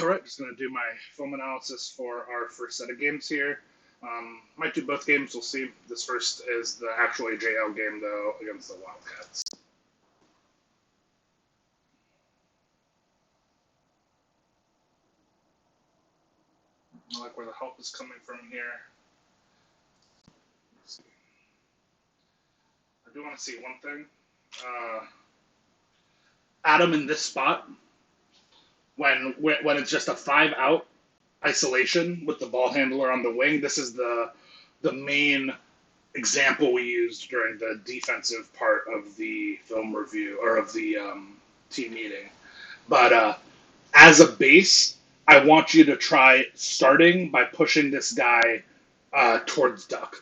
All right, just going to do my film analysis for our first set of games here. Might do both games, we'll see. This first is the actual AJL game, though, against the Wildcats. I like where the help is coming from here. Let's see. I do want to see one thing. Adam in this spot, when it's just a 5-out isolation with the ball handler on the wing, this is the main example we used during the defensive part of the film review or of the team meeting. But as a base, I want you to try starting by pushing this guy towards Duck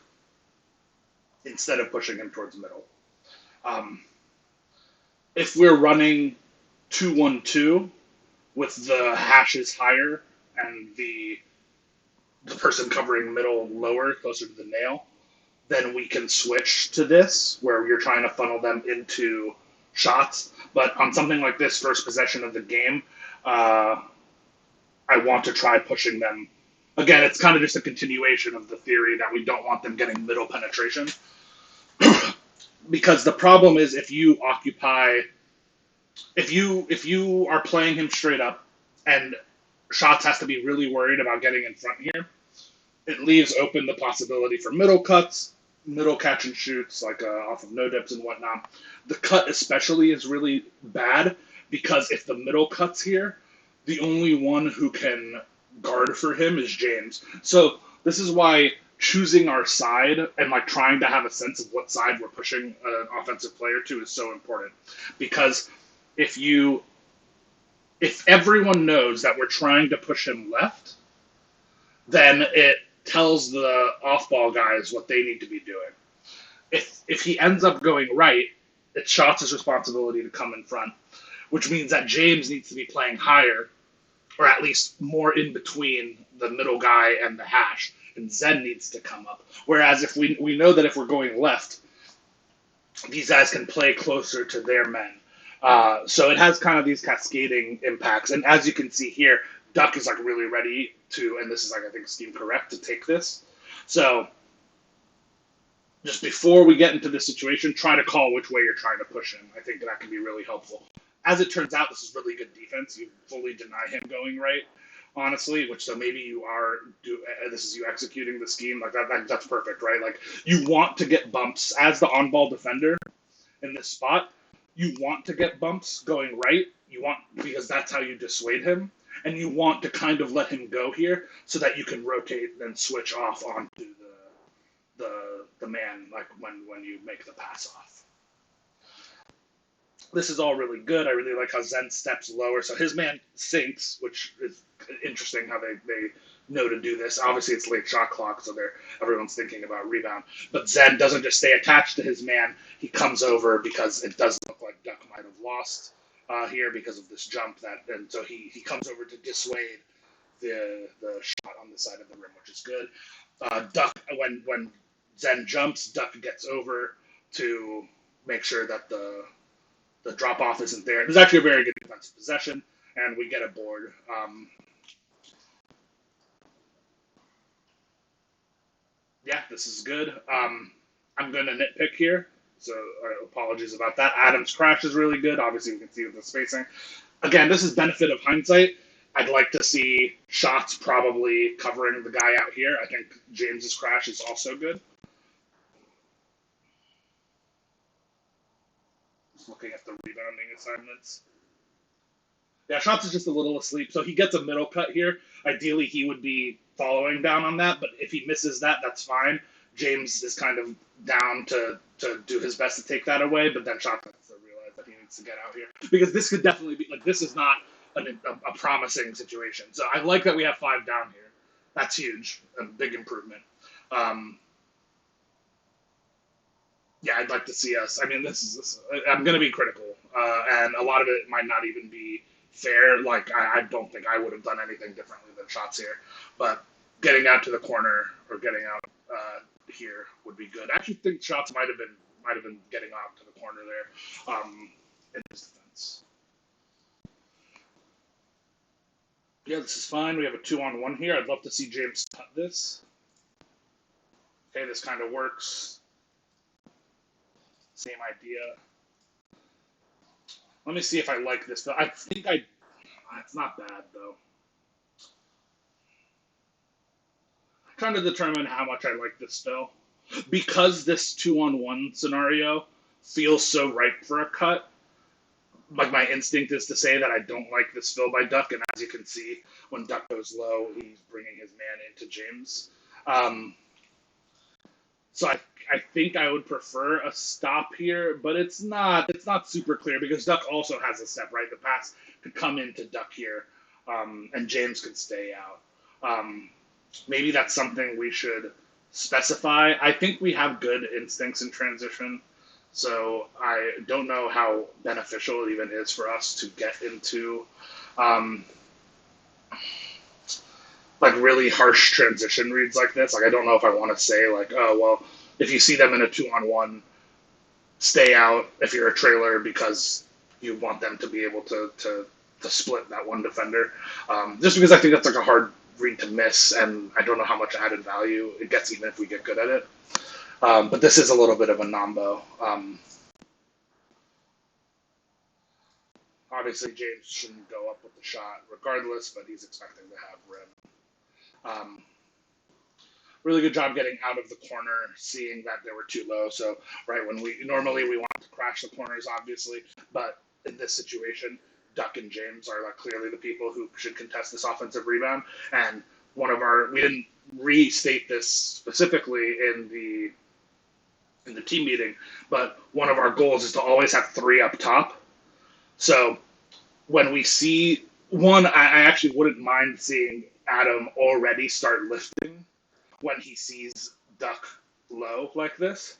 instead of pushing him towards middle. Um, if we're running 2-1-2 with the hashes higher and the person covering middle lower, closer to the nail, then we can switch to this where you're trying to funnel them into shots. But on something like this, first possession of the game, I want to try pushing them. Again, it's kind of just a continuation of the theory that we don't want them getting middle penetration. Because the problem is if you are playing him straight up and Shots has to be really worried about getting in front here, it leaves open the possibility for middle cuts, middle catch and shoots, like off of no dips and whatnot. The cut especially is really bad because if the middle cuts here, the only one who can guard for him is James. So this is why choosing our side and like trying to have a sense of what side we're pushing an offensive player to is so important. Because if everyone knows that we're trying to push him left, then it tells the off-ball guys what they need to be doing. If he ends up going right, it's Shots' responsibility to come in front, which means that James needs to be playing higher, or at least more in between the middle guy and the hash, and Zen needs to come up. Whereas if we know that if we're going left, these guys can play closer to their men. So it has kind of these cascading impacts. And as you can see here, Duck is like really ready to, and this is like, I think, scheme correct to take this. So just before we get into this situation, try to call which way you're trying to push him. I think that can be really helpful. As it turns out, this is really good defense. You fully deny him going right, honestly, which so maybe you are, this is you executing the scheme. Like that's perfect, right? Like you want to get bumps as the on-ball defender in this spot. You want to get bumps going right. You want, because that's how you dissuade him. And you want to kind of let him go here so that you can rotate and switch off onto the man, like when you make the pass off. This is all really good. I really like how Zen steps lower. So his man sinks, which is interesting how they know to do this. Obviously, it's late shot clock, so everyone's thinking about rebound. But Zen doesn't just stay attached to his man. He comes over because it does look like Duck might have lost here because of this jump. And so he comes over to dissuade the shot on the side of the rim, which is good. Duck, when Zen jumps, Duck gets over to make sure that the drop off isn't there. It was actually a very good defensive possession, and we get a board. Yeah, this is good. I'm going to nitpick here, so apologies about that. Adam's crash is really good. Obviously, you can see with the spacing. Again, this is benefit of hindsight. I'd like to see Shots probably covering the guy out here. I think James's crash is also good. Just looking at the rebounding assignments. Yeah, Shots is just a little asleep, so he gets a middle cut here. Ideally, he would be following down on that, but if he misses that, that's fine. James is kind of down to do his best to take that away, but then Shots has to realize that he needs to get out here. Because this could definitely be, like, this is not a promising situation. So I like that we have 5 down here. That's huge. A big improvement. Yeah, I'd like to see us. I mean, I'm going to be critical, and a lot of it might not even be fair. Like, I don't think I would have done anything differently than Shots here. But getting out to the corner or getting out here would be good. I actually think Shots might have been getting out to the corner there in his defense. Yeah, this is fine. We have a 2-on-1 here. I'd love to see James cut this. Okay, this kind of works. Same idea. Let me see if I like this. I think I. It's not bad though. I'm trying to determine how much I like this spell because this 2-on-1 scenario feels so ripe for a cut. Like my instinct is to say that I don't like this fill by Duck, and as you can see, when Duck goes low, he's bringing his man into James. Um, so I think I would prefer a stop here, but it's not super clear because Duck also has a step, right? The pass could come into Duck here, and James could stay out. Maybe that's something we should specify. I think we have good instincts in transition, so I don't know how beneficial it even is for us to get into um, like really harsh transition reads like this. Like I don't know if I want to say like, oh well, if you see them in a 2-on-1, stay out if you're a trailer because you want them to be able to split that one defender. Just because I think that's like a hard read to miss, and I don't know how much added value it gets even if we get good at it. But this is a little bit of a nombo. Obviously, James shouldn't go up with the shot regardless, but he's expecting to have rim. Um, really good job getting out of the corner, seeing that they were too low. So, right when we normally we want to crash the corners, obviously, but in this situation, Duck and James are like clearly the people who should contest this offensive rebound. And we didn't restate this specifically in the team meeting, but one of our goals is to always have three up top. So when we see one, I actually wouldn't mind seeing Adam already start lifting when he sees Duck low like this,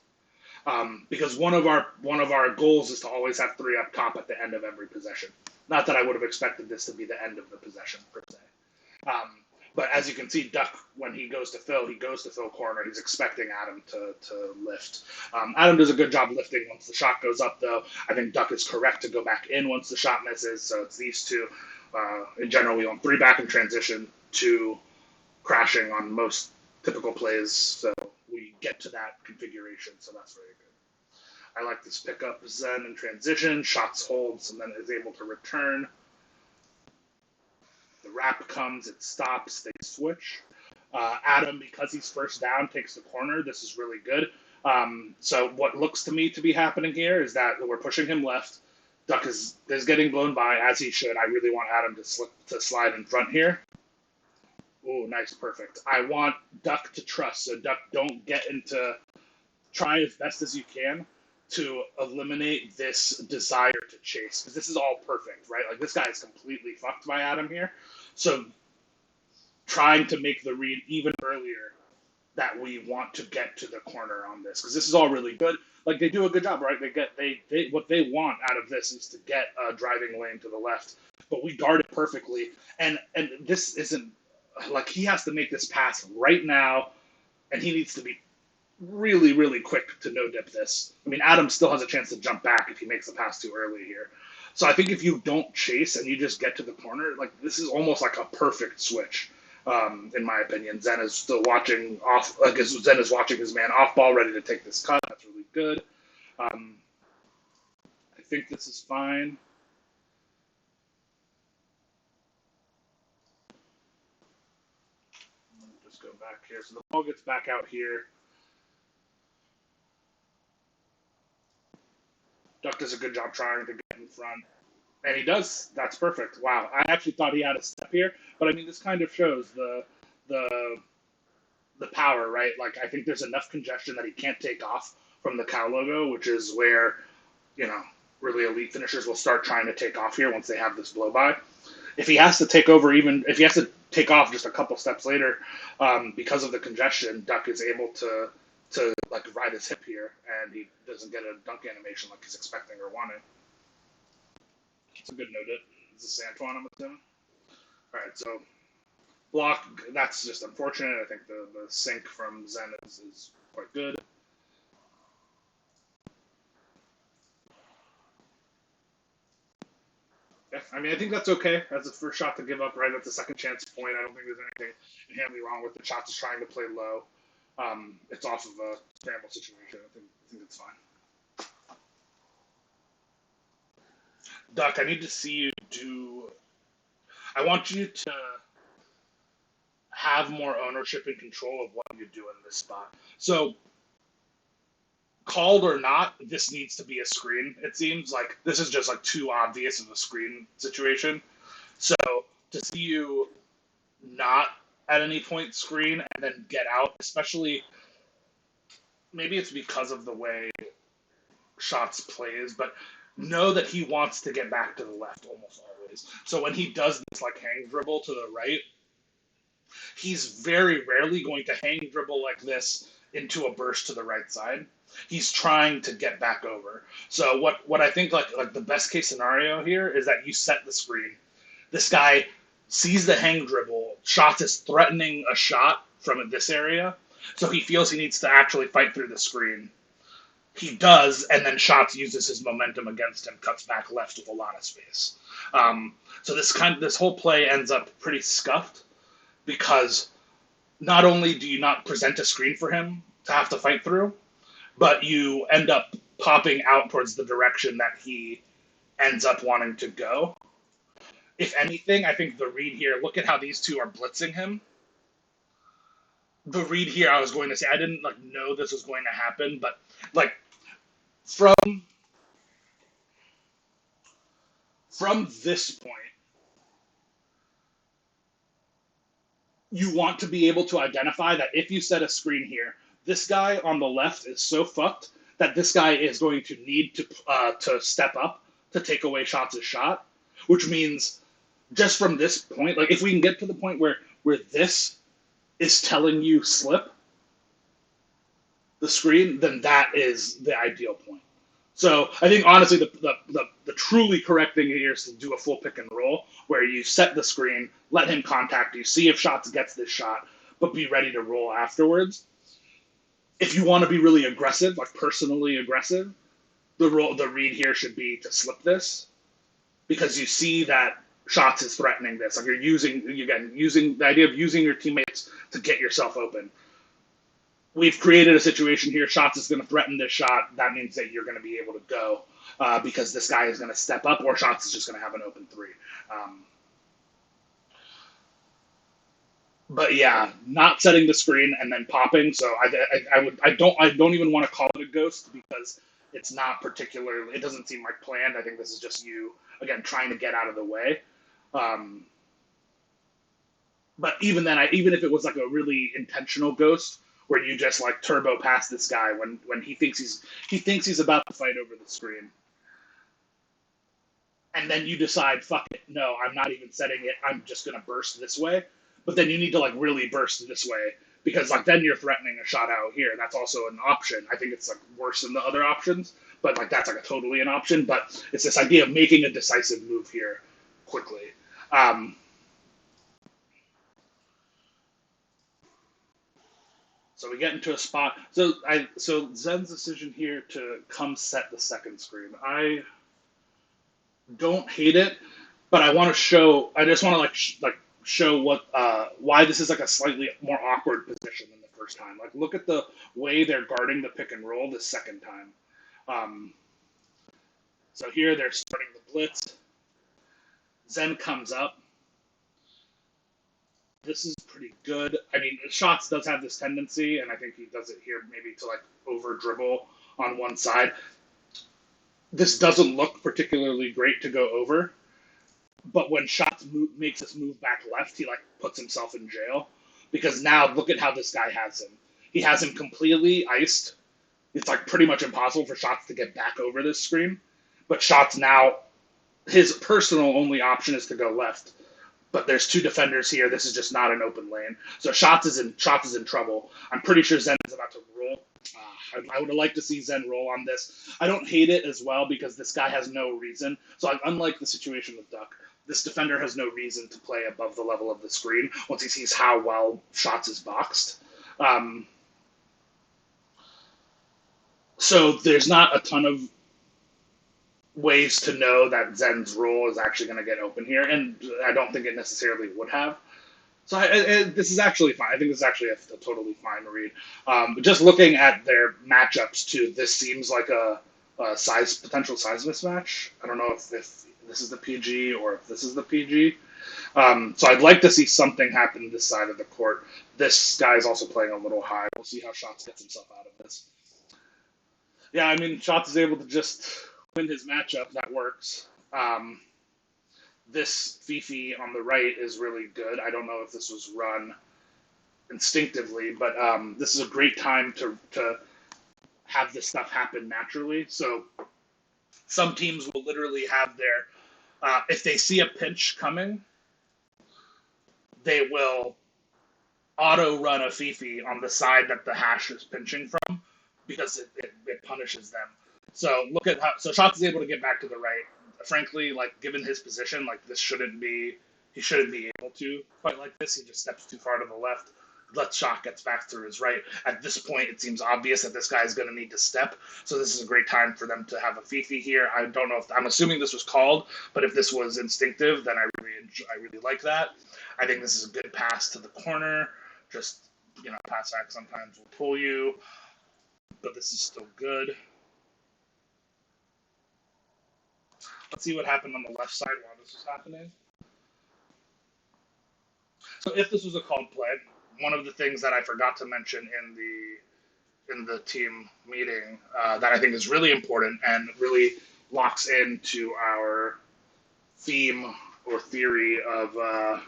because one of our goals is to always have three up top at the end of every possession. Not that I would have expected this to be the end of the possession per se. Um, but as you can see, Duck, when he goes to fill corner. He's expecting Adam to lift. Adam does a good job lifting once the shot goes up, though. I think Duck is correct to go back in once the shot misses. So it's these two. In general, we own three back in transition, two crashing on most typical plays. So we get to that configuration. So that's very good. I like this pickup Zen in transition. Shots holds and then is able to return. The wrap comes, it stops, they switch. Adam, because he's first down, takes the corner. This is really good. So what looks to me to be happening here is that we're pushing him left. Duck is getting blown by, as he should. I really want Adam to slide in front here. Oh, nice, perfect. I want Duck to trust. So Duck, don't get into try as best as you can to eliminate this desire to chase because this is all perfect, right? Like this guy is completely fucked by Adam here. So trying to make the read even earlier that we want to get to the corner on this because this is all really good. Like they do a good job, right? They what they want out of this is to get a driving lane to the left, but we guard it perfectly. And this isn't like he has to make this pass right now, and he needs to be really, really quick to no dip this. I mean, Adam still has a chance to jump back if he makes the pass too early here. So I think if you don't chase and you just get to the corner, like this is almost like a perfect switch, in my opinion. Zen is still watching off. Like Zen is watching his man off ball, ready to take this cut. That's really good. I think this is fine. Just go back here. So the ball gets back out here. Duck does a good job trying to get in front. And he does. That's perfect. Wow. I actually thought he had a step here, but I mean, this kind of shows the the power, right? Like, I think there's enough congestion that he can't take off from the cow logo, which is where really elite finishers will start trying to take off here once they have this blow by. If he has to take over, even if he has to take off just a couple steps later, because of the congestion, Duck is able to like ride his hip here, and he doesn't get a dunk animation like he's expecting or wanting. It's a good note. Is this Antoine, I'm assuming? All right, so block, that's just unfortunate. I think the sync from Zen is quite good. I mean, I think that's okay as a first shot to give up right at the second chance point. I don't think there's anything inherently wrong with the shots is trying to play low. It's off of a scramble situation. I think it's fine. Duck, I need to see you do. I want you to have more ownership and control of what you do in this spot. So, called or not, this needs to be a screen. It seems like this is just like too obvious of a screen situation. So, to see you not at any point screen and then get out, especially maybe it's because of the way shots plays, but know that he wants to get back to the left almost always. So when he does this like hang dribble to the right, he's very rarely going to hang dribble like this into a burst to the right side. He's trying to get back over. So what I think like the best case scenario here is that you set the screen. This guy sees the hang dribble. Shots is threatening a shot from this area, so he feels he needs to actually fight through the screen. He does, and then Shots uses his momentum against him, cuts back left with a lot of space. So this whole play ends up pretty scuffed because not only do you not present a screen for him to have to fight through, but you end up popping out towards the direction that he ends up wanting to go. If anything, I think the read here, look at how these two are blitzing him. The read here, I was going to say, I didn't like know this was going to happen, but like from this point, you want to be able to identify that if you set a screen here, this guy on the left is so fucked that this guy is going to need to step up to take away Shots' shot, which means just from this point, like if we can get to the point where this is telling you slip the screen, then that is the ideal point. So I think honestly the truly correct thing here is to do a full pick and roll where you set the screen, let him contact you, see if Shots gets this shot, but be ready to roll afterwards. If you want to be really aggressive, like personally aggressive, the read here should be to slip this because you see that Shots is threatening this. Like you're using the idea of using your teammates to get yourself open. We've created a situation here. Shots is going to threaten this shot. That means that you're going to be able to go because this guy is going to step up, or Shots is just going to have an open three. But yeah, not setting the screen and then popping. So I don't even want to call it a ghost because it's not particularly. It doesn't seem like planned. I think this is just you again trying to get out of the way. But even then, even if it was like a really intentional ghost, where you just like turbo past this guy when he thinks he's about to fight over the screen, and then you decide, fuck it, no, I'm not even setting it. I'm just gonna burst this way. But then you need to like really burst this way because like then you're threatening a shot out here. That's also an option. I think it's like worse than the other options, but like that's like a totally an option. But it's this idea of making a decisive move here quickly. So we get into a spot. So Zen's decision here to come set the second screen. I don't hate it, but I want to show. I just want to like show what why this is like a slightly more awkward position than the first time. Like look at the way they're guarding the pick and roll the second time. So here they're starting the blitz. Zen comes up. This is pretty good. I mean, Shots does have this tendency, and I think he does it here maybe to like over dribble on one side. This doesn't look particularly great to go over, but when Shots makes this move back left, he like puts himself in jail because now look at how this guy has him. He has him completely iced. It's like pretty much impossible for Shots to get back over this screen, but Shots now his personal only option is to go left. But there's two defenders here. This is just not an open lane. So Shots is in trouble. I'm pretty sure Zen is about to roll. I would have liked to see Zen roll on this. I don't hate it as well because this guy has no reason. So unlike the situation with Duck, this defender has no reason to play above the level of the screen once he sees how well Shots is boxed. So there's not a ton of ways to know that Zen's rule is actually going to get open here, and I don't think it necessarily would have. So this is actually fine. I think this is actually a totally fine read. Just looking at their matchups too, this seems like a potential size mismatch. I don't know if this is the PG or if this is the PG. So I'd like to see something happen this side of the court. This guy is also playing a little high. We'll see how Shots gets himself out of this. Yeah, I mean, Shots is able to just win his matchup. That works. This Fifi on the right is really good. I don't know if this was run instinctively, but this is a great time to have this stuff happen naturally. So some teams will literally have their if they see a pinch coming, they will auto run a Fifi on the side that the hash is pinching from because it punishes them. So look at how Shots is able to get back to the right. Frankly, like given his position, like this shouldn't be he shouldn't be able to fight like this. He just steps too far to the left. Let Shot gets back through his right. At this point, it seems obvious that this guy is going to need to step. So this is a great time for them to have a Fifi here. I don't know if I'm assuming this was called, but if this was instinctive, then I really like that. I think this is a good pass to the corner. Just pass back sometimes will pull you, but this is still good. Let's see what happened on the left side while this was happening. So if this was a called play, one of the things that I forgot to mention in the team meeting that I think is really important and really locks into our theme or theory of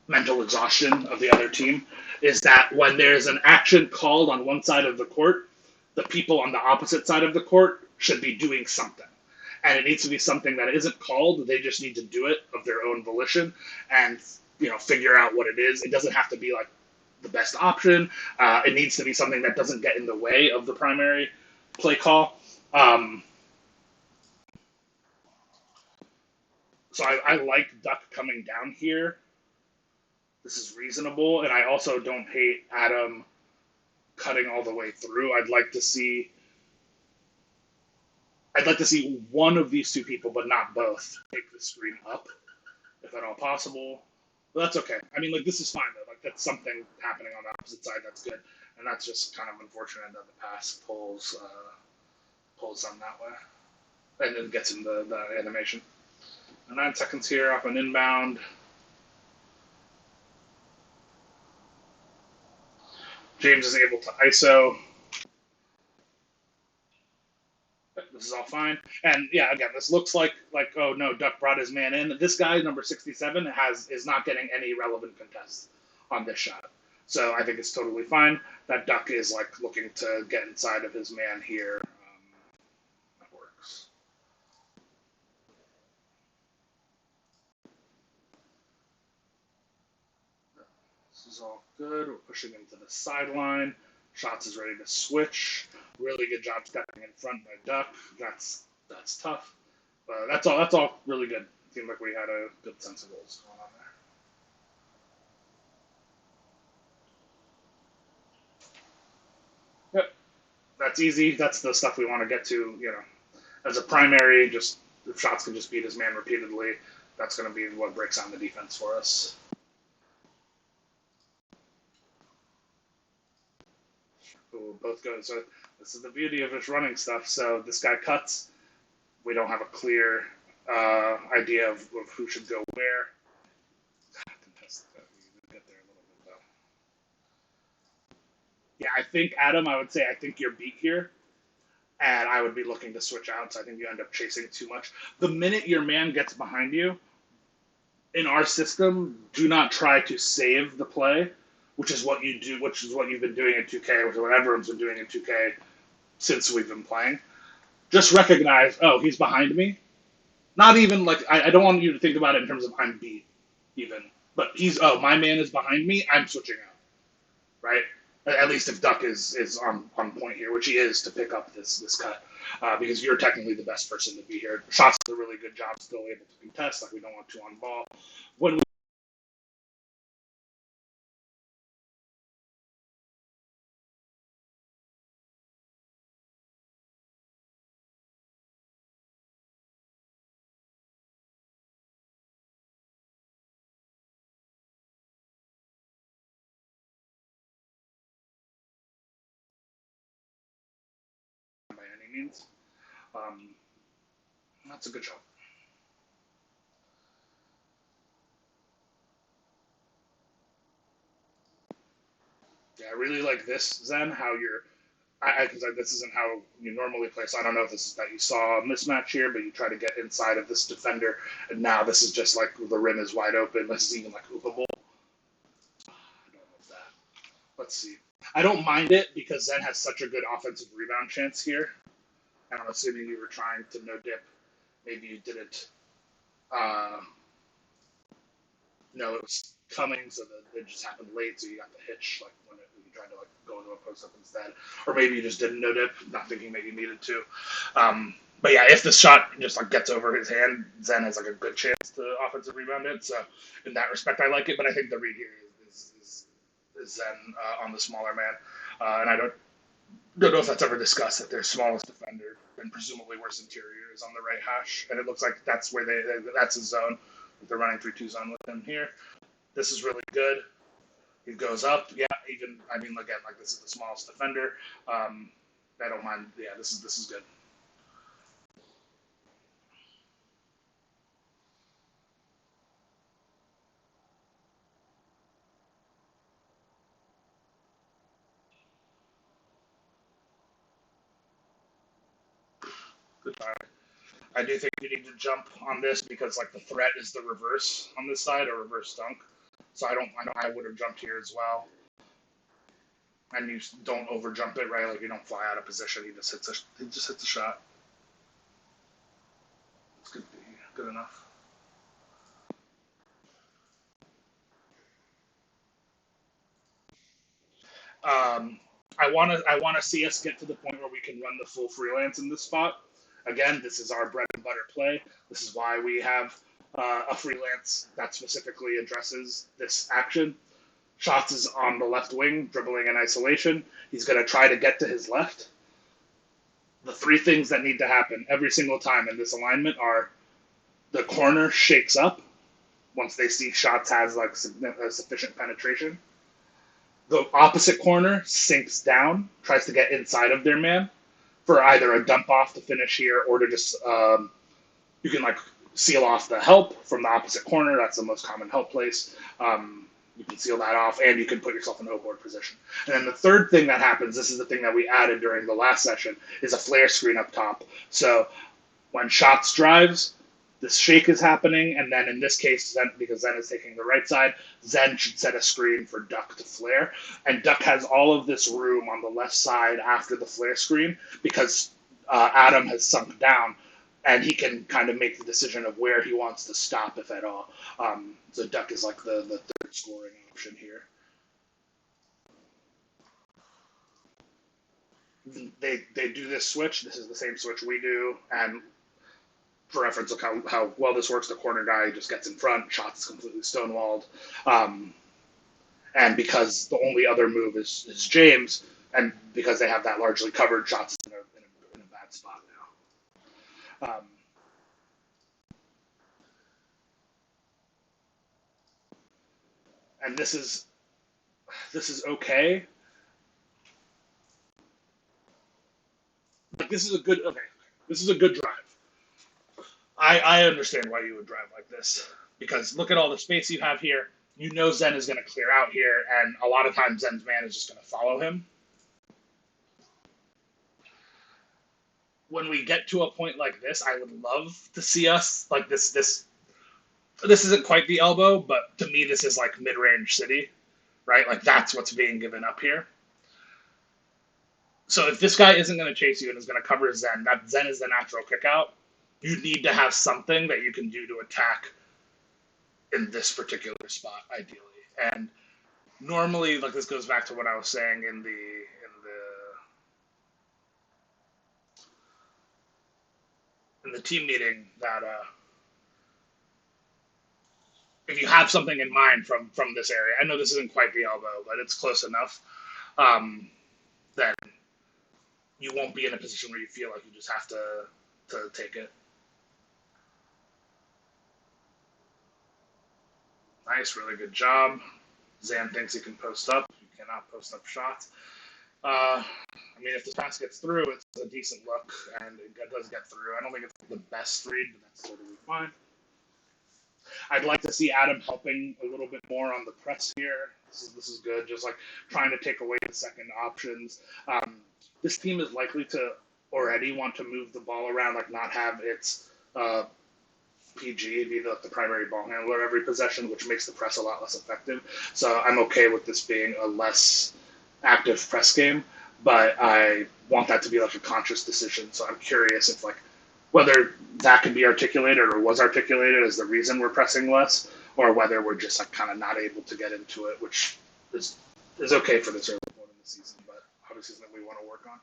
mental exhaustion of the other team is that when there's an action called on one side of the court, the people on the opposite side of the court should be doing something. And it needs to be something that isn't called. They just need to do it of their own volition and figure out what it is. It doesn't have to be like the best option. It needs to be something that doesn't get in the way of the primary play call. So I like Duck coming down here. This is reasonable, and I also don't hate Adam cutting all the way through. I'd like to see one of these two people, but not both, take the screen up, if at all possible. But that's okay. I mean, like this is fine though. Like that's something happening on the opposite side that's good, and that's just kind of unfortunate that the pass pulls them that way, and then gets in the animation. 9 seconds here off an inbound. James is able to ISO. This is all fine. And yeah, again, this looks like oh no, Duck brought his man in. This guy, number 67, is not getting any relevant contests on this shot. So I think it's totally fine. That Duck is like looking to get inside of his man here. That works. This is all good. We're pushing him to the sideline. Shots is ready to switch. Really good job stepping in front by Duck. That's tough. But that's all really good. Seemed like we had a good sense of what was going on there. Yep. That's easy. That's the stuff we want to get to, As a primary, just if Shots can just beat his man repeatedly, that's going to be what breaks down the defense for us. Ooh, both go. So this is the beauty of his running stuff. So this guy cuts. We don't have a clear idea of who should go where. Contest that. We get there a little bit though. Yeah, I think Adam. I would say I think you're beat here, and I would be looking to switch out. So I think you end up chasing too much. The minute your man gets behind you, in our system, do not try to save the play, which is what you do, which is what you've been doing in 2K, which is what everyone's been doing in 2K since we've been playing. Just recognize, oh, he's behind me. Not even like I don't want you to think about it in terms of I'm beat, even. But my man is behind me. I'm switching out, right? At least if Duck is on point here, which he is to pick up this cut, because you're technically the best person to be here. Shots does a really good job, still able to contest. Like we don't want two on ball. When we any means. Um, that's a good shot. Yeah, I really like this, Zen, how you're because this isn't how you normally play. So I don't know if this is that you saw a mismatch here, but you try to get inside of this defender, and now this is just like the rim is wide open. This is even like oopable. I don't love that. Let's see. I don't mind it because Zen has such a good offensive rebound chance here. And I'm assuming you were trying to no dip. Maybe you didn't know it was coming, so that it just happened late, so you got the hitch, like when you tried to like go into a post up instead, or maybe you just didn't no dip, not thinking that you needed to. But yeah, if the shot just like gets over his hand, Zen has like a good chance to offensive rebound it. So in that respect, I like it. But I think the read here is Zen on the smaller man, and I don't know if that's ever discussed that their smallest defender and presumably worse interior is on the right hash, and it looks like that's where that's his zone. They're running 3-2 zone with him here. This is really good. He goes up. Yeah, even I mean, again, like this is the smallest defender. I don't mind. Yeah, this is good. Good try. I do think you need to jump on this because like the threat is the reverse on this side, or reverse dunk. So I would have jumped here as well. And you don't over jump it, right? Like you don't fly out of position. He just hits a shot. It's good enough. Um, I want to see us get to the point where we can run the full freelance in this spot. Again, this is our bread and butter play. This is why we have a freelance that specifically addresses this action. Shots is on the left wing, dribbling in isolation. He's going to try to get to his left. The three things that need to happen every single time in this alignment are the corner shakes up once they see Shots has like sufficient penetration. The opposite corner sinks down, tries to get inside of their man for either a dump off to finish here or to just you can like seal off the help from the opposite corner. That's the most common help place. You can seal that off, and you can put yourself in O board position. And then the third thing that happens, this is the thing that we added during the last session, is a flare screen up top. So when Shots drives, this shake is happening, and then in this case, Zen, because Zen is taking the right side, Zen should set a screen for Duck to flare. And Duck has all of this room on the left side after the flare screen because Adam has sunk down, and he can kind of make the decision of where he wants to stop, if at all. So Duck is like the third scoring option here. They do this switch. This is the same switch we do, and for reference, look how well this works. The corner guy just gets in front. Shots is completely stonewalled. Um, and because the only other move is James, and because they have that largely covered, Shots is in a bad spot now. And this is okay. Like this is a good okay. This is a good drive. I understand why you would drive like this because look at all the space you have here. You know Zen is going to clear out here, and a lot of times Zen's man is just going to follow him. When we get to a point like this, I would love to see us like this. This isn't quite the elbow, but to me, this is like mid-range city, right? Like that's what's being given up here. So if this guy isn't going to chase you and is going to cover Zen, that Zen is the natural kick out. You need to have something that you can do to attack in this particular spot, ideally. And normally, like this goes back to what I was saying in the team meeting that if you have something in mind from this area, I know this isn't quite the elbow, but it's close enough. Then you won't be in a position where you feel like you just have to take it. Nice, really good job. Zan thinks he can post up. You cannot post up shots. I mean, if this pass gets through, it's a decent look, and it does get through. I don't think it's the best read, but that's totally fine. I'd like to see Adam helping a little bit more on the press here. This is good. Just like trying to take away the second options. This team is likely to already want to move the ball around, like not have its PG be the primary ball handler every possession, which makes the press a lot less effective. So I'm okay with this being a less active press game, but I want that to be like a conscious decision. So I'm curious if like whether that could be articulated or was articulated as the reason we're pressing less, or whether we're just like kind of not able to get into it, which is is okay for this early point in the season, but obviously something we want to work on.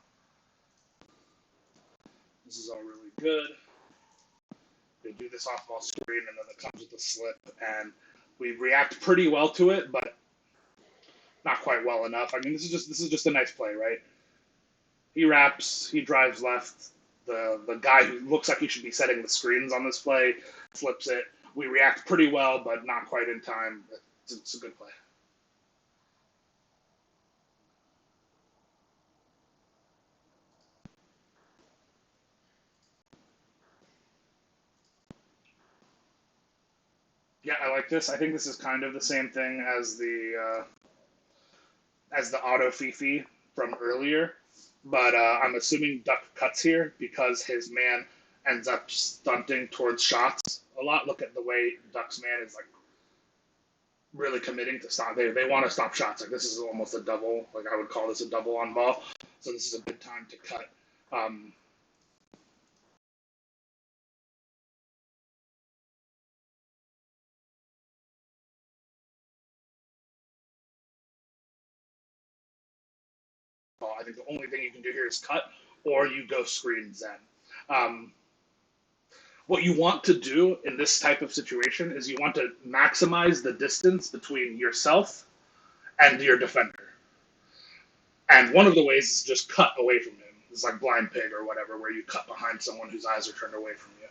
This is all really good. They do this off ball screen, and then it comes with a slip, and we react pretty well to it, but not quite well enough. I mean, this is just a nice play, right? He wraps, he drives left. The guy who looks like he should be setting the screens on this play flips it. We react pretty well, but not quite in time. It's a good play. Yeah, I like this. I think this is kind of the same thing as the auto Fifi from earlier, but I'm assuming Duck cuts here because his man ends up stunting towards shots a lot. Look at the way Duck's man is like really committing to stop. They want to stop shots. Like this is almost a double. Like I would call this a double on ball. So this is a good time to cut. Um, Ball. I think the only thing you can do here is cut, or you go screen Zen. Um, what you want to do in this type of situation is you want to maximize the distance between yourself and your defender. And one of the ways is just cut away from him. It's like blind pig or whatever, where you cut behind someone whose eyes are turned away from you.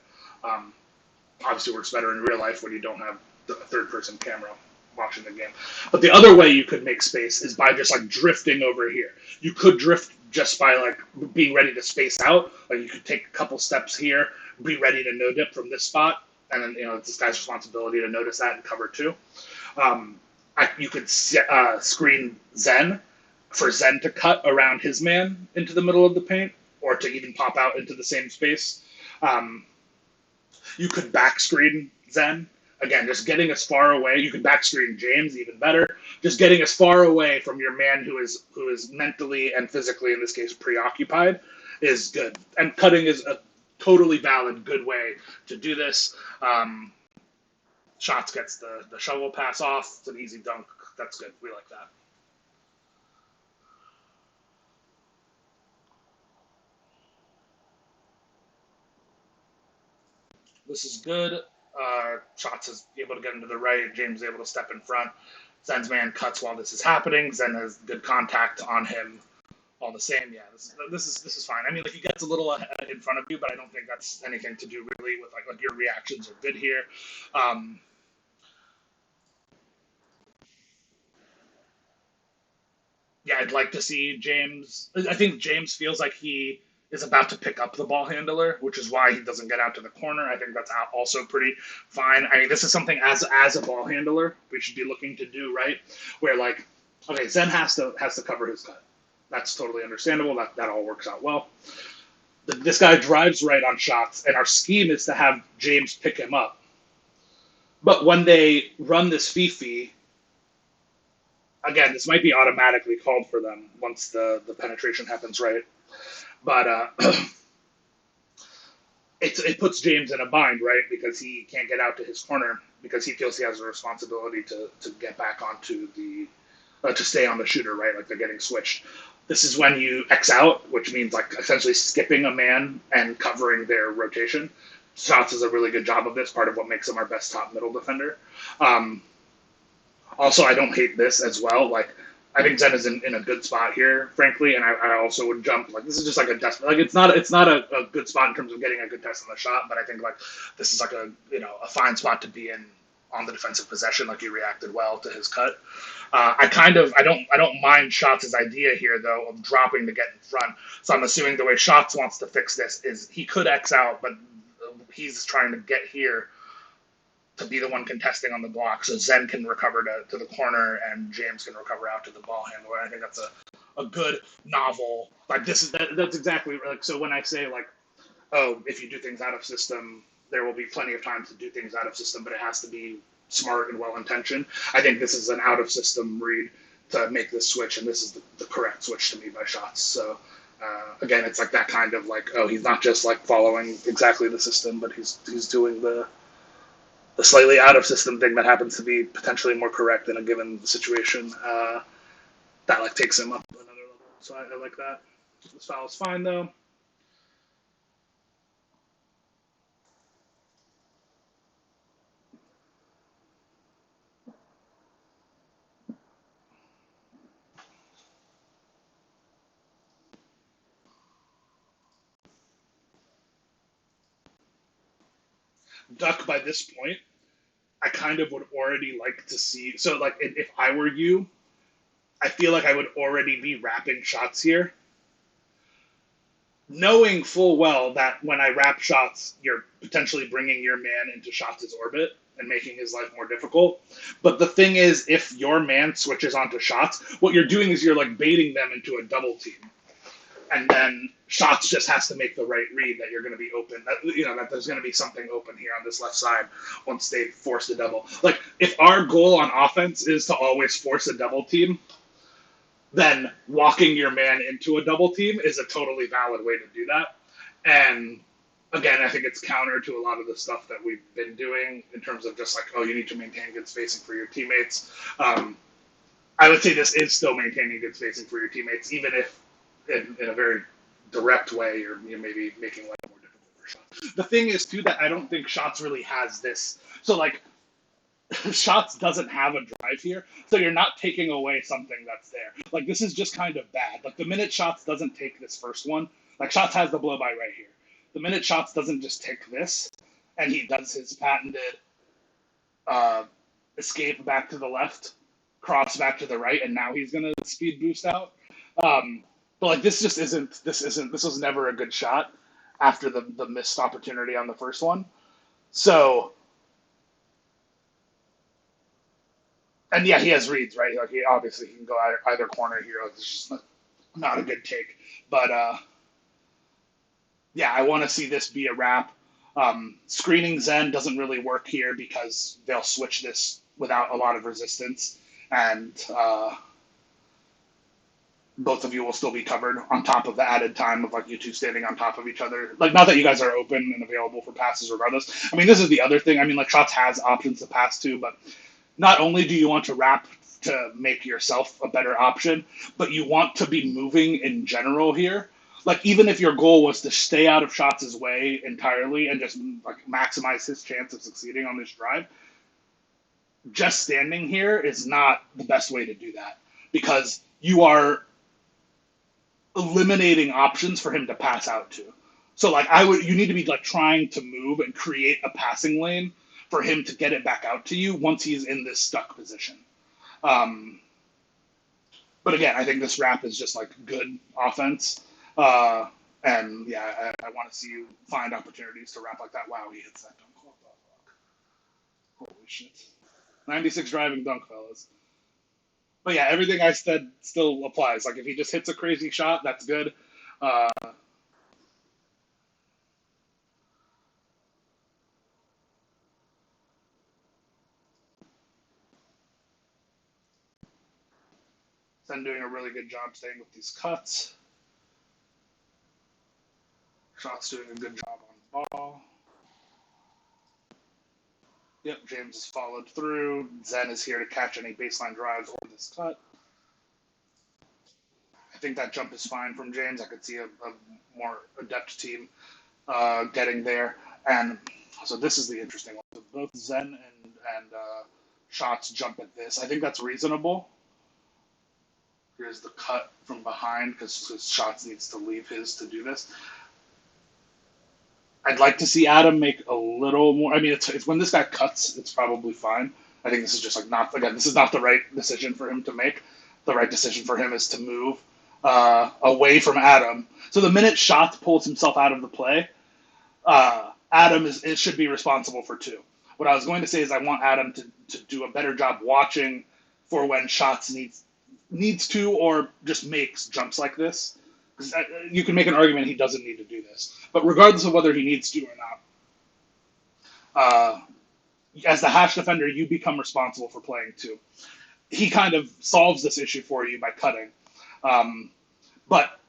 Obviously, works better in real life when you don't have the third person camera watching the game. But the other way you could make space is by just like drifting over here. You could drift just by like being ready to space out. Like you could take a couple steps here, be ready to no dip from this spot, and then it's this guy's responsibility to notice that and cover too. You could screen Zen for Zen to cut around his man into the middle of the paint, or to even pop out into the same space. Um, you could back screen Zen. Again, just getting as far away. You could back screen James even better. Just getting as far away from your man who is mentally and physically, in this case, preoccupied, is good. And cutting is a totally valid, good way to do this. Shots gets the shovel pass off. It's an easy dunk. That's good. We like that. This is good. Shots is able to get into the right. James is able to step in front. Zen's man cuts while this is happening. Zen has good contact on him. All the same, yeah. This is fine. I mean, like he gets a little ahead in front of you, but I don't think that's anything to do really with like your reactions are good here. Um, yeah, I'd like to see James. I think James feels like he is about to pick up the ball handler, which is why he doesn't get out to the corner. I think that's also pretty fine. I mean, this is something as a ball handler we should be looking to do, right? Where like, okay, Zen has to cover his cut. That's totally understandable. That all works out well. This guy drives right on shots, and our scheme is to have James pick him up. But when they run this Fifi, again, this might be automatically called for them once the penetration happens, right? But it puts James in a bind, right? Because he can't get out to his corner because he feels he has a responsibility to get back onto the to stay on the shooter, right? Like they're getting switched. This is when you X out, which means like essentially skipping a man and covering their rotation. Shots does a really good job of this, part of what makes him our best top middle defender. Um, Also, I don't hate this as well. Like, I think Zen is in a good spot here, frankly, and I also would jump. Like, this is just like a test. Like, it's not a good spot in terms of getting a good test on the shot, but I think like this is like a fine spot to be in on the defensive possession. Like he reacted well to his cut. I don't mind Shots' idea here though of dropping to get in front. So I'm assuming the way Shots wants to fix this is he could X out, but he's trying to get here to be the one contesting on the block, so Zen can recover to the corner and James can recover out to the ball handler. I think that's a good novel. Like that's exactly like, so when I say like, oh, if you do things out of system, there will be plenty of times to do things out of system, but it has to be smart and well intentioned. I think this is an out of system read to make this switch, and this is the correct switch to me by Shots. So again, it's like that kind of like, oh, he's not just like following exactly the system, but he's doing the slightly out of system thing that happens to be potentially more correct in a given situation. That like takes him up another level. So I like that. This foul is fine though. Duck by this point, I kind of would already like to see. So like if I were you, I feel like I would already be wrapping Shots here, knowing full well that when I wrap Shots, you're potentially bringing your man into Shots' orbit and making his life more difficult. But the thing is, if your man switches onto Shots, what you're doing is you're like baiting them into a double team. And then Shots just has to make the right read that you're going to be open. That there's going to be something open here on this left side once they force the double. Like, if our goal on offense is to always force a double team, then walking your man into a double team is a totally valid way to do that. And again, I think it's counter to a lot of the stuff that we've been doing in terms of just like, oh, you need to maintain good spacing for your teammates. I would say this is still maintaining good spacing for your teammates, even if in a very direct way you're maybe making life more difficult for Shots. The thing is, too, that I don't think Shots really has this. So, like, Shots doesn't have a drive here, so you're not taking away something that's there. Like, this is just kind of bad. Like, the minute Shots doesn't take this first one, like, Shots has the blow by right here. The minute Shots doesn't just take this, and he does his patented escape back to the left, cross back to the right, and now he's going to speed boost out. But like this just isn't. This was never a good shot after the missed opportunity on the first one. So, and yeah, he has reads, right? Like he obviously can go either corner here. Like, it's just not a good take. But yeah, I want to see this be a wrap. Screening Zen doesn't really work here because they'll switch this without a lot of resistance, and both of you will still be covered on top of the added time of like you two standing on top of each other. Like, not that you guys are open and available for passes regardless. I mean, this is the other thing. I mean, like Shots has options to pass to, but not only do you want to wrap to make yourself a better option, but you want to be moving in general here. Like, even if your goal was to stay out of Shots' way entirely and just like maximize his chance of succeeding on this drive, just standing here is not the best way to do that because you are eliminating options for him to pass out to. So like you need to be like trying to move and create a passing lane for him to get it back out to you once he's in this stuck position. But again, I think this wrap is just like good offense. And yeah, I want to see you find opportunities to wrap like that. Wow, he hits that dunk. Holy shit. 96 driving dunk, fellas. But yeah, everything I said still applies. Like, if he just hits a crazy shot, that's good. Zen doing a really good job staying with these cuts. Shots doing a good job on ball. Yep, James has followed through. Zen is here to catch any baseline drives or this cut. I think that jump is fine from James. I could see a more adept team getting there. And so this is the interesting one. So both Zen and Shots jump at this. I think that's reasonable. Here's the cut from behind because Shots needs to leave his to do this. I'd like to see Adam make a little more. I mean, it's when this guy cuts, it's probably fine. I think this is just like not again. This is not the right decision for him to make. The right decision for him is to move away from Adam. So the minute Schatz pulls himself out of the play, Adam is should be responsible for two. What I was going to say is I want Adam to do a better job watching for when Schatz needs to or just makes jumps like this. Because you can make an argument he doesn't need to do this, but regardless of whether he needs to or not, as the hash defender, you become responsible for playing two. He kind of solves this issue for you by cutting, but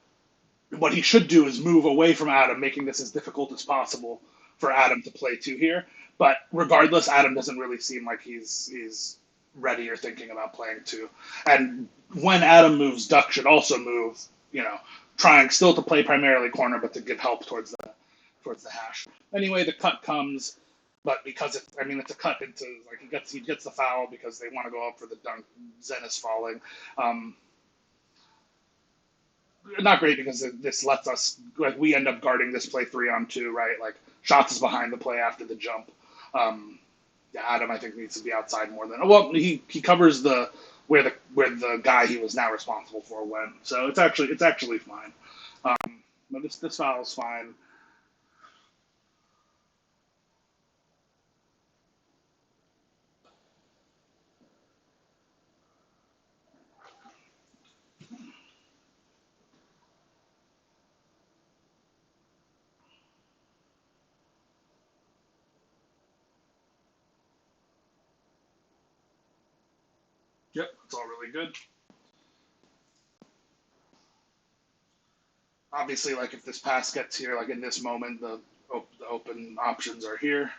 what he should do is move away from Adam, making this as difficult as possible for Adam to play two here. But regardless, Adam doesn't really seem like he's ready or thinking about playing two. And when Adam moves, Duck should also move. You know, trying still to play primarily corner, but to give help towards the hash. Anyway, the cut comes, but because it's a cut into like he gets the foul because they want to go up for the dunk. Zen is falling. Not great because this lets us like we end up guarding this play 3-on-2, right? Like Schatz is behind the play after the jump. Yeah, Adam I think needs to be outside more than well he covers the where the guy he was now responsible for went. So it's actually fine. But this foul is fine. Yep, it's all really good. Obviously, like if this pass gets here, like in this moment, the open options are here.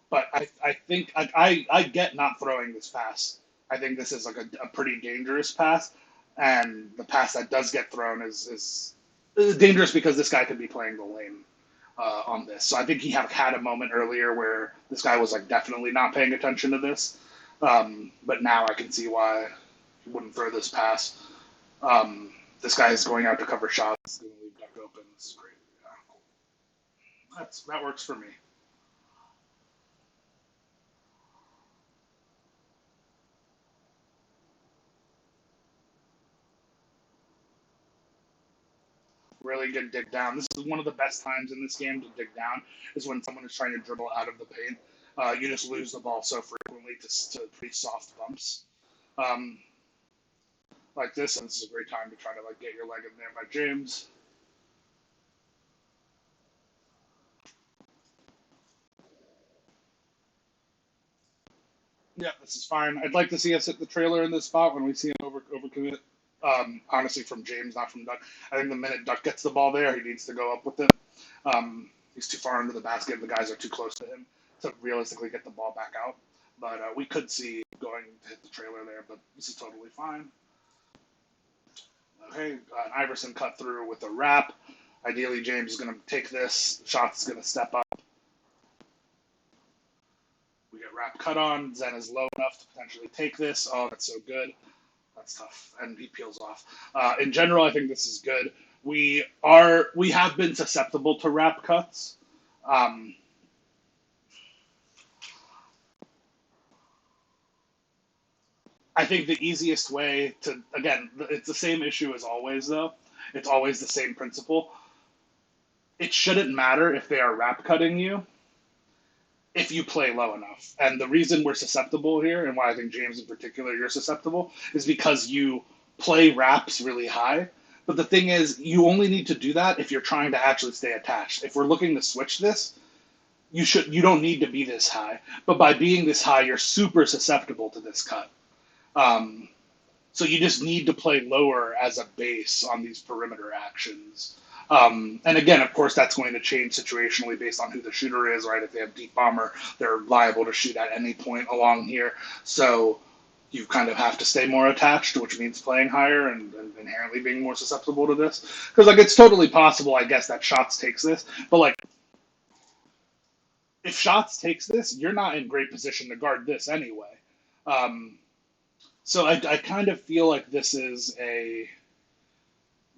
But I think I get not throwing this pass. I think this is like a pretty dangerous pass, and the pass that does get thrown is dangerous because this guy could be playing the lane on this. So I think he had a moment earlier where this guy was like definitely not paying attention to this, but now I can see why he wouldn't throw this pass. This guy is going out to cover shots, going to leave Duck open. This is great. Yeah, that works for me. Really good dig down. This is one of the best times in this game to dig down is when someone is trying to dribble out of the paint. You just lose the ball so frequently to pretty soft bumps um, like this, and this is a great time to try to like get your leg in there by James. Yeah, this is fine. I'd like to see us hit the trailer in this spot when we see him overcommit. Honestly, from James, not from Duck. I think the minute Duck gets the ball there, he needs to go up with it. He's too far into the basket. The guys are too close to him to realistically get the ball back out. But we could see going to hit the trailer there, but this is totally fine. Okay, Iverson cut through with a wrap. Ideally, James is going to take this. Schatz is going to step up. We get wrap cut on. Zen is low enough to potentially take this. Oh, that's so good. That's tough, and he peels off. In general, I think this is good. We have been susceptible to wrap cuts. Um, I think the easiest way to again, it's the same issue as always though. It's always the same principle. It shouldn't matter if they are wrap cutting you if you play low enough. And the reason we're susceptible here, and why I think James in particular you're susceptible, is because you play wraps really high. But the thing is, you only need to do that if you're trying to actually stay attached. If we're looking to switch this, you don't need to be this high. But by being this high, you're super susceptible to this cut. Um, so you just need to play lower as a base on these perimeter actions. And again, of course, that's going to change situationally based on who the shooter is, right? If they have deep bomber, they're liable to shoot at any point along here. So you kind of have to stay more attached, which means playing higher and inherently being more susceptible to this. Because like it's totally possible, I guess, that Schatz takes this, but like if Schatz takes this, you're not in great position to guard this anyway. Um, so I kind of feel like this is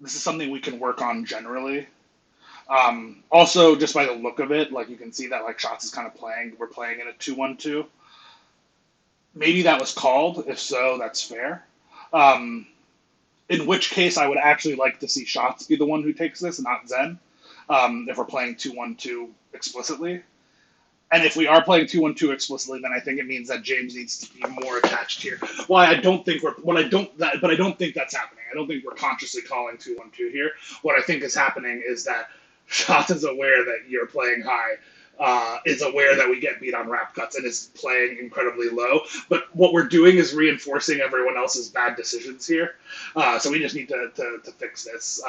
something we can work on generally. Also, just by the look of it, like you can see that like Shots is kind of playing. We're playing in a 2-1-2. Maybe that was called. If so, that's fair. Um, in which case, I would actually like to see Shots be the one who takes this, not Zen. If we're playing 2-1-2 explicitly. And if we are playing 2-1-2 explicitly, then I think it means that James needs to be more attached here. Why I don't think we're what I don't that, but I don't think that's happening. I don't think we're consciously calling 2-1-2 here. What I think is happening is that Shot is aware that you're playing high, is aware that we get beat on wrap cuts, and is playing incredibly low. But what we're doing is reinforcing everyone else's bad decisions here. So we just need to fix this.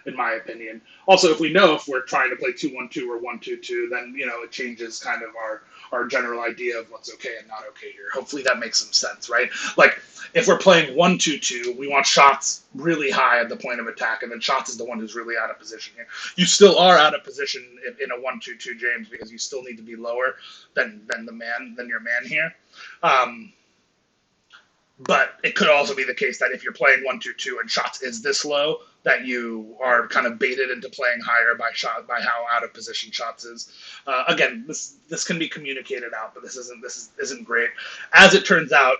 In my opinion. Also, if we know if we're trying to play 2-1-2 or 1-2-2, then it changes kind of our general idea of what's okay and not okay here. Hopefully that makes some sense, right? Like if we're playing 1-2-2, we want Shots really high at the point of attack, and then Shots is the one who's really out of position here. You still are out of position in a 1-2-2, James, because you still need to be lower than your man here. But it could also be the case that if you're playing 1-2-2 and Shots is this low, that you are kind of baited into playing higher by how out of position Shots is. Again, this can be communicated out, but this isn't great. As it turns out,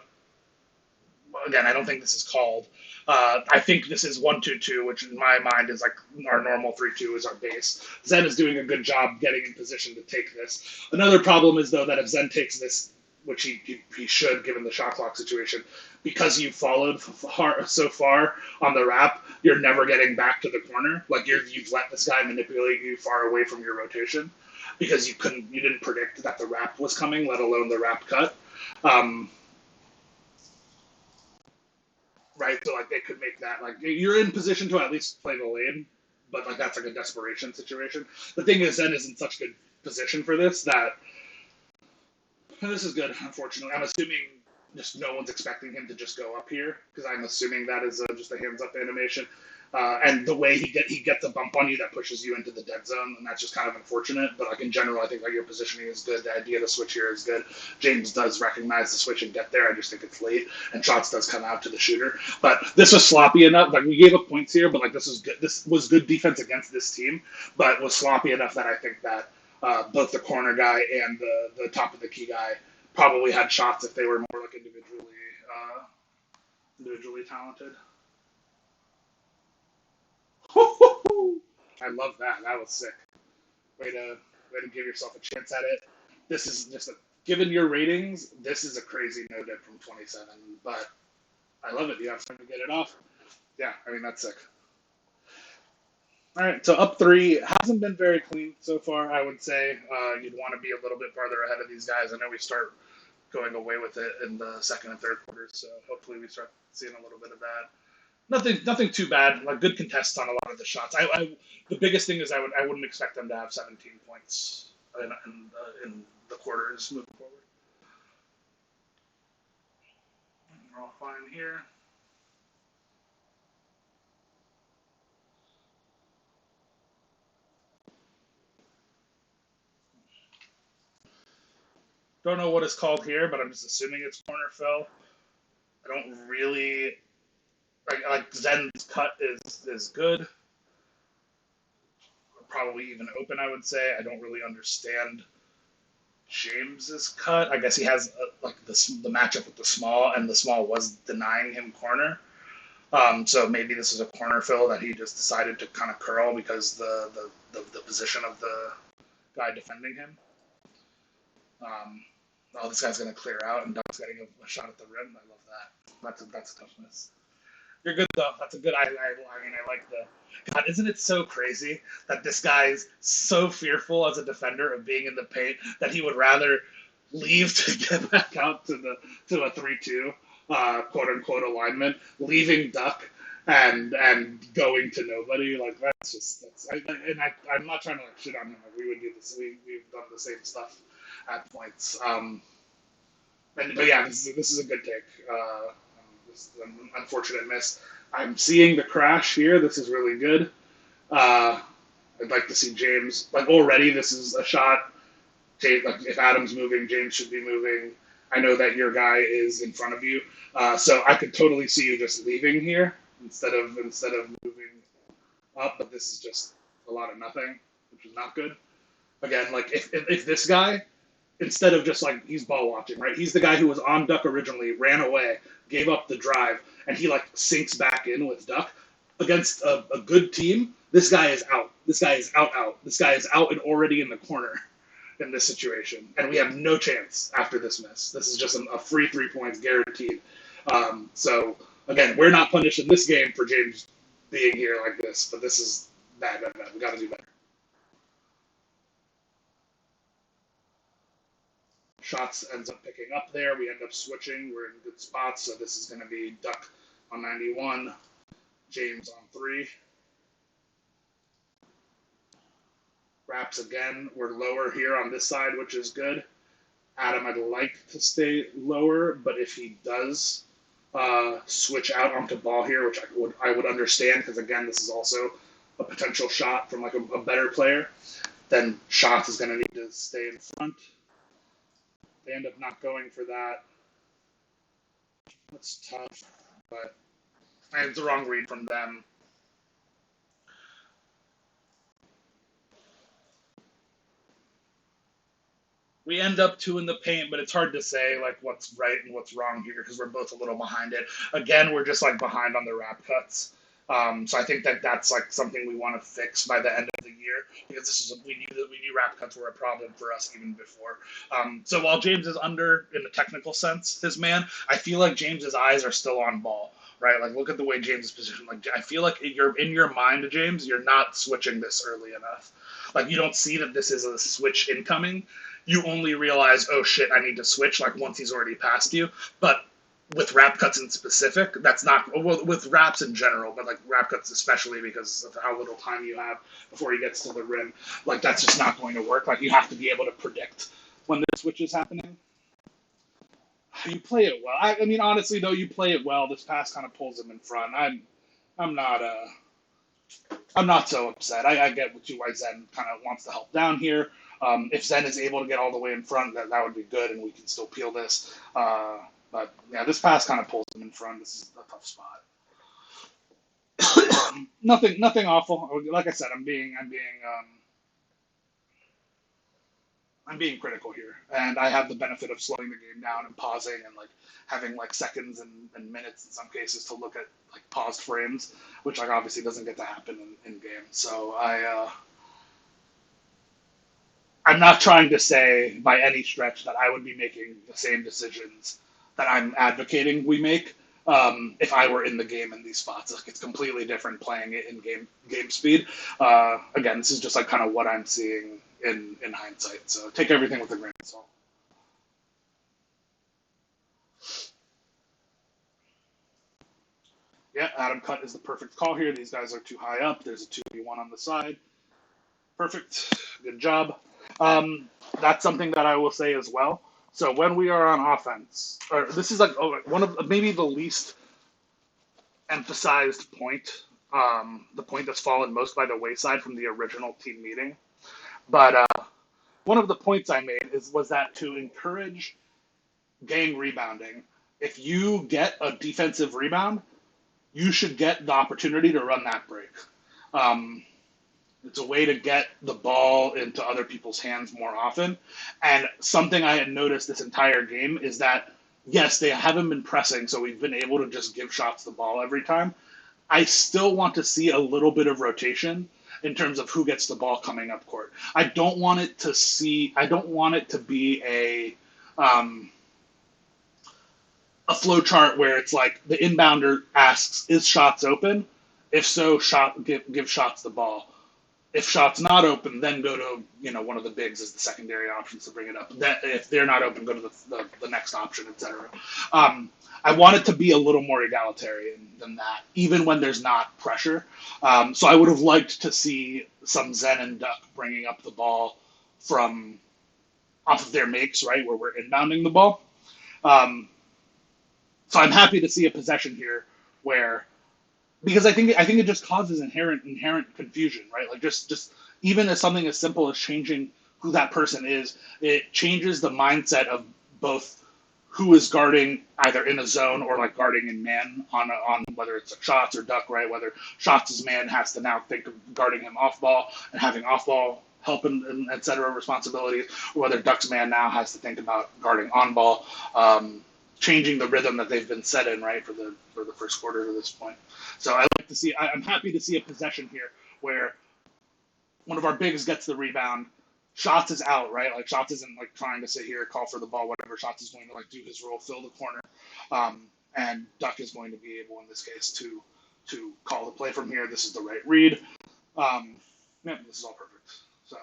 again, I don't think this is called. I think this is 1-2-2, which in my mind is like our normal 3-2 is our base. Zen is doing a good job getting in position to take this. Another problem is though that if Zen takes this, which he should given the shot clock situation, because you followed so far on the wrap, you're never getting back to the corner. Like you've let this guy manipulate you far away from your rotation because you didn't predict that the wrap was coming, let alone the wrap cut. Right, so like they could make that like you're in position to at least play the lane, but like that's like a desperation situation. The thing is, Zen is in such good position for this that this is good. Unfortunately, I'm assuming just no one's expecting him to just go up here because I'm assuming that is just a hands up animation. And the way he gets a bump on you that pushes you into the dead zone, and that's just kind of unfortunate. But like in general, I think like your positioning is good. The idea of the switch here is good. James does recognize the switch and get there. I just think it's late, and Shots does come out to the shooter. But this was sloppy enough. Like we gave up points here, but like this was good. This was good defense against this team, but was sloppy enough that I think that both the corner guy and the top of the key guy probably had shots if they were more like individually talented. I love that. That was sick. Way to give yourself a chance at it. This is just given your ratings, this is a crazy no dip from 27, but I love it. You have time to get it off. Yeah, I mean that's sick. All right, so up three hasn't been very clean so far. I would say you'd want to be a little bit farther ahead of these guys. I know we start going away with it in the second and third quarters, so hopefully we start seeing a little bit of that. Nothing too bad. Like good contests on a lot of the shots. The biggest thing is I wouldn't expect them to have 17 points in the quarters moving forward. We're all fine here. Don't know what it's called here, but I'm just assuming it's corner fill. I don't really like Zen's cut is good. Probably even open, I would say. I don't really understand James's cut. I guess he has like the matchup with the small, and the small was denying him corner. So maybe this is a corner fill that he just decided to kind of curl because the position of the guy defending him. This guy's going to clear out, and Doc's getting a shot at the rim. I love that. That's a toughness. You're good though. That's a good. I mean, I like the. God, isn't it so crazy that this guy's so fearful as a defender of being in the paint that he would rather leave to get back out to a 3-2 quote unquote alignment, leaving Duck and going to nobody. Like I'm not trying to like shit on him. Like we would do this. We've done the same stuff at points. But yeah, this is a good take. This is an unfortunate miss. I'm seeing the crash here. This is really good. I'd like to see James. Like already, this is a shot. James, like if Adam's moving, James should be moving. I know that your guy is in front of you, so I could totally see you just leaving here instead of moving up. But this is just a lot of nothing, which is not good. Again, like if this guy, instead of just like he's ball watching, right? He's the guy who was on Duck originally, ran away, gave up the drive, and he like sinks back in with Duck against a good team. This guy is out. This guy is out. This guy is out and already in the corner in this situation, and we have no chance after this miss. This is just a free 3 points guaranteed. So again, we're not punished in this game for James being here like this, but this is bad. We got to do better. Shots ends up picking up there. We end up switching. We're in good spots, so this is going to be Duck on 91, James on 3. Wraps again. We're lower here on this side, which is good. Adam, I'd like to stay lower, but if he does switch out onto ball here, which I would understand, because again, this is also a potential shot from like a better player, then Shots is going to need to stay in front. They end up not going for that. That's tough, but it's the wrong read from them. We end up two in the paint, but it's hard to say like what's right and what's wrong here because we're both a little behind it. Again, we're just like behind on the wrap cuts. So I think that that's like something we want to fix by the end of the year because this is we knew wrap cuts were a problem for us even before. So while James is under in the technical sense, his man, I feel like James's eyes are still on ball. Right, like look at the way James is positioned. Like I feel like you're in your mind, James, you're not switching this early enough. Like you don't see that this is a switch incoming. You only realize, oh shit, I need to switch. Like once he's already past you. But with wrap cuts in specific, that's not well, with wraps in general, but like wrap cuts especially because of how little time you have before he gets to the rim. Like that's just not going to work. Like you have to be able to predict when the switch is happening. You play it well. I mean, honestly, though, you play it well. This pass kind of pulls him in front. I'm not I'm not so upset. I get what why Zen kind of wants to help down here. If Zen is able to get all the way in front, that would be good, and we can still peel this. But yeah, this pass kind of pulls him in front. This is a tough spot. Nothing awful. Like I said, I'm being critical here, and I have the benefit of slowing the game down and pausing and like having like seconds and minutes in some cases to look at like paused frames, which like obviously doesn't get to happen in game. So I'm not trying to say by any stretch that I would be making the same decisions that I'm advocating we make if I were in the game in these spots. Like it's completely different playing it in game speed. Again, this is just like kind of what I'm seeing in hindsight. So take everything with a grain of salt. Yeah, Adam cut is the perfect call here. These guys are too high up. There's a 2v1 on the side. Perfect. Good job. That's something that I will say as well. So when we are on offense, or this is like one of maybe the least emphasized point, the point that's fallen most by the wayside from the original team meeting. But one of the points I made was that to encourage gang rebounding, if you get a defensive rebound, you should get the opportunity to run that break. It's a way to get the ball into other people's hands more often. And something I had noticed this entire game is that, yes, they haven't been pressing, so we've been able to just give Shots the ball every time. I still want to see a little bit of rotation in terms of who gets the ball coming up court. I don't want it to be a flow chart where it's like the inbounder asks, is Shots open? If so, give Shots the ball. If Shots not open, then go to one of the bigs as the secondary options to bring it up. If they're not open, go to the next option, etc. I want it to be a little more egalitarian than that, even when there's not pressure. So I would have liked to see some Zen and Duck bringing up the ball from off of their makes, right, where we're inbounding the ball. So I'm happy to see a possession here where, because I think it just causes inherent confusion, right? Like just even as something as simple as changing who that person is, it changes the mindset of both who is guarding either in a zone or like guarding in man on whether it's shots or duck, right? Whether shots' man has to now think of guarding him off ball and having off ball help and et cetera responsibilities, or whether duck's man now has to think about guarding on ball, changing the rhythm that they've been set in, right, for the first quarter to this point. So I like to see. I'm happy to see a possession here where one of our bigs gets the rebound. Shots is out, right? Like Shots isn't like trying to sit here, call for the ball, whatever. Shots is going to like do his role, fill the corner, and Duck is going to be able, in this case, to call the play from here. This is the right read. Yeah, this is all perfect. So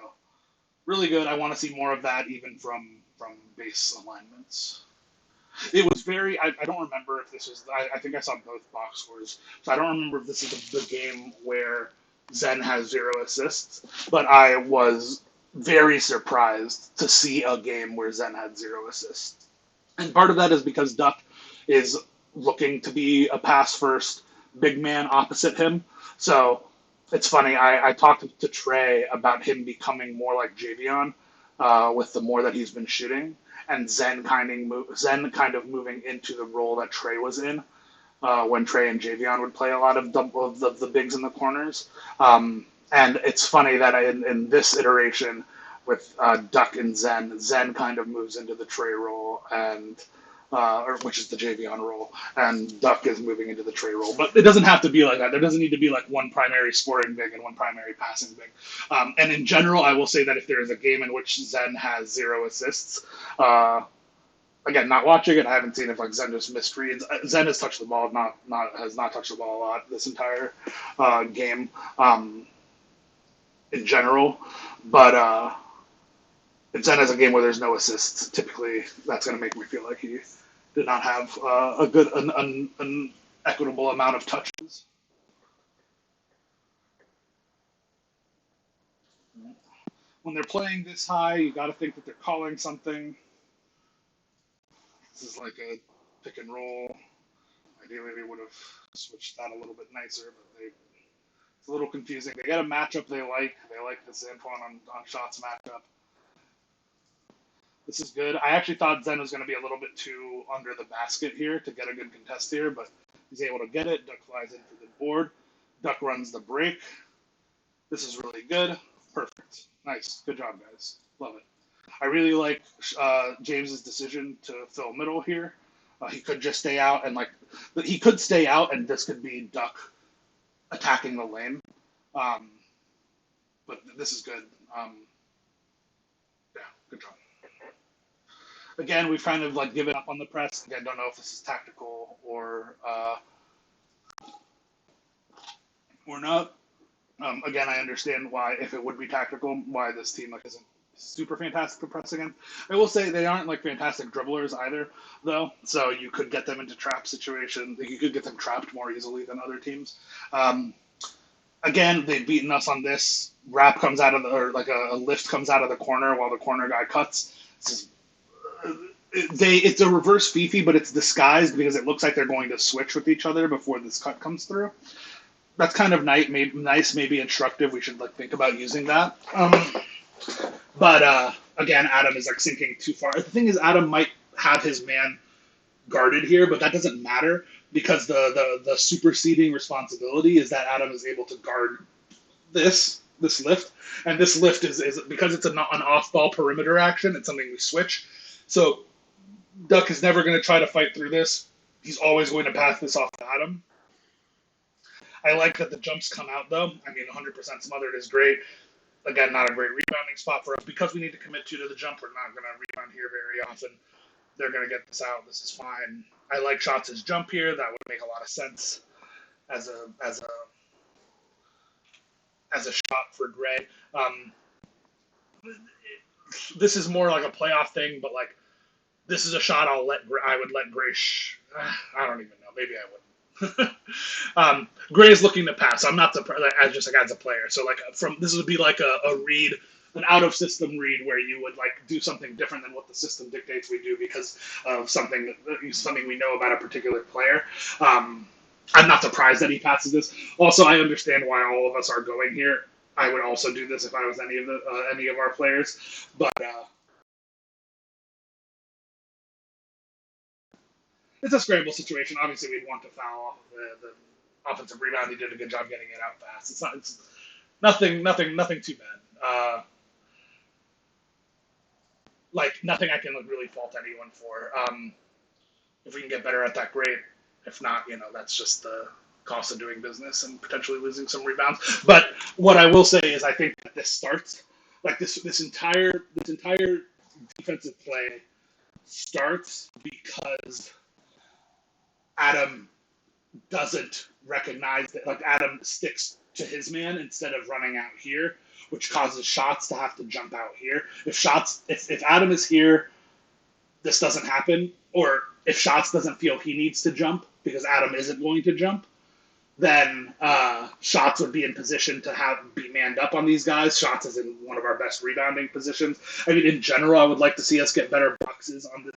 really good. I want to see more of that, even from base alignments. It was very. I don't remember if this was. I think I saw both box scores, so I don't remember if this is the game where Zen has 0 assists. But I was very surprised to see a game where Zen had 0 assists, and part of that is because Duck is looking to be a pass first big man opposite him. So it's funny. I talked to Trey about him becoming more like Javion with the more that he's been shooting, and Zen kind of moving into the role that Trey was in when Trey and Javion would play a lot of the bigs in the corners. And it's funny that in this iteration with Duck and Zen kind of moves into the Trey role, and or which is the Javion role, and Duck is moving into the Trey role. But it doesn't have to be like that. There doesn't need to be like one primary scoring big and one primary passing big. And in general, I will say that if there is a game in which Zen has 0 assists, again, not watching it, I haven't seen if like Zen just misreads. Zen has touched the ball, has not touched the ball a lot this entire game in general. But if Zen has a game where there's no assists, typically that's going to make me feel like he did not have a good, an equitable amount of touches. When they're playing this high, you got to think that they're calling something. This is like a pick and roll. Ideally, they would have switched that a little bit nicer, but it's a little confusing. They get a matchup they like. They like this Antoine on shots matchup. This is good. I actually thought Zen was going to be a little bit too under the basket here to get a good contest here, but he's able to get it. Duck flies into the board. Duck runs the break. This is really good. Perfect. Nice. Good job, guys. Love it. I really like James's decision to fill middle here. He could just stay out he could stay out, and this could be Duck attacking the lane. But this is good. Yeah, good job. Again, we've kind of like given up on the press. Again, don't know if this is tactical or not. Again, I understand why, if it would be tactical, why this team like isn't super fantastic to press against. I will say they aren't like fantastic dribblers either, though. So you could get them into trap situations. You could get them trapped more easily than other teams. Again, they've beaten us on this. Wrap comes out of or like a lift comes out of the corner while the corner guy cuts. It's a reverse Fifi, but it's disguised because it looks like they're going to switch with each other before this cut comes through. That's kind of nice, maybe instructive. We should like think about using that. But again, Adam is like sinking too far. The thing is, Adam might have his man guarded here, but that doesn't matter because the superseding responsibility is that Adam is able to guard this lift, and this lift is because it's an off-ball perimeter action. It's something we switch. So Duck is never going to try to fight through this. He's always going to pass this off to Adam. I like that the jumps come out, though. I mean, 100% smothered is great. Again, not a great rebounding spot for us. Because we need to commit to the jump, we're not going to rebound here very often. They're going to get this out. This is fine. I like Shots' jump here. That would make a lot of sense as a shot for Gray. This is more like a playoff thing, but like this is a shot I would let Gray. I don't even know. Maybe I wouldn't. Gray is looking to pass. I'm not surprised as a player. So like this would be like a read, an out of system read where you would like do something different than what the system dictates we do because of something we know about a particular player. I'm not surprised that he passes this. Also, I understand why all of us are going here. I would also do this if I was any of our players, but it's a scramble situation. Obviously, we'd want to foul off of the offensive rebound. He did a good job getting it out fast. It's nothing too bad. Like nothing I can really fault anyone for. If we can get better at that, great. If not, that's just the cost of doing business and potentially losing some rebounds. But what I will say is, I think that this starts like this entire defensive play starts because Adam doesn't recognize that, like Adam sticks to his man instead of running out here, which causes shots to have to jump out here. If Adam is here, this doesn't happen, or if Shots doesn't feel he needs to jump because Adam isn't going to jump, then Shots would be in position to be manned up on these guys. Shots is in one of our best rebounding positions. I mean, in general, I would like to see us get better boxes on this.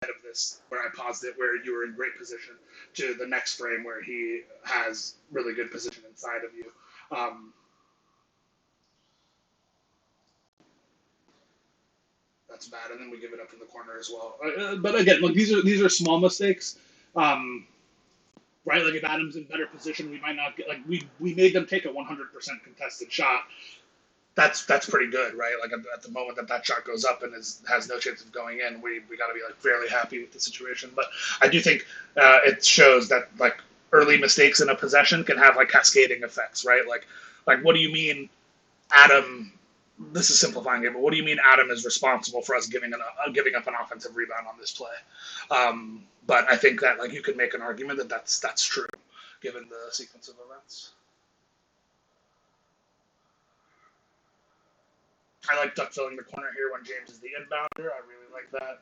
Of this, where I paused it, where you were in great position, to the next frame where he has really good position inside of you. Um, that's bad, and then we give it up in the corner as well. But again, look, these are small mistakes. Um, right? Like if Adam's in better position, we might not get we made them take a 100% contested shot. That's pretty good, right? Like at the moment that shot goes up and has no chance of going in, we got to be like fairly happy with the situation. But I do think it shows that like early mistakes in a possession can have like cascading effects, right? Like what do you mean, Adam? This is simplifying it, but what do you mean Adam is responsible for us giving up an offensive rebound on this play? But I think that like you could make an argument that that's true given the sequence of events. I like duck filling the corner here when James is the inbounder. I really like that.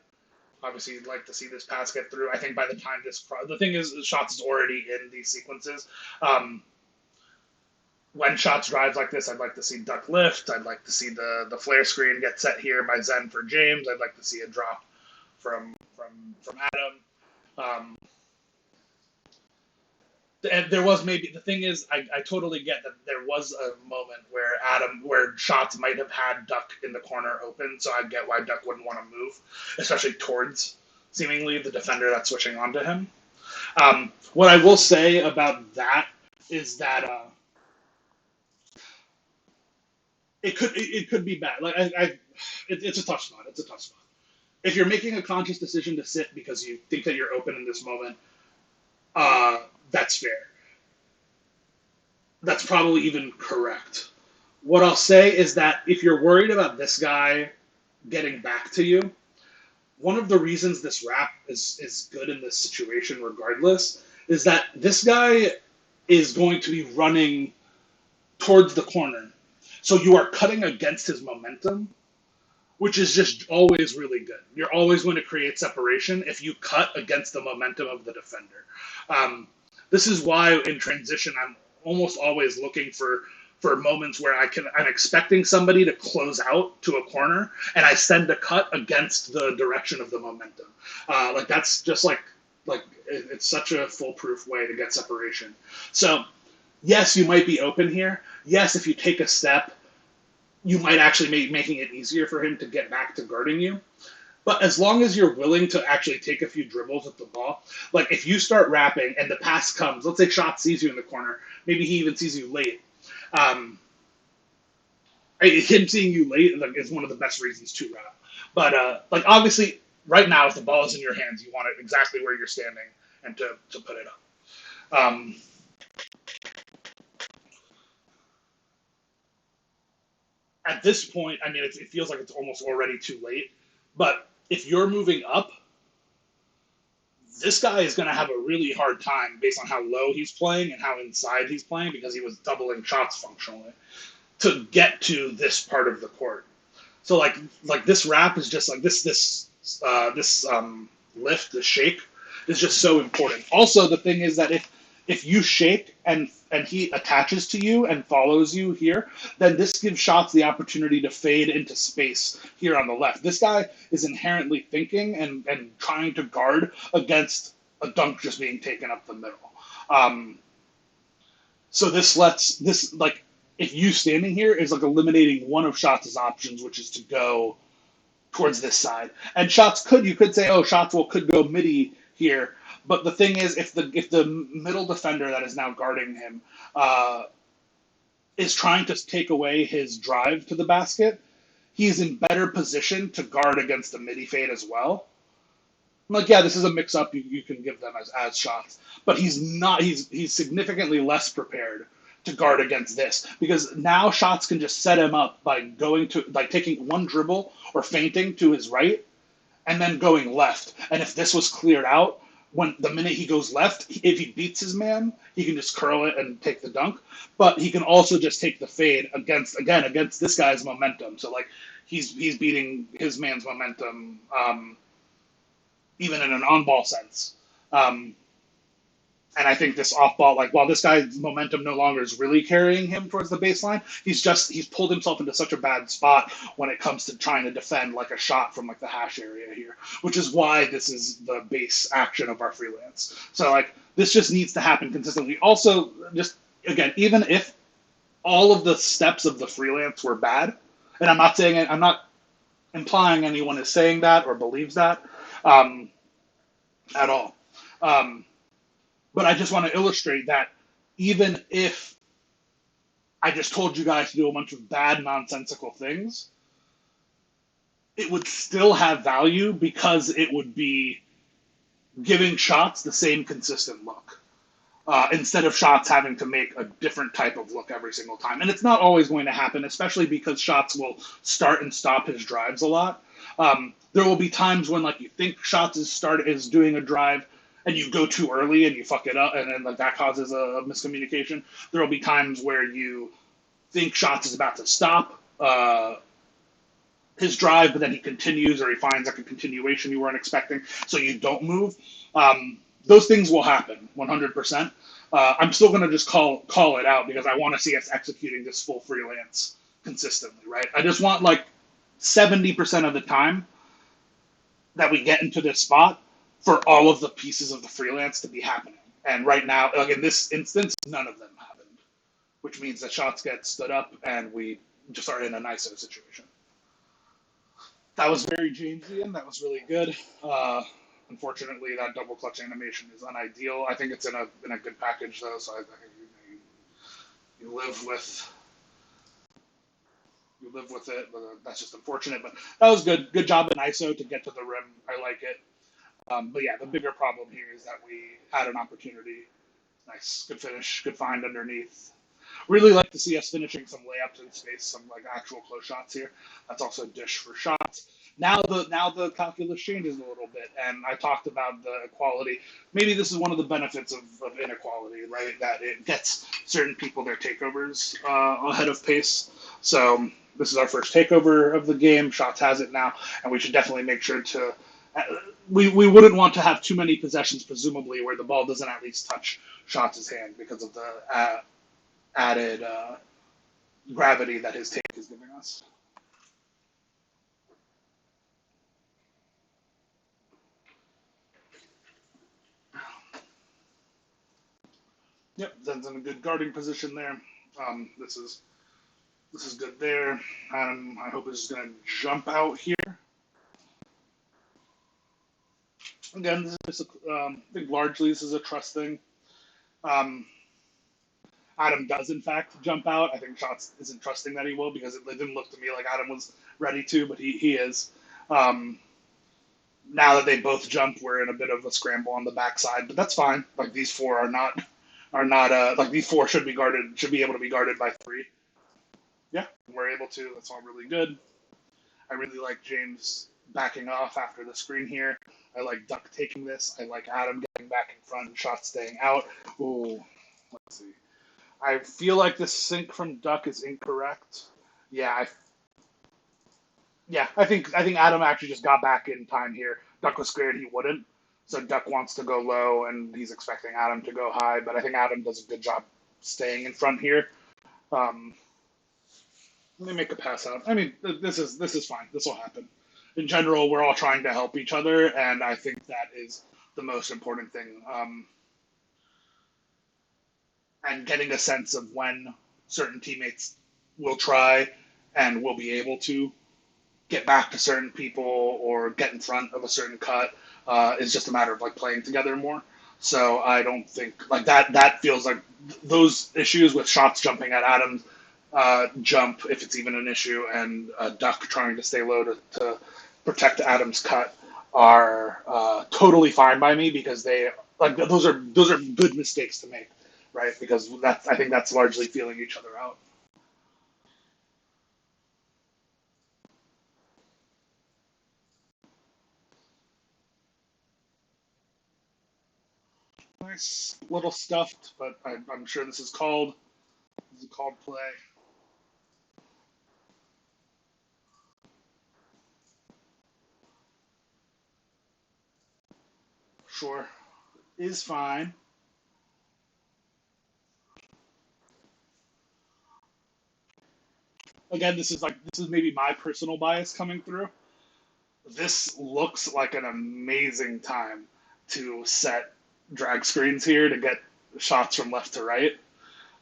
Obviously, you'd like to see this pass get through. I think by the time the thing is, Shots is already in these sequences. Um, when Shots drives like this, I'd like to see duck lift. I'd like to see the flare screen get set here by Zen for James. I'd like to see a drop from Adam. Um, and there was maybe the thing is I totally get that there was a moment where Shots might have had Duck in the corner open, so I get why Duck wouldn't want to move, especially towards seemingly the defender that's switching onto him. What I will say about that is that it could be bad. Like it's a tough spot. It's a tough spot. If you're making a conscious decision to sit because you think that you're open in this moment, that's fair. That's probably even correct. What I'll say is that if you're worried about this guy getting back to you, one of the reasons this wrap is good in this situation, regardless, is that this guy is going to be running towards the corner. So you are cutting against his momentum, which is just always really good. You're always going to create separation if you cut against the momentum of the defender. This is why in transition I'm almost always looking for moments where I'm expecting somebody to close out to a corner and I send a cut against the direction of the momentum. Like that's just like it's such a foolproof way to get separation. So yes, you might be open here. Yes, if you take a step, you might actually making it easier for him to get back to guarding you. But as long as you're willing to actually take a few dribbles at the ball, like if you start wrapping and the pass comes, let's say Shot sees you in the corner, maybe he even sees you late. Him seeing you late is one of the best reasons to wrap. But like obviously, right now, if the ball is in your hands, you want it exactly where you're standing and to put it up. At this point, I mean, it feels like it's almost already too late. But if you're moving up, this guy is going to have a really hard time based on how low he's playing and how inside he's playing because he was doubling shots functionally to get to this part of the court. So like this wrap is just like this lift, the shake is just so important. Also, the thing is that If you shake and he attaches to you and follows you here, then this gives shots the opportunity to fade into space here on the left. This guy is inherently thinking and trying to guard against a dunk just being taken up the middle. Um, so this lets this like if you standing here is like eliminating one of Shots' options, which is to go towards this side. And Shots could you could say, oh, Shots could go midi here. But the thing is, if the middle defender that is now guarding him is trying to take away his drive to the basket, he's in better position to guard against the midi fade as well. Like, yeah, this is a mix up you can give them as shots, but he's not. He's significantly less prepared to guard against this because now Shots can just set him up by going to like taking one dribble or feinting to his right and then going left. And if this was cleared out, when the minute he goes left, if he beats his man, he can just curl it and take the dunk. But he can also just take the fade against this guy's momentum. So like he's beating his man's momentum, even in an on-ball sense. And I think this off-ball, like while this guy's momentum no longer is really carrying him towards the baseline, he's pulled himself into such a bad spot when it comes to trying to defend like a shot from like the hash area here, which is why this is the base action of our freelance. So like this just needs to happen consistently. Also, just again, even if all of the steps of the freelance were bad, and I'm not implying anyone is saying that or believes that at all. But I just want to illustrate that even if I just told you guys to do a bunch of bad, nonsensical things, it would still have value because it would be giving Shots the same consistent look. Instead of Shots having to make a different type of look every single time. And it's not always going to happen, especially because Shots will start and stop his drives a lot. There will be times when like you think Shots is doing a drive and you go too early and you fuck it up, and then like that causes a miscommunication. There will be times where you think Shots is about to stop his drive, but then he continues, or he finds like a continuation you weren't expecting, so you don't move. Those things will happen 100%. I'm still going to just call it out because I want to see us executing this full freelance consistently, right? I just want like 70% of the time that we get into this spot for all of the pieces of the freelance to be happening. And right now, like in this instance, none of them happened, which means that Shots get stood up and we just are in an ISO situation. That was very Jamesian. That was really good. Unfortunately, that double clutch animation is unideal. I think it's in a good package though, so I think you live with it. But that's just unfortunate. But that was good. Good job in ISO to get to the rim. I like it. But yeah, the bigger problem here is that we had an opportunity. Nice, good finish, good find underneath. Really like to see us finishing some layups in space, some like actual close shots here. That's also a dish for Shots. Now the calculus changes a little bit, and I talked about the equality. Maybe this is one of the benefits of inequality, right? That it gets certain people their takeovers ahead of pace. So this is our first takeover of the game. Shots has it now, and we should definitely make sure to. We wouldn't want to have too many possessions, presumably, where the ball doesn't at least touch Shots' hand because of the added gravity that his take is giving us. Yep, Zen's in a good guarding position there. This is good there. I hope is going to jump out here. Again, this is just I think largely this is a trust thing. Adam does in fact jump out. I think Shots isn't trusting that he will because it didn't look to me like Adam was ready to, but he is. Now that they both jump, we're in a bit of a scramble on the backside, but that's fine. Like these four are not like these four should be able to be guarded by three. Yeah, we're able to. That's all really good. I really like James backing off after the screen here. I like Duck taking this. I like Adam getting back in front and Shots staying out. Ooh, let's see. I feel like the sync from Duck is incorrect. Yeah, I think Adam actually just got back in time here. Duck was scared he wouldn't, So Duck wants to go low, and he's expecting Adam to go high. But I think Adam does a good job staying in front here. Um, Let me make a pass out. I mean, this is fine. This will happen. In general, we're all trying to help each other, and I think that is the most important thing. And getting a sense of when certain teammates will try and will be able to get back to certain people or get in front of a certain cut is just a matter of like playing together more. So I don't think like that. That feels like those issues with shots jumping at Adams jump, if it's even an issue, and Duck trying to stay low to protect Adams' cut are totally fine by me because they like those are good mistakes to make, right? Because that's I think that's largely feeling each other out. Nice little stuffed, but I'm sure this is called play. Sure, is fine. Again, this is maybe my personal bias coming through. This looks like an amazing time to set drag screens here to get shots from left to right.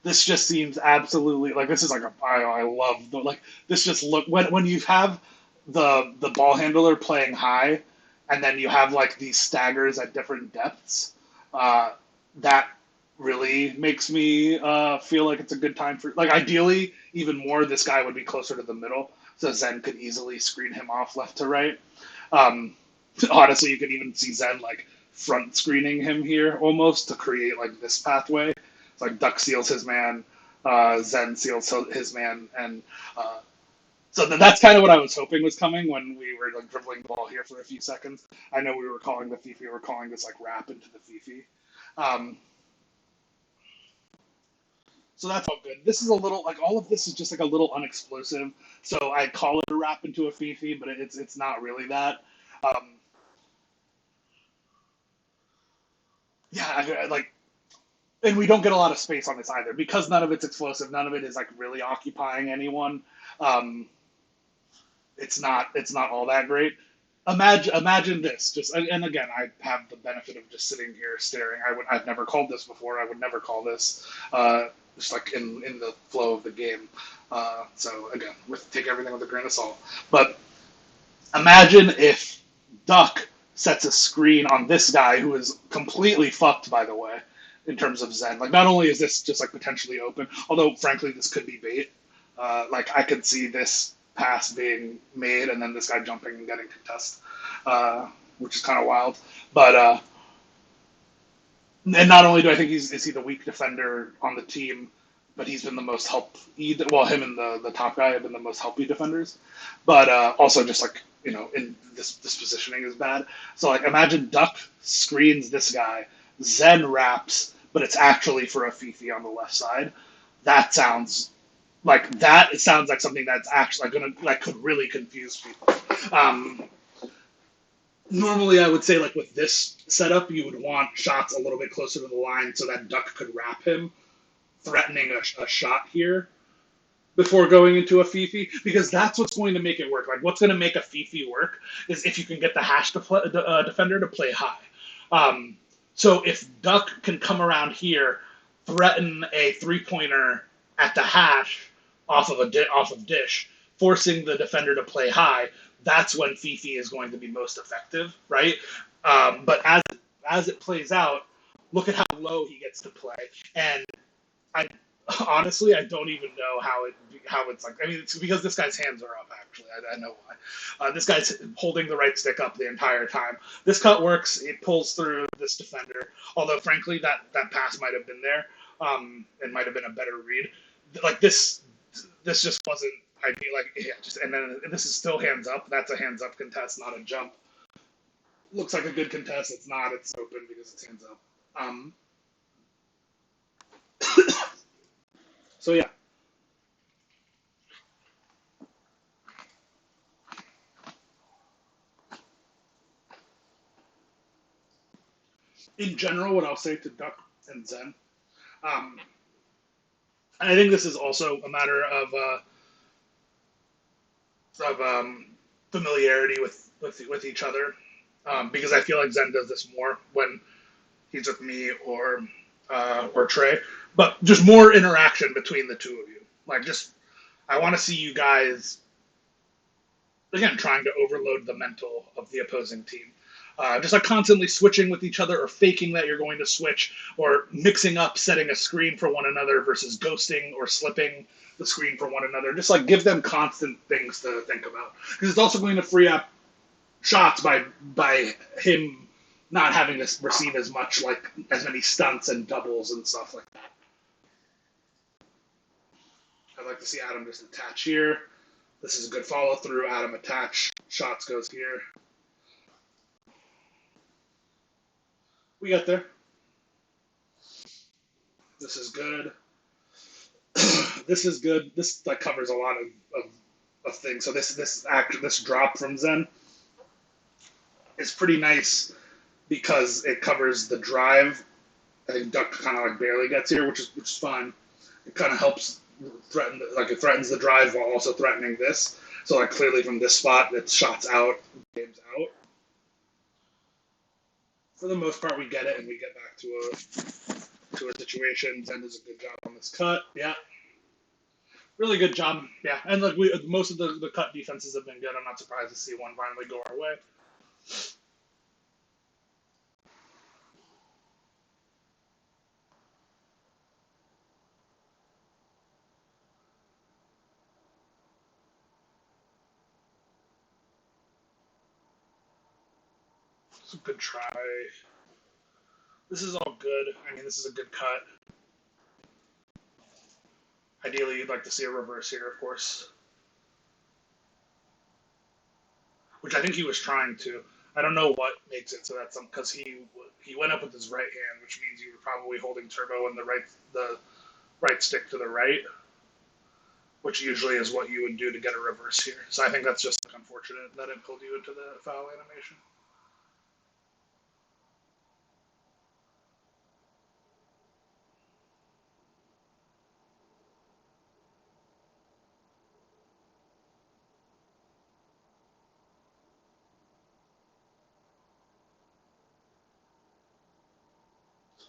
This just seems absolutely like this is like a I love the like this just look when you have the ball handler playing high and then you have like these staggers at different depths. That really makes me feel like it's a good time for like ideally even more this guy would be closer to the middle so Zen could easily screen him off left to right. um, Honestly, you could even see Zen like front screening him here almost to create like this pathway. It's like Duck seals his man, Zen seals his man, and so that's kind of what I was hoping was coming when we were like dribbling the ball here for a few seconds. I know we were calling the Fifi, we were calling this like wrap into the Fifi. Um, so that's all good. This is a little like all of this is just like a little unexplosive. So I call it a wrap into a Fifi, but it's not really that. Um, yeah, like and we don't get a lot of space on this either because none of it's explosive. None of it is like really occupying anyone. Um, it's not all that great. Imagine this. Just and again, I have the benefit of just sitting here staring. I've never called this before. I would never call this. Just like in the flow of the game. So again, take everything with a grain of salt. But imagine if Duck sets a screen on this guy who is completely fucked, by the way, in terms of Zen. Like, not only is this just like potentially open, although frankly this could be bait. Like, I could see this pass being made and then this guy jumping and getting contest, which is kind of wild. But and not only do I think is he the weak defender on the team, but he's been the most well, him and the top guy have been the most helpy defenders. But also just like in this positioning is bad. So like imagine Duck screens this guy, Zen wraps, but it's actually for a Fifi on the left side. That sounds that. It sounds like something that's actually gonna like could really confuse people. Um, Normally I would say like with this setup you would want shots a little bit closer to the line so that Duck could wrap him, threatening a shot here before going into a Fifi because that's what's going to make it work. Like what's going to make a Fifi work is if you can get the defender to play high. Um, so if Duck can come around here, threaten a 3-pointer at the hash off of dish, forcing the defender to play high, that's when Fifi is going to be most effective, right? But as it plays out, look at how low he gets to play, and I honestly I don't even know how it's like. I mean, it's because this guy's hands are up. Actually, I know why. This guy's holding the right stick up the entire time. This cut works. It pulls through this defender. Although, frankly, that pass might have been there. It might have been a better read. Like this just wasn't ideal. Like yeah, just and then this is still hands up. That's a hands up contest, not a jump. Looks like a good contest. It's not. It's open because it's hands up. Um, so yeah, in general, what I'll say to Duck and Zen, um, and I think this is also a matter of familiarity with each other, because I feel like Zen does this more when he's with me or Trey, but just more interaction between the two of you. Like, just I want to see you guys again trying to overload the mental of the opposing team. Just like constantly switching with each other or faking that you're going to switch or mixing up setting a screen for one another versus ghosting or slipping the screen for one another. Just like give them constant things to think about, because it's also going to free up shots by him not having to receive as many stunts and doubles and stuff like that. I'd like to see Adam just attach here. This is a good follow through. Adam attach. Shots goes here. We got there. This is good. This is good. This like covers a lot of things. So this drop from Zen is pretty nice because it covers the drive. I think Duck kind of like barely gets here, which is fine. It kind of helps it threatens the drive while also threatening this. So like clearly from this spot, it's shots out, games out. For the most part, we get it and we get back to a situation. Zen does a good job on this cut. Yeah, really good job. Yeah, and like most of the cut defenses have been good. I'm not surprised to see one finally go our way. It's a good try. This is all good. I mean, this is a good cut. Ideally, you'd like to see a reverse here, of course, which I think he was trying to. I don't know what makes it so that's because he went up with his right hand, which means you were probably holding turbo and the right stick to the right, which usually is what you would do to get a reverse here. So I think that's just unfortunate that it pulled you into the foul animation.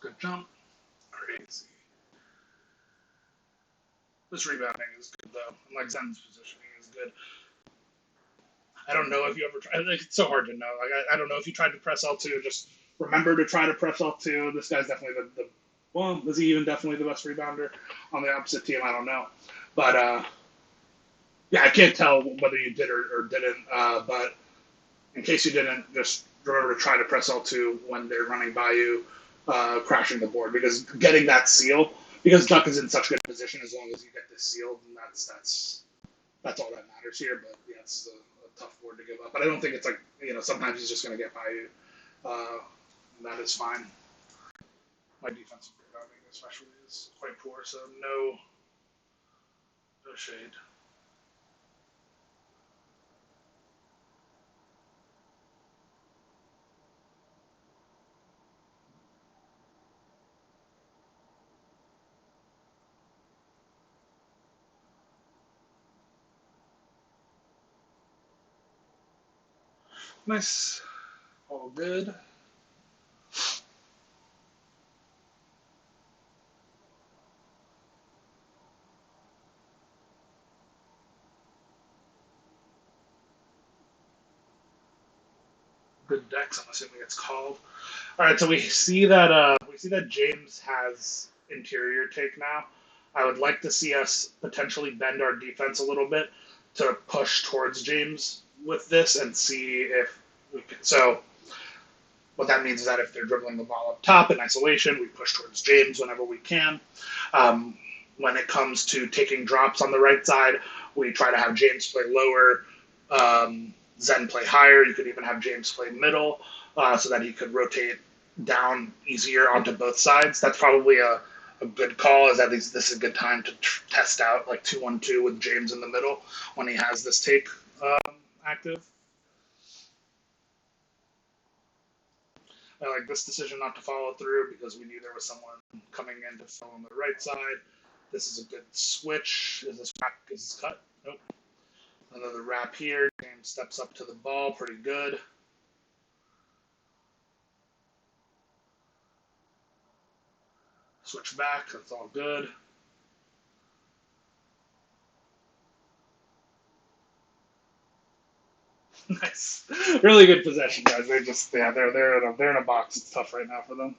Good jump. Crazy. This rebounding is good, though. And like Zen's positioning is good. I don't know if you ever tried. It's so hard to know. Like I don't know if you tried to press L2. Just remember to try to press L2. This guy's definitely the well, is he even definitely the best rebounder on the opposite team? I don't know. But yeah, I can't tell whether you did or didn't. But in case you didn't, just remember to try to press L2 when they're running by you, crashing the board, because getting that seal, because Duck is in such good position, as long as you get this sealed, and that's all that matters here. But yeah, it's a tough board to give up. But I don't think it's like, sometimes he's just going to get by you. And that is fine. My defensive rebounding especially is quite poor, so no shade. Nice. All good. Good decks, I'm assuming it's called. All right, so we see that James has interior take now. I would like to see us potentially bend our defense a little bit to push towards James with this and see if we can. So what that means is that if they're dribbling the ball up top in isolation, we push towards James whenever we can. Um, when it comes to taking drops on the right side, we try to have James play lower, Zen play higher. You could even have James play middle, so that he could rotate down easier onto both sides. That's probably a good call. Is at least this is a good time to test out like 2-1-2 with James in the middle when he has this take active. I like this decision not to follow through because we knew there was someone coming in to fill on the right side. This is a good switch. Is this cut? Nope. Another wrap here. James steps up to the ball. Pretty good. Switch back. That's all good. Nice. Really good possession, guys. They're in a box. It's tough right now for them.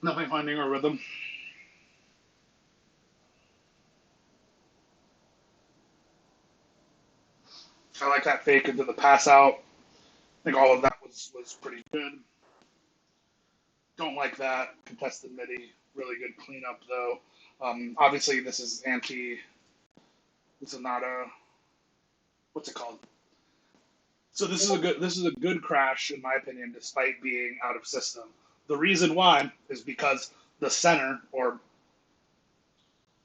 Nothing finding a rhythm. I like that fake into the pass out. I think all of that was pretty good. Don't like that contested midi. Really good cleanup though. Obviously, this is anti. This is not a what's it called? So this is a good crash in my opinion, despite being out of system. The reason why is because the center, or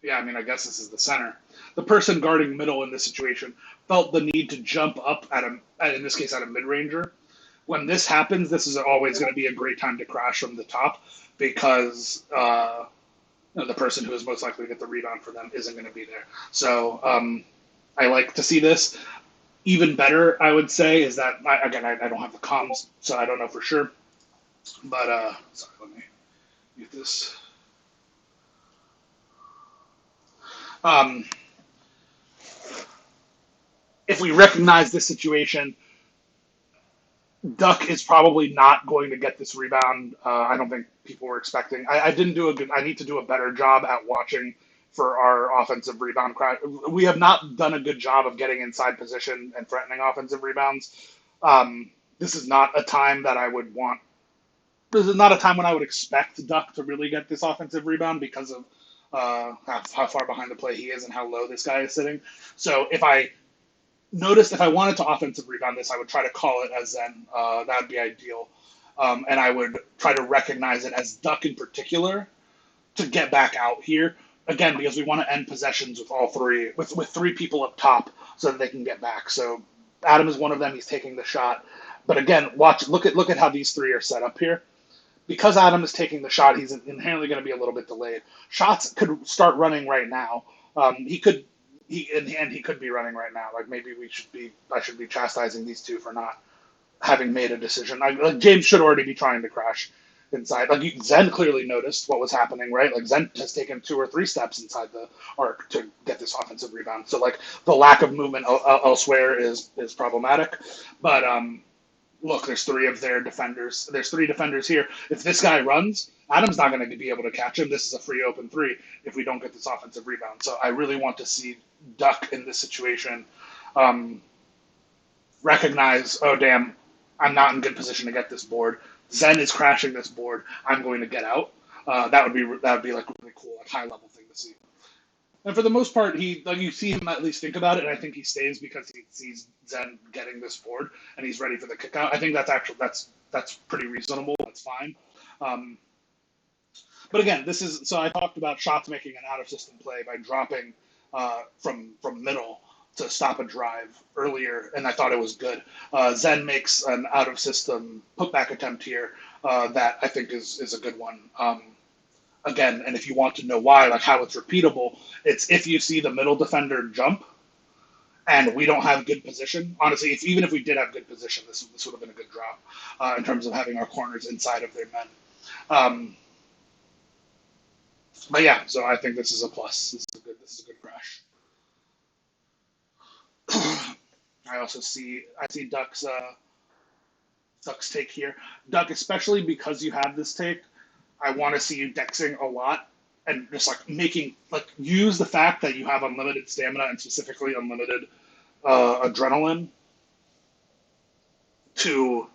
yeah, I mean I guess this is the center. The person guarding middle in this situation felt the need to jump up in this case at a mid ranger. When this happens, this is always going to be a great time to crash from the top because the person who is most likely to get the rebound for them isn't going to be there. So I like to see this. Even better, I would say, is that, I don't have the comms, so I don't know for sure. But, sorry, let me get this. Um, if we recognize this situation, Duck is probably not going to get this rebound. I don't think people were expecting. I didn't do a good. I need to do a better job at watching for our offensive rebound crash. We have not done a good job of getting inside position and threatening offensive rebounds. This is not a time that I would want. This is not a time when I would expect Duck to really get this offensive rebound because of how far behind the play he is and how low this guy is sitting. So if I wanted to offensive rebound this, I would try to call it as Zen. That would be ideal. And I would try to recognize it as Duck in particular to get back out here. Again, because we want to end possessions with all three, with three people up top so that they can get back. So Adam is one of them. He's taking the shot. But again, look at how these three are set up here. Because Adam is taking the shot, he's inherently going to be a little bit delayed. Shots could start running right now. He could he could be running right now. Like maybe I should be chastising these two for not having made a decision. Like James should already be trying to crash inside. Like Zen clearly noticed what was happening, right? Like Zen has taken 2 or 3 steps inside the arc to get this offensive rebound. So like the lack of movement elsewhere is problematic. But look, there's 3 of their defenders. There's 3 defenders here. If this guy runs, Adam's not going to be able to catch him. This is a free open 3 if we don't get this offensive rebound. So I really want to see Duck in this situation recognize, oh, damn, I'm not in good position to get this board. Zen is crashing this board. I'm going to get out. That would be like really cool, like high level thing to see. And for the most part, you see him at least think about it, and I think he stays because he sees Zen getting this board and he's ready for the kick out. I think that's pretty reasonable. That's fine. But again, so I talked about shots making an out of system play by dropping from middle to stop a drive earlier, and I thought it was good. Zen makes an out of system putback attempt here that I think is a good one. Again, and if you want to know why, like how it's repeatable, it's if you see the middle defender jump and we don't have good position. Honestly, even if we did have good position, this would have been a good drop in terms of having our corners inside of their men. But yeah, so I think this is a plus. This is a good crash. I see Duck's take here. Duck, especially because you have this take, I want to see you dexing a lot and just like use the fact that you have unlimited stamina and specifically unlimited adrenaline to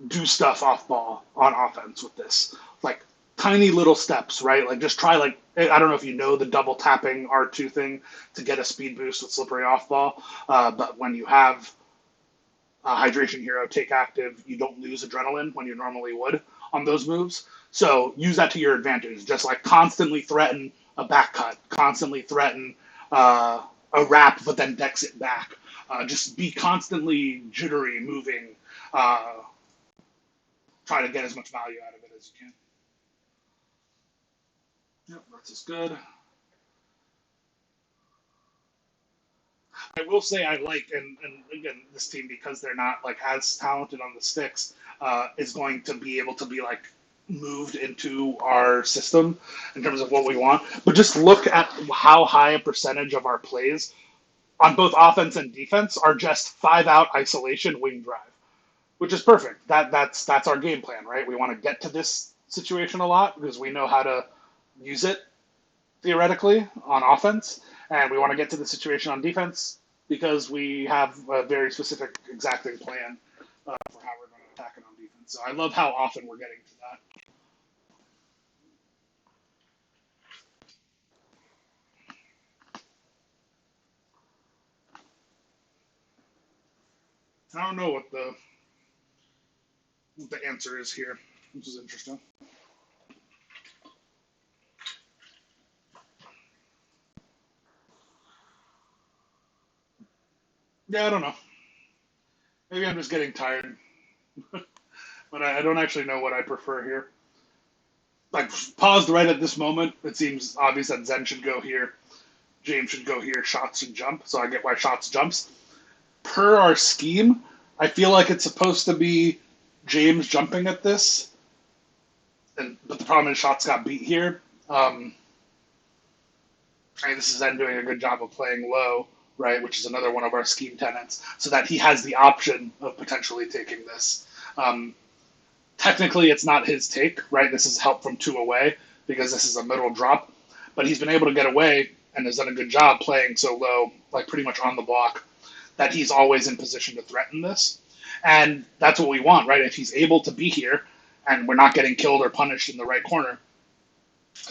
do stuff off ball on offense with this. Like tiny little steps, right? Like just try I don't know if you know the double tapping R2 thing to get a speed boost with slippery off ball, but when you have Hydration Hero take active, you don't lose adrenaline when you normally would on those moves. So use that to your advantage. Just like constantly threaten a back cut, constantly threaten a wrap, but then dex it back. Just be constantly jittery, moving, uh, try to get as much value out of it as you can. Yep, that's as good. I will say I like, and again, this team, because they're not like as talented on the sticks, is going to be able to be like moved into our system in terms of what we want. But just look at how high a percentage of our plays on both offense and defense are just 5-out isolation wing drive, which is perfect. That's our game plan, right? We want to get to this situation a lot because we know how to use it theoretically on offense, and we want to get to the situation on defense because we have a very specific, exacting plan for how we're going to attack it on defense. So I love how often we're getting to that. I don't know what the answer is here, which is interesting. Yeah, I don't know. Maybe I'm just getting tired, but I don't actually know what I prefer here. Like paused right at this moment, it seems obvious that Zen should go here, James should go here, Shots should jump. So I get why Shots jumps. Per our scheme, I feel like it's supposed to be James jumping at this, but the problem is Shots got beat here. I mean, this is Zen doing a good job of playing low, right, which is another one of our scheme tenets, so that he has the option of potentially taking this. Um, Technically, it's not his take, right? This is help from 2 away because this is a middle drop, but he's been able to get away and has done a good job playing so low, like pretty much on the block, that he's always in position to threaten this. And that's what we want, right? If he's able to be here and we're not getting killed or punished in the right corner,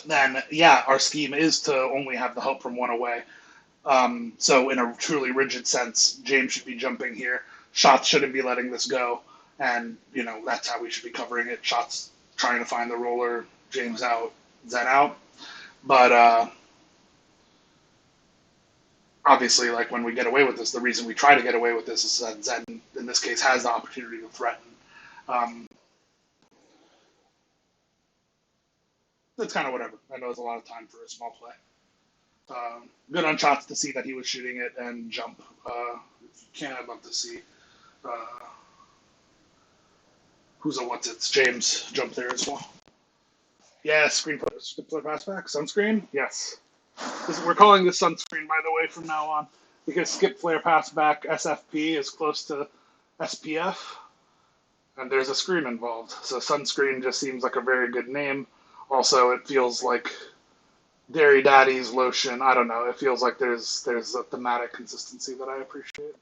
then yeah, our scheme is to only have the help from 1 away. So in a truly rigid sense, James should be jumping here. Shots shouldn't be letting this go. And, that's how we should be covering it. Shots trying to find the roller, James out, Zen out. But obviously, like when we get away with this, the reason we try to get away with this is that Zen, in this case, has the opportunity to threaten. Um, that's kind of whatever. I know it's a lot of time for a small play. Good on Shots to see that he was shooting it and jump. If you can, I'd love to see uh, who's a what's it's James jump there as well. Yeah, screen player pass back. Sunscreen? Yes. We're calling this sunscreen, by the way, from now on, because skip flare pass back SFP is close to SPF, and there's a screen involved. So sunscreen just seems like a very good name. Also, it feels like Dairy Daddy's lotion. I don't know. It feels like there's a thematic consistency that I appreciate.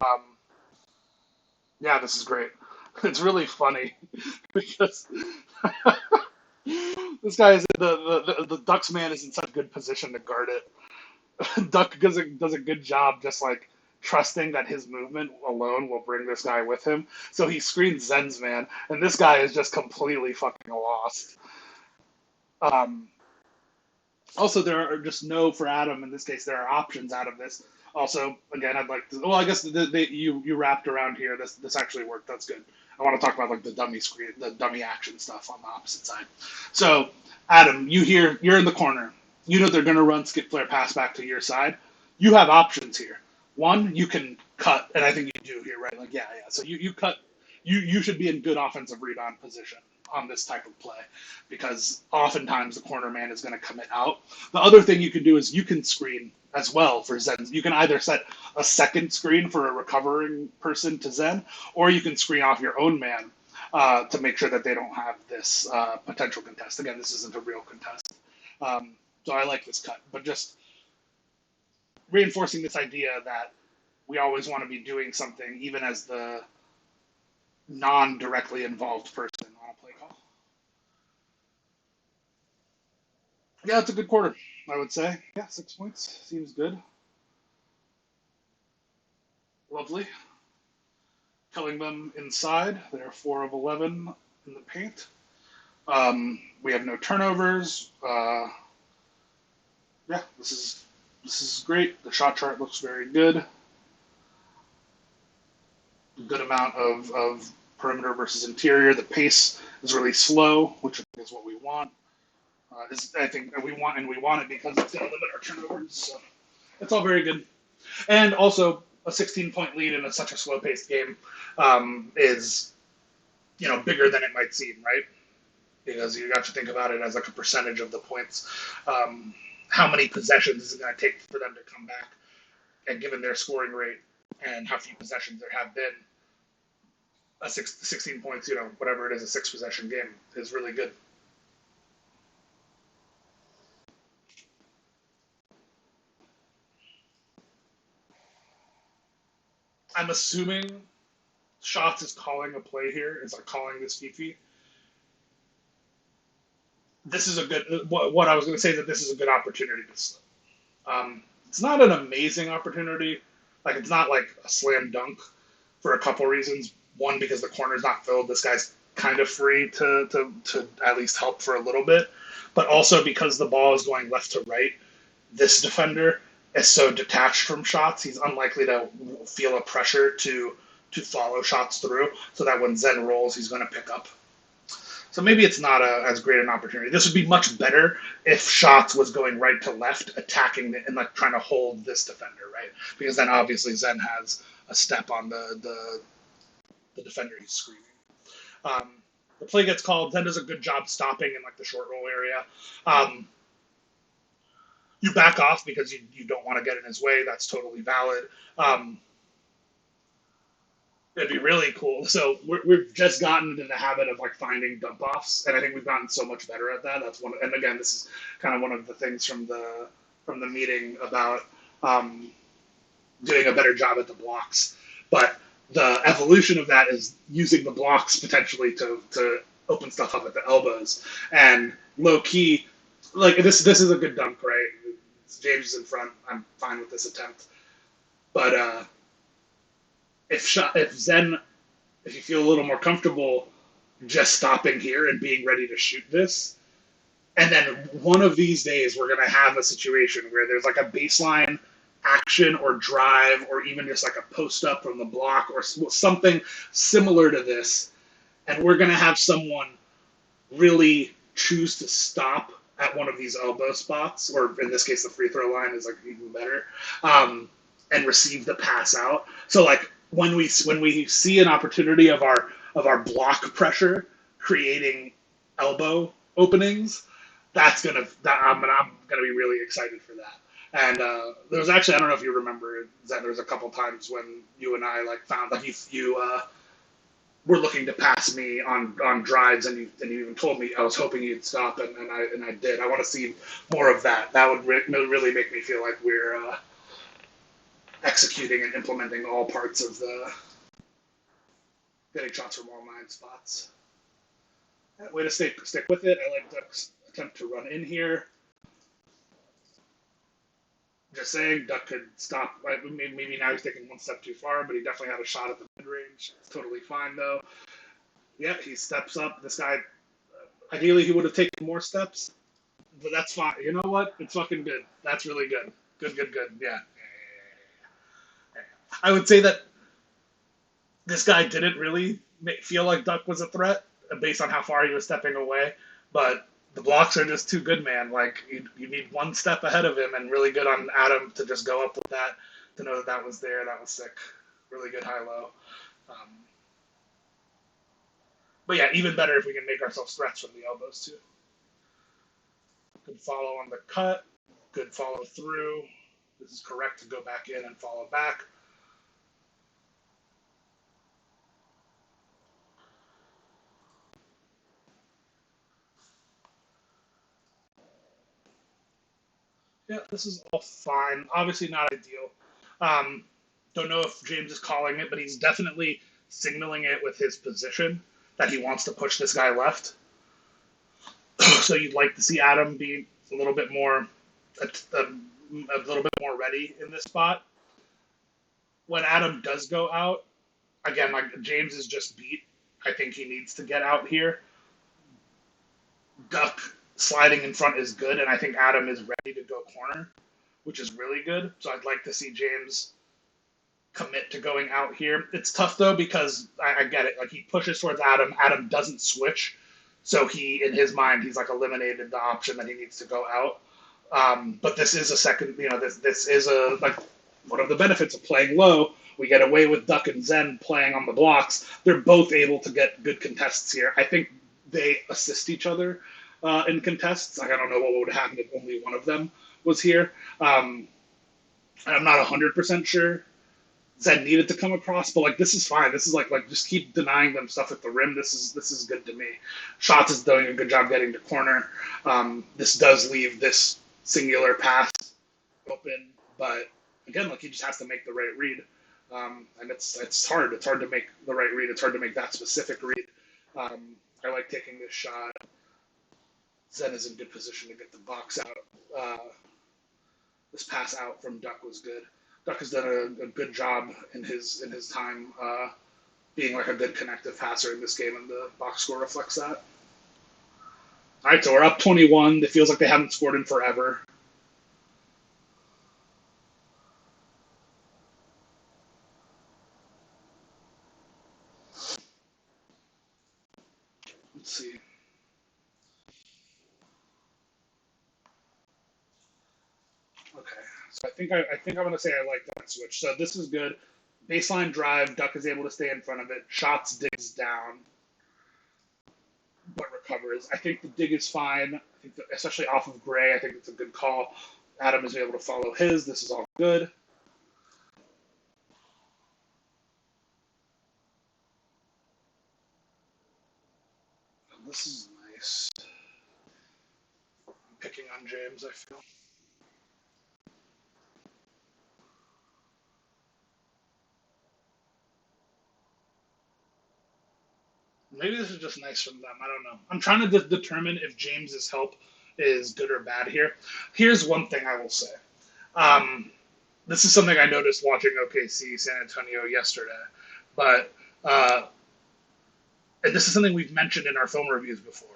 Um, yeah, this is great. It's really funny because this guy is the Ducks man is in such a good position to guard it. Duck does a good job just like trusting that his movement alone will bring this guy with him. So he screens Zen's man, and this guy is just completely fucking lost. Um, Also, there are just no for Adam in this case. There are options out of this. Also, again, I'd like to. Well, I guess you wrapped around here. This actually worked. That's good. I want to talk about like the dummy screen, the dummy action stuff on the opposite side. So, Adam, you're in the corner. You know they're going to run skip flare pass back to your side. You have options here. One, you can cut, and I think you do here, right? Like yeah. So you cut. You should be in good offensive rebound position on this type of play because oftentimes the corner man is going to commit out. The other thing you can do is you can screen as well for Zen. You can either set a second screen for a recovering person to Zen, or you can screen off your own man to make sure that they don't have this potential contest. Again, this isn't a real contest. So I like this cut, but just reinforcing this idea that we always want to be doing something even as the non-directly involved person on a play call. Yeah, it's a good quarter, I would say. Yeah, 6 points. Seems good. Lovely. Killing them inside. They're 4 of 11 in the paint. We have no turnovers. Yeah, this is great. The shot chart looks very good. good amount of perimeter versus interior. The pace is really slow, which is what we want. I think we want it because it's going to limit our turnovers. So it's all very good. And also, a 16-point lead in such a slow-paced game is bigger than it might seem, right? Because you have to think about it as like a percentage of the points. How many possessions is it going to take for them to come back? And given their scoring rate and how few possessions there have been, 16 points, whatever it is, a 6-possession game is really good. I'm assuming Shots is calling a play here, is like calling this Fifi. This is a good. What I was going to say is that this is a good opportunity to slip. It's not an amazing opportunity. Like it's not like a slam dunk for a couple reasons. One, because the corner's not filled. This guy's kind of free to at least help for a little bit. But also because the ball is going left to right, this defender is so detached from shots, he's unlikely to feel a pressure to follow shots through, so that when Zen rolls, he's going to pick up. So maybe it's not as great an opportunity. This would be much better if Shots was going right to left, attacking and like trying to hold this defender, right? Because then obviously Zen has a step on the defender he's screening. The play gets called. Zen does a good job stopping in like the short roll area. You back off because you don't want to get in his way. That's totally valid. It'd be really cool. So we've just gotten into the habit of like finding dump offs, and I think we've gotten so much better at that. That's one. And again, this is kind of one of the things from the meeting about doing a better job at the blocks. But the evolution of that is using the blocks potentially to open stuff up at the elbows. And low key, like this is a good dunk, right? James is in front. I'm fine with this attempt. But if you feel a little more comfortable just stopping here and being ready to shoot this, and then one of these days we're going to have a situation where there's like a baseline action or drive or even just like a post up from the block or something similar to this, and we're going to have someone really choose to stop at one of these elbow spots, or in this case the free throw line is like even better, and receive the pass out. So like when we see an opportunity of our block pressure creating elbow openings, I'm gonna be really excited for that. And there was actually, I don't know if you remember that there was a couple times when you and I like found like you were looking to pass me on drives, and you even told me I was hoping you'd stop, and I did. I want to see more of that. That would really make me feel like we're executing and implementing all parts of the getting shots from all 9 spots. Way to stick with it. I like Duck's attempt to run in here. Just saying, Duck could stop. Maybe now he's taking one step too far, but he definitely had a shot at the mid range. It's totally fine though. Yeah, he steps up. This guy, ideally, he would have taken more steps, but that's fine. You know what? It's fucking good. That's really good. Good. Yeah. I would say that this guy didn't really feel like Duck was a threat based on how far he was stepping away, but the blocks are just too good, man. Like you need one step ahead of him, and really good on Adam to just go up with that, to know that was there. That was sick. Really good high low. Um, but yeah, even better if we can make ourselves threats from the elbows too. Good follow on the cut. Good follow through. This is correct to go back in and follow back. Yeah, this is all fine. Obviously not ideal. Um, don't know if James is calling it, but he's definitely signaling it with his position that he wants to push this guy left. So you'd like to see Adam be a little bit more, a little bit more ready in this spot. When Adam does go out, again, like James is just beat. I think he needs to get out here. Duck sliding in front is good, and I think Adam is ready to go corner, which is really good. So I'd like to see James commit to going out here. It's tough though because I get it. Like he pushes towards Adam. Adam doesn't switch, so he in his mind he's like eliminated the option that he needs to go out. But this is a second. You know, this is a like one of the benefits of playing low. We get away with Duck and Zen playing on the blocks. They're both able to get good contests here. I think they assist each other in contests. Like, I don't know what would happen if only one of them was here. I'm not 100% sure Zen needed to come across, but like this is fine. This is like just keep denying them stuff at the rim. This is good to me. Shots is doing a good job getting to corner. This does leave this singular pass open, but again, like he just has to make the right read, and it's hard. It's hard to make the right read. It's hard to make that specific read. I like taking this shot. Zen is in good position to get the box out. This pass out from Duck was good. Duck has done a good job in his time being like a good connective passer in this game, and the box score reflects that. All right, so we're up 21. It feels like they haven't scored in forever. Let's see. Okay, so I think I'm gonna say I like that switch. So this is good. Baseline drive. Duck is able to stay in front of it. Shots digs down, but recovers. I think the dig is fine. I think that, especially off of Gray, I think it's a good call. Adam is able to follow his. This is all good. This is nice. I'm picking on James, I feel. Maybe this is just nice from them. I don't know. I'm trying to determine if James's help is good or bad here. Here's one thing I will say. Um, this is something I noticed watching OKC San Antonio yesterday, but and this is something we've mentioned in our film reviews before.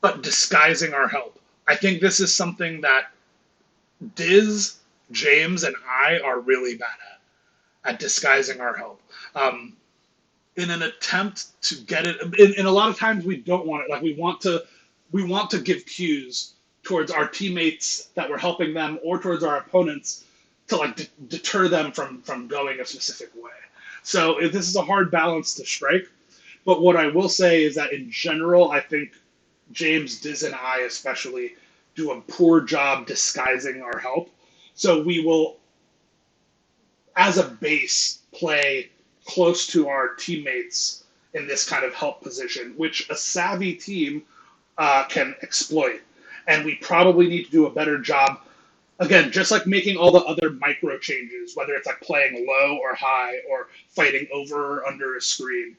But disguising our help. I think this is something that Diz, James, and I are really bad at disguising our help. In an attempt to get it, and a lot of times we don't want it. Like we want to give cues towards our teammates that we're helping them, or towards our opponents to like deter them from going a specific way. So this is a hard balance to strike. But what I will say is that in general, I think James, Diz, and I especially do a poor job disguising our help. So we will, as a base, play close to our teammates in this kind of help position, which a savvy team can exploit. And we probably need to do a better job, again, just like making all the other micro changes, whether it's like playing low or high or fighting over or under a screen.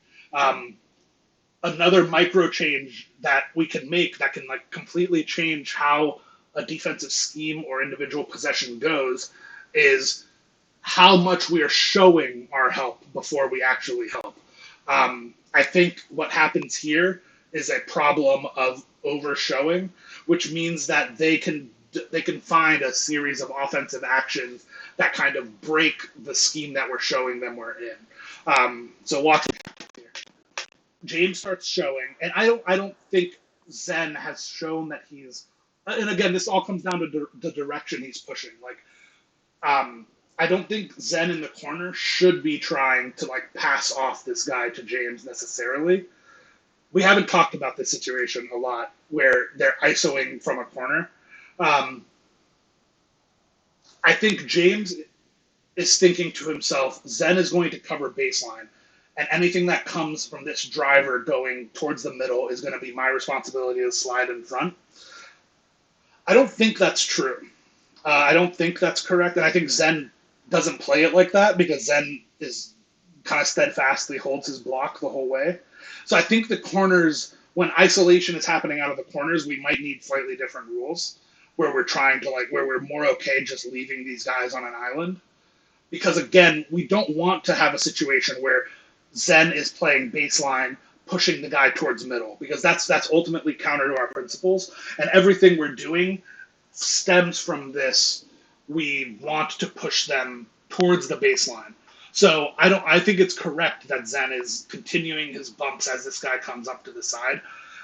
Another micro change that we can make that can like completely change how a defensive scheme or individual possession goes is how much we are showing our help before we actually help. I think what happens here is a problem of overshowing, which means that they can find a series of offensive actions that kind of break the scheme that we're showing them we're in. So watch here. James starts showing, and I don't think Zen has shown that he's. And again, this all comes down to the direction he's pushing. Like, I don't think Zen in the corner should be trying to like pass off this guy to James necessarily. We haven't talked about this situation a lot where they're isoing from a corner. I think James is thinking to himself, Zen is going to cover baseline, and anything that comes from this driver going towards the middle is going to be my responsibility to slide in front. I don't think that's true. I don't think that's correct, and I think Zen doesn't play it like that because Zen is kind of steadfastly holds his block the whole way. So I think the corners, when isolation is happening out of the corners, we might need slightly different rules where we're trying to where we're more okay just leaving these guys on an island. Because again, we don't want to have a situation where Zen is playing baseline, pushing the guy towards middle, because that's ultimately counter to our principles. And everything we're doing stems from this. We want to push them towards the baseline. So I think it's correct that Zen is continuing his bumps as this guy comes up to the side.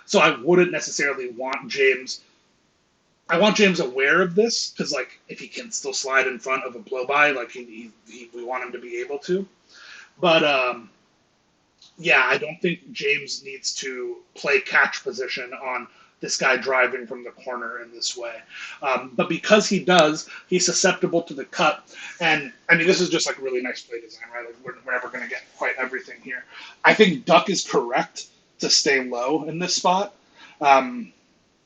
So I wouldn't necessarily want James. I want James aware of this because, like, if he can still slide in front of a blow by, like we want him to be able to. But yeah, I don't think James needs to play catch position on this guy driving from the corner in this way. But because he does, he's susceptible to the cut. And I mean, this is just like really nice play design, right? Like we're never going to get quite everything here. I think Duck is correct to stay low in this spot. Um,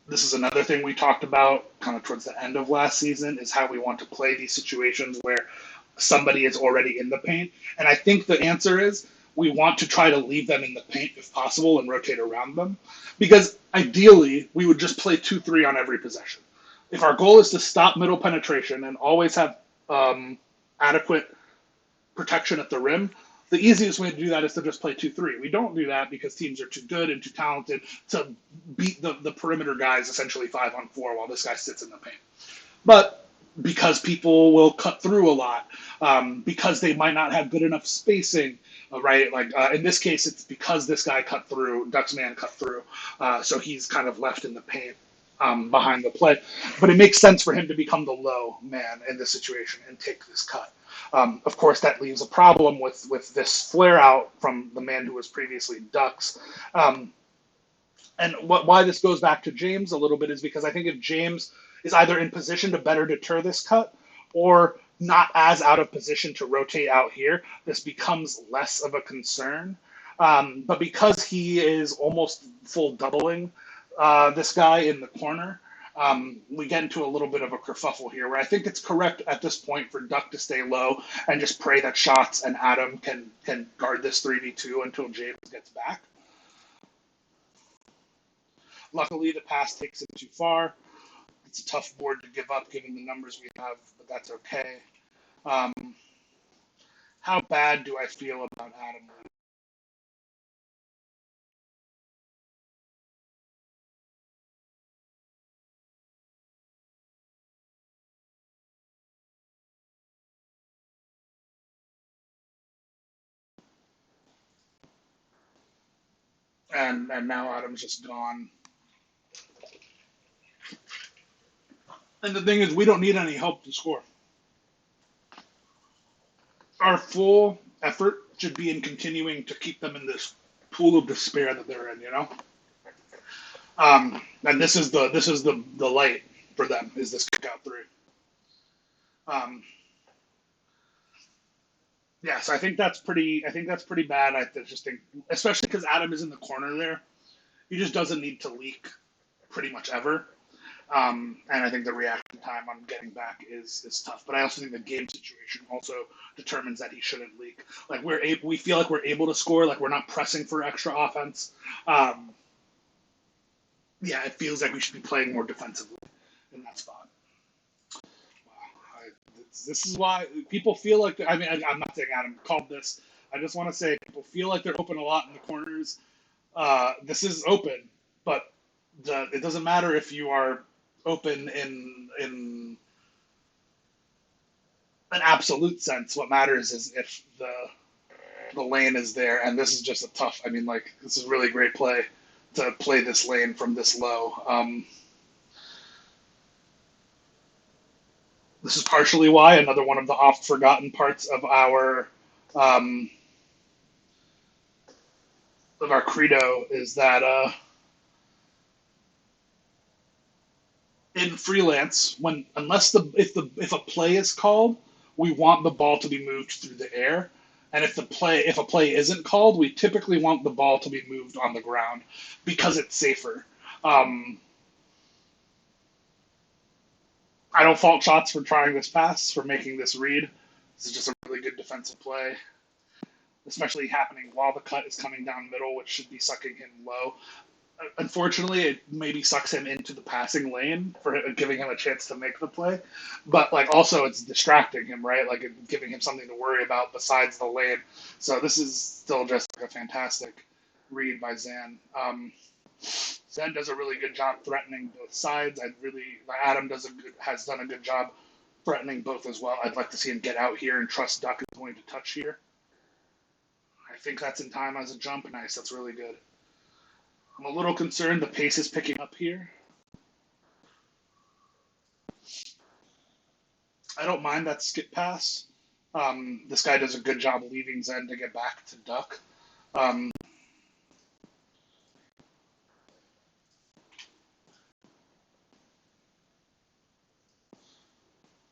this is another thing we talked about kind of towards the end of last season is how we want to play these situations where somebody is already in the paint. And I think the answer is we want to try to leave them in the paint if possible and rotate around them. Because ideally, we would just play 2-3 on every possession. If our goal is to stop middle penetration and always have adequate protection at the rim, the easiest way to do that is to just play 2-3. We don't do that because teams are too good and too talented to beat the perimeter guys essentially 5-on-4 while this guy sits in the paint. But because people will cut through a lot, because they might not have good enough spacing, right? Like in this case, it's because this guy cut through, Duck's man cut through, so he's kind of left in the paint behind the play. But it makes sense for him to become the low man in this situation and take this cut. Of course, that leaves a problem with this flare out from the man who was previously Ducks. And why this goes back to James a little bit is because I think if James is either in position to better deter this cut or not as out of position to rotate out here, this becomes less of a concern. But because he is almost full doubling this guy in the corner, we get into a little bit of a kerfuffle here where I think it's correct at this point for Duck to stay low and just pray that Shots and Adam can guard this 3v2 until James gets back. Luckily, the pass takes him too far. It's a tough board to give up given the numbers we have, but that's okay. Um, how bad do I feel about Adam? And now Adam's just gone. And the thing is, we don't need any help to score. Our full effort should be in continuing to keep them in this pool of despair that they're in. You know, and this is the light for them is this kick out three. Um, yeah, so I think that's pretty. I think that's pretty bad. I just think, especially because Adam is in the corner there, he just doesn't need to leak pretty much ever. And I think the reaction time on getting back is tough. But I also think the game situation also determines that he shouldn't leak. Like we feel like we're able to score. Like we're not pressing for extra offense. Um, yeah, it feels like we should be playing more defensively in that spot. Wow, this is why people feel like. I mean, I'm not saying Adam called this. I just want to say people feel like they're open a lot in the corners. This is open, but it doesn't matter if you are open in an absolute sense. What matters is if the lane is there, and this is just a tough. I mean, like this is really great play to play this lane from this low. This is partially why another one of the oft forgotten parts um, of our credo is that in freelance, when unless if a play is called, we want the ball to be moved through the air. And if a play isn't called, we typically want the ball to be moved on the ground because it's safer. Um, I don't fault Shots for trying this pass, for making this read. This is just a really good defensive play, especially happening while the cut is coming down middle, which should be sucking him low. Unfortunately, it maybe sucks him into the passing lane for giving him a chance to make the play. But like also it's distracting him, right? Like giving him something to worry about besides the lane. So this is still just like a fantastic read by Zan. Zan does a really good job threatening both sides. Adam has done a good job threatening both as well. I'd like to see him get out here and trust Duck is going to touch here. I think that's in time as a jump. Nice, that's really good. I'm a little concerned the pace is picking up here. I don't mind that skip pass. This guy does a good job leaving Zen to get back to Duck. Um,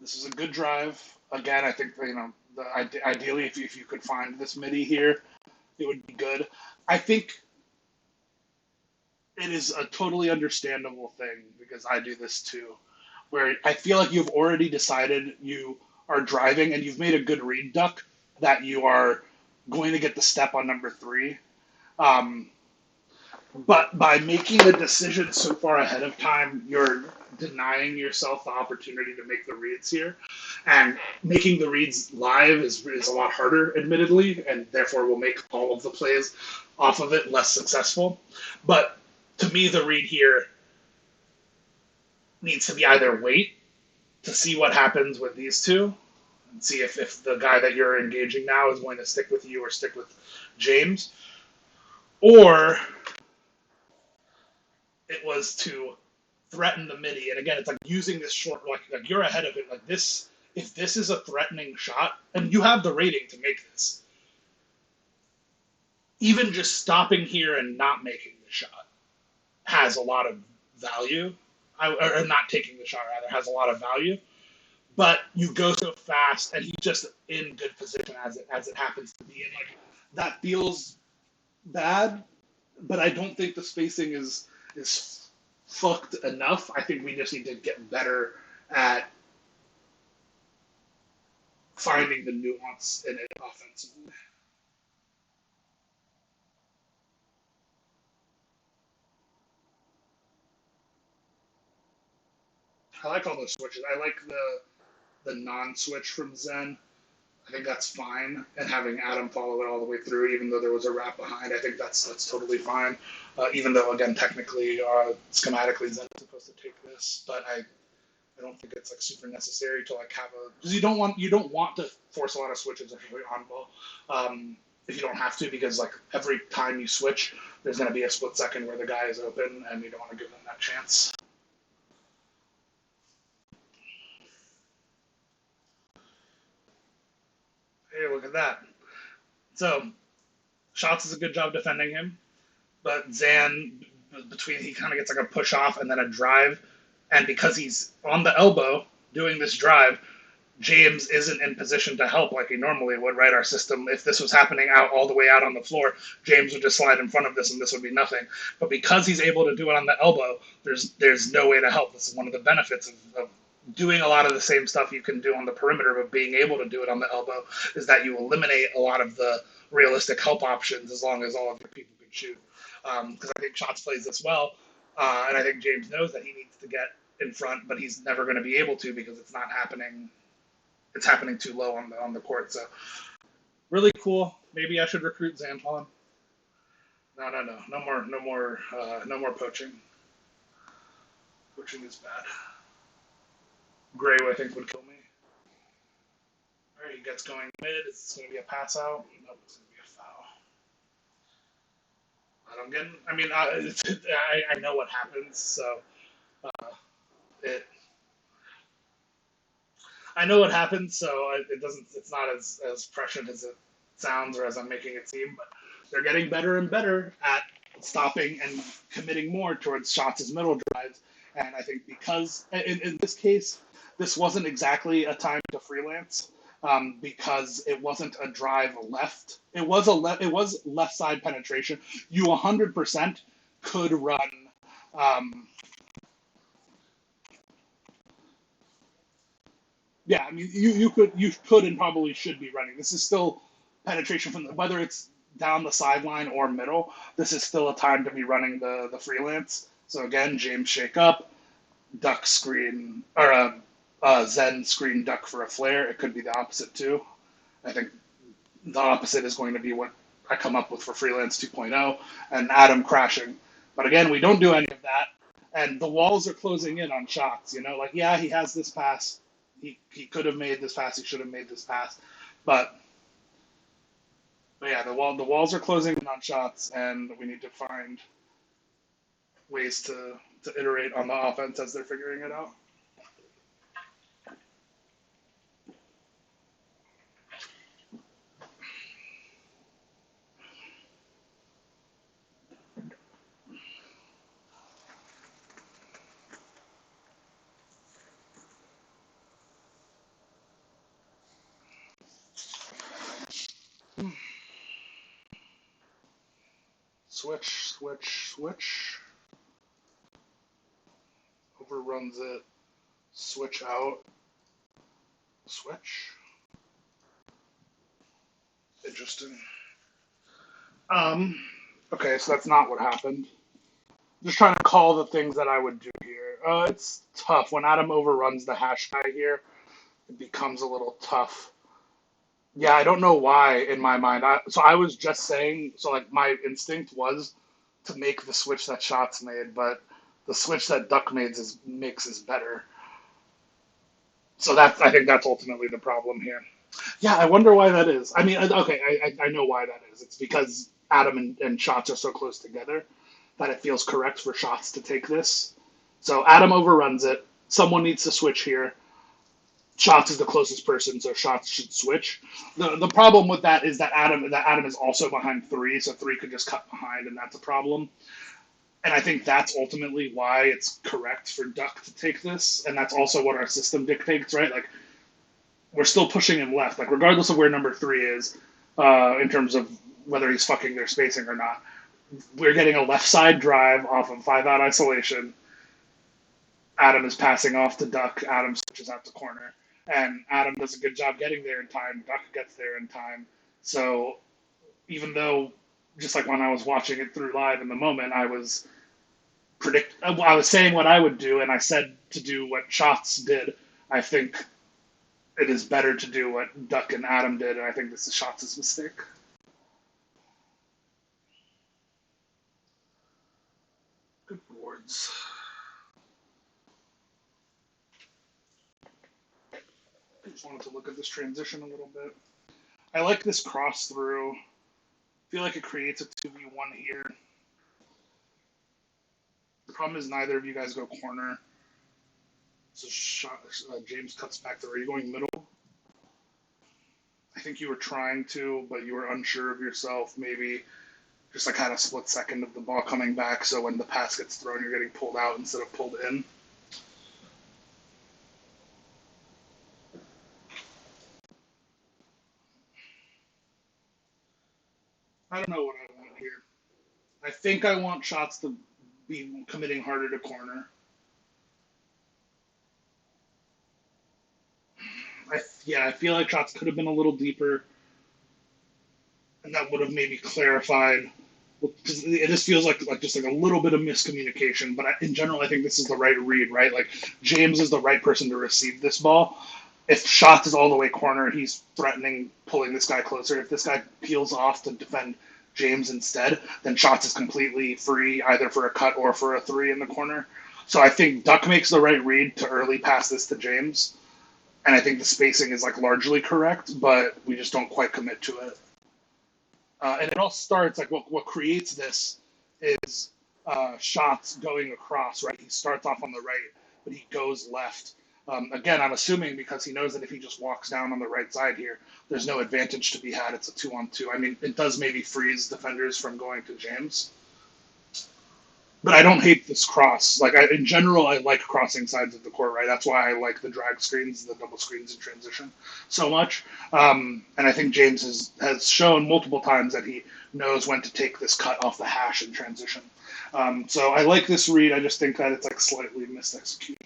this is a good drive. Again, I think ideally if you could find this midi here, it would be good. I think it is a totally understandable thing because I do this too, where I feel like you've already decided you are driving and you've made a good read, Duck, that you are going to get the step on number 3. Um, but by making the decision so far ahead of time, you're denying yourself the opportunity to make the reads here. And making the reads live is a lot harder, admittedly, and therefore will make all of the plays off of it less successful. But to me, the read here needs to be either wait to see what happens with these two, and see if the guy that you're engaging now is going to stick with you or stick with James, or it was to threaten the midi. And again, it's like using this short, like you're ahead of it. Like this, if this is a threatening shot, and you have the rating to make this, even just stopping here and not making the shot has a lot of value. Or not taking the shot, rather, has a lot of value. But you go so fast, and he's just in good position as it happens to be. And like that feels bad, but I don't think the spacing is fucked enough. I think we just need to get better at finding the nuance in it offensively. I like all those switches. I like the non-switch from Zen. I think that's fine, and having Adam follow it all the way through, even though there was a wrap behind, I think that's totally fine. Even though, again, technically, schematically, Zen is supposed to take this, but I don't think it's like super necessary to like have a, because you don't want to force a lot of switches if you're on ball, if you don't have to, because like every time you switch, there's going to be a split second where the guy is open, and you don't want to give them that chance. Hey, look at that. So Shots does a good job defending him, but Zan, between, he kind of gets like a push off and then a drive, and because he's on the elbow doing this drive, James isn't in position to help like he normally would, right? Our system, if this was happening out all the way out on the floor, James would just slide in front of this and this would be nothing. But because he's able to do it on the elbow, there's no way to help. This is one of the benefits of doing a lot of the same stuff you can do on the perimeter, but being able to do it on the elbow is that you eliminate a lot of the realistic help options as long as all of your people can shoot. Because I think Shots plays this well, and I think James knows that he needs to get in front, but he's never going to be able to because it's not happening. It's happening too low on the court. So really cool. Maybe I should recruit Zanton. No more poaching. Poaching is bad. Gray, I think, would kill me. All right, he gets going mid. Is this going to be a pass out? Nope, it's going to be a foul. I don't get. I mean, I know what happens, so it. I know what happens, so it doesn't. It's not as prescient as it sounds or as I'm making it seem. But they're getting better and better at stopping and committing more towards Shots' middle drives. And I think because in this case, this wasn't exactly a time to freelance, because it wasn't a drive left. It was it was left side penetration. You 100% could run. Um, yeah, I mean you could and probably should be running. This is still penetration from whether it's down the sideline or middle. This is still a time to be running the freelance. So again, James shake up, duck screen, or Zen screen duck for a flare. It could be the opposite too. I think the opposite is going to be what I come up with for freelance 2.0, and Adam crashing. But again, we don't do any of that, and the walls are closing in on Shots. You know, like yeah, he has this pass. He could have made this pass. He should have made this pass, but yeah, the walls are closing in on shots, and we need to find ways to iterate on the offense as they're figuring it out. Switch, switch, switch. Overruns it. Switch out. Switch. Interesting. Um. Okay, so that's not what happened. Just trying to call the things that I would do here. It's tough when Adam overruns the hash guy here. It becomes a little tough. Yeah, I don't know why in my mind. So I was just saying. So like my instinct was to make the switch that Shots made, but the switch that Duck makes is better. So I think that's ultimately the problem here. Yeah, I wonder why that is. I mean, okay, I know why that is. It's because Adam and Shots are so close together that it feels correct for Shots to take this. So Adam overruns it. Someone needs to switch here. Shots is the closest person, so Shots should switch. The problem with that is that Adam is also behind three, so three could just cut behind, and that's a problem. And I think that's ultimately why it's correct for Duck to take this, and that's also what our system dictates, right? Like we're still pushing him left, like regardless of where number three is, in terms of whether he's fucking their spacing or not. We're getting a left side drive off of 5-out isolation. Adam is passing off to Duck. Adam switches out to corner, and Adam does a good job getting there in time. Duck gets there in time. So even though, just like when I was watching it through live in the moment, I was saying what I would do, and I said to do what Shots did. I think it is better to do what Duck and Adam did, and I think this is Shots' mistake. Good boards. I just wanted to look at this transition a little bit. I like this cross through. I feel like it creates a 2v1 here. The problem is neither of you guys go corner. So James cuts back there. Are you going middle? I think you were trying to, but you were unsure of yourself. Maybe just like had a split second of the ball coming back, so when the pass gets thrown, you're getting pulled out instead of pulled in. I don't know what I want here. I think I want Shots to be committing harder to corner. I feel like Shots could have been a little deeper, and that would have maybe clarified. Because it just feels like just like a little bit of miscommunication. But in general, I think this is the right read, right? Like James is the right person to receive this ball. If Shots is all the way corner, he's threatening pulling this guy closer. If this guy peels off to defend James instead, then Shots is completely free either for a cut or for a three in the corner. So I think Duck makes the right read to early pass this to James, and I think the spacing is like largely correct, but we just don't quite commit to it. And it all starts like what creates this is Shots going across, right? He starts off on the right, but he goes left. Again, I'm assuming because he knows that if he just walks down on the right side here, there's no advantage to be had. It's a 2-on-2. I mean, it does maybe freeze defenders from going to James, but I don't hate this cross. Like in general, I like crossing sides of the court, right? That's why I like the drag screens, the double screens in transition so much. And I think James has shown multiple times that he knows when to take this cut off the hash in transition. So I like this read. I just think that it's like slightly missed execution.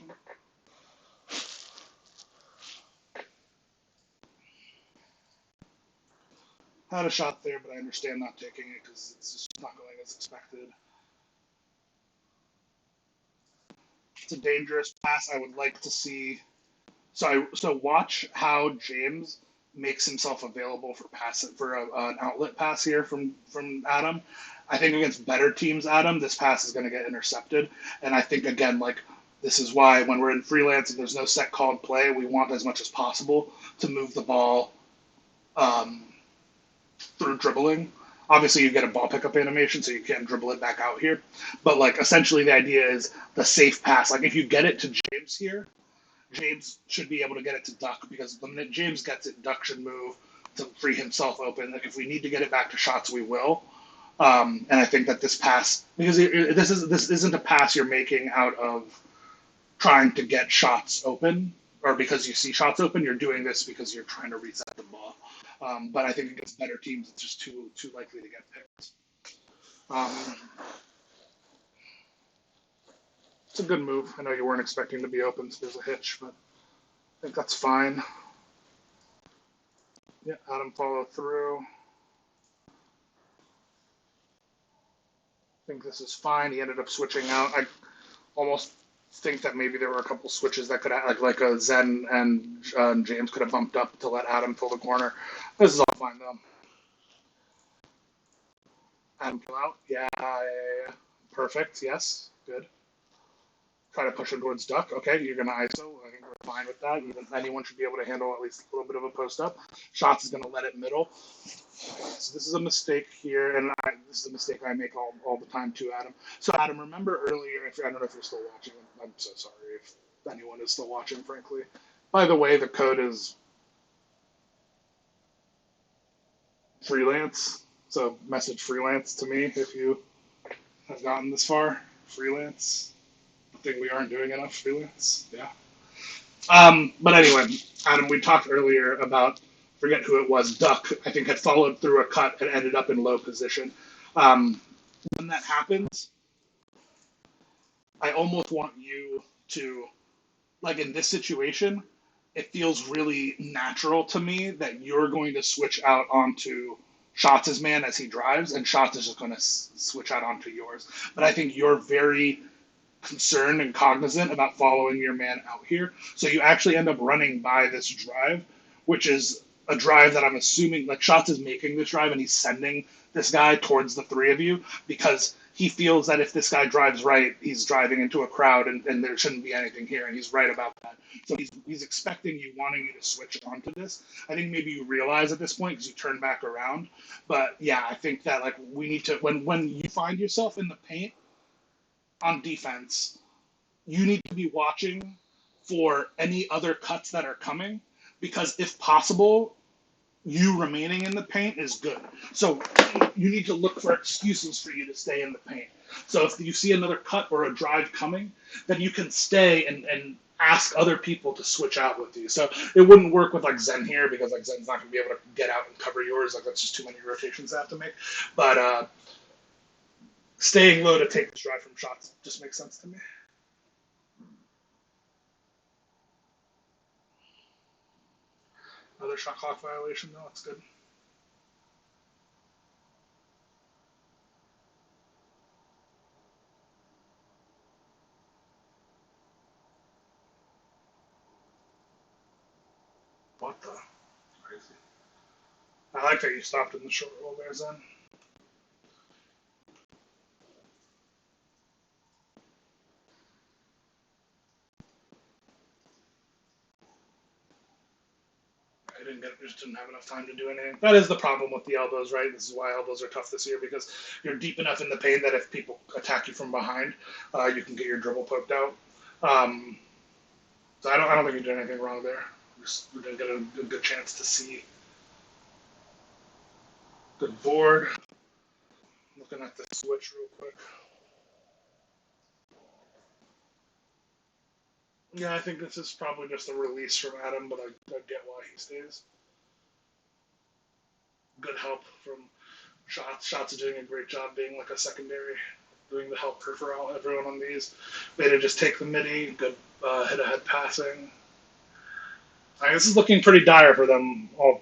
Had a shot there, but I understand not taking it because it's just not going as expected. It's a dangerous pass. I would like to see. So watch how James makes himself available for an outlet pass here from Adam. I think against better teams, Adam, this pass is going to get intercepted, and I think again like This is why when we're in freelance and there's no set called play, we want as much as possible to move the ball um, through dribbling. Obviously, you get a ball pickup animation, so you can't dribble it back out here. But like essentially, the idea is the safe pass. Like if you get it to James here, James should be able to get it to Duck because the minute James gets it, Duck should move to free himself open. Like if we need to get it back to shots, we will. And I think that this pass, because this isn't a pass you're making out of trying to get shots open or because you see shots open. You're doing this because you're trying to reset the ball. But I think against better teams, it's just too likely to get picked. Um, it's a good move. I know you weren't expecting to be open, so there's a hitch, but I think that's fine. Yeah, Adam followed through. I think this is fine. He ended up switching out. I almost think that maybe there were a couple switches that could have, like a Zen and James could have bumped up to let Adam fill the corner. This is all fine though. Adam pull out. Yeah. Perfect. Yes. Good. Try to push him towards Duck. Okay, you're going to ISO. I think we're fine with that. Even anyone should be able to handle at least a little bit of a post up. Shots is going to let it middle. So this is a mistake here, and this is a mistake I make all the time too, Adam. So Adam, remember earlier? I don't know if you're still watching. I'm so sorry if anyone is still watching. Frankly, by the way, the code is freelance. So message freelance to me if you have gotten this far. Freelance. I think we aren't doing enough freelance. Yeah. But anyway, Adam, we talked earlier about, forget who it was, Duck, I think had followed through a cut and ended up in low position. Um, when that happens, I almost want you to, like in this situation, it feels really natural to me that you're going to switch out onto Shots' man as he drives, and Shots is just going to switch out onto yours. But I think you're very concerned and cognizant about following your man out here. So you actually end up running by this drive, which is a drive that I'm assuming like Shots is making this drive and he's sending this guy towards the three of you because he feels that if this guy drives right, he's driving into a crowd and there shouldn't be anything here, and he's right about that. So he's expecting you, wanting you to switch onto this. I think maybe you realize at this point because you turn back around. But yeah, I think that like we need to when you find yourself in the paint on defense, you need to be watching for any other cuts that are coming because if possible, you remaining in the paint is good. So you need to look for excuses for you to stay in the paint. So if you see another cut or a drive coming, then you can stay and ask other people to switch out with you. So it wouldn't work with like Zen here because like Zen's not going to be able to get out and cover yours. Like that's just too many rotations I have to make. But staying low to take this drive from Shots just makes sense to me. Another shot clock violation, though. That's good. What the? Crazy. I like that you stopped in the short roll there, Zen. Just didn't have enough time to do anything. That is the problem with the elbows, right? This is why elbows are tough this year because you're deep enough in the paint that if people attack you from behind, you can get your dribble poked out. Um, so I don't think you did anything wrong there. We didn't get a good chance to see. Good board. Looking at the switch real quick. Yeah, I think this is probably just a release from Adam, but I get why he stays. Good help from Shots. Shots is doing a great job being like a secondary, doing the help for all everyone on these. They did just take the midi, good head-to-head passing. I mean, this is looking pretty dire for them, all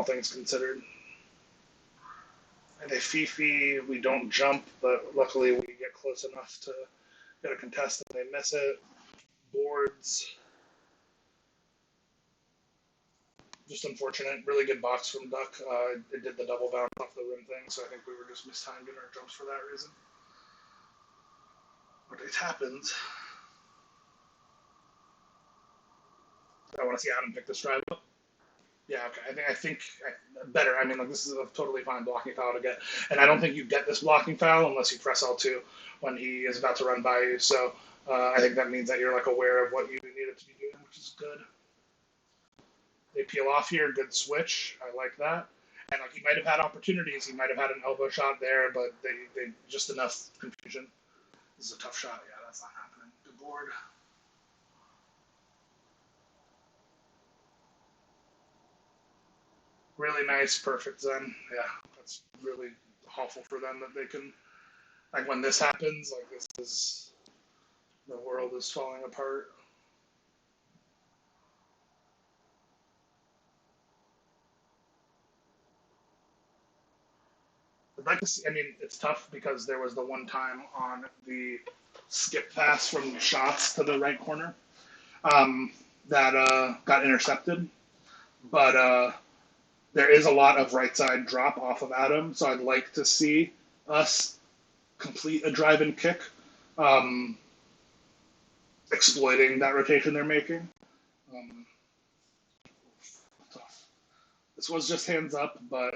things considered. And they Fifi, we don't jump, but luckily we get close enough to get a contest and they miss it. Boards. Just unfortunate. Really good box from Duck. It did the double bounce off the rim thing, so I think we were just mistimed in our jumps for that reason. But it happens. I want to see Adam pick this drive up. Yeah, okay. I think better. I mean, like this is a totally fine blocking foul to get, and I don't think you get this blocking foul unless you press L2 when he is about to run by you. So I think that means that you're like aware of what you needed to be doing, which is good. They peel off here, good switch. I like that. And like he might have had opportunities. He might have had an elbow shot there, but they just enough confusion. This is a tough shot. Yeah, that's not happening. Good board. Really nice, perfect Zen. Yeah, that's really awful for them that they can like when this happens. Like this is the world is falling apart. I'd like to see. I mean, it's tough because there was the one time on the skip pass from shots to the right corner um, that got intercepted, but there is a lot of right side drop off of Adam, so I'd like to see us complete a drive and kick, um, exploiting that rotation they're making. Um, tough. This was just hands up, but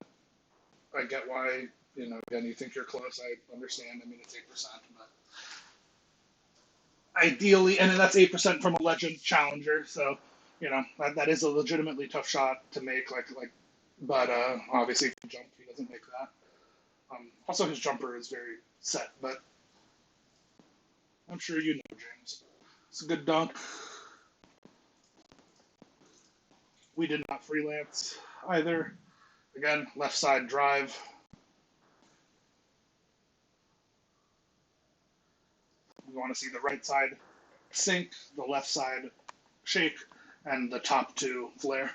I get why. Again, you think you're close. I understand. I mean, it's 8%, but ideally, and that's 8% from a legend challenger. So, that is a legitimately tough shot to make. But obviously, if he jump, he doesn't make that. Also, his jumper is very set, but I'm sure you know James. It's a good dunk. We did not freelance either. Again, left side drive. We want to see the right side sink, the left side shake, and the top two flare.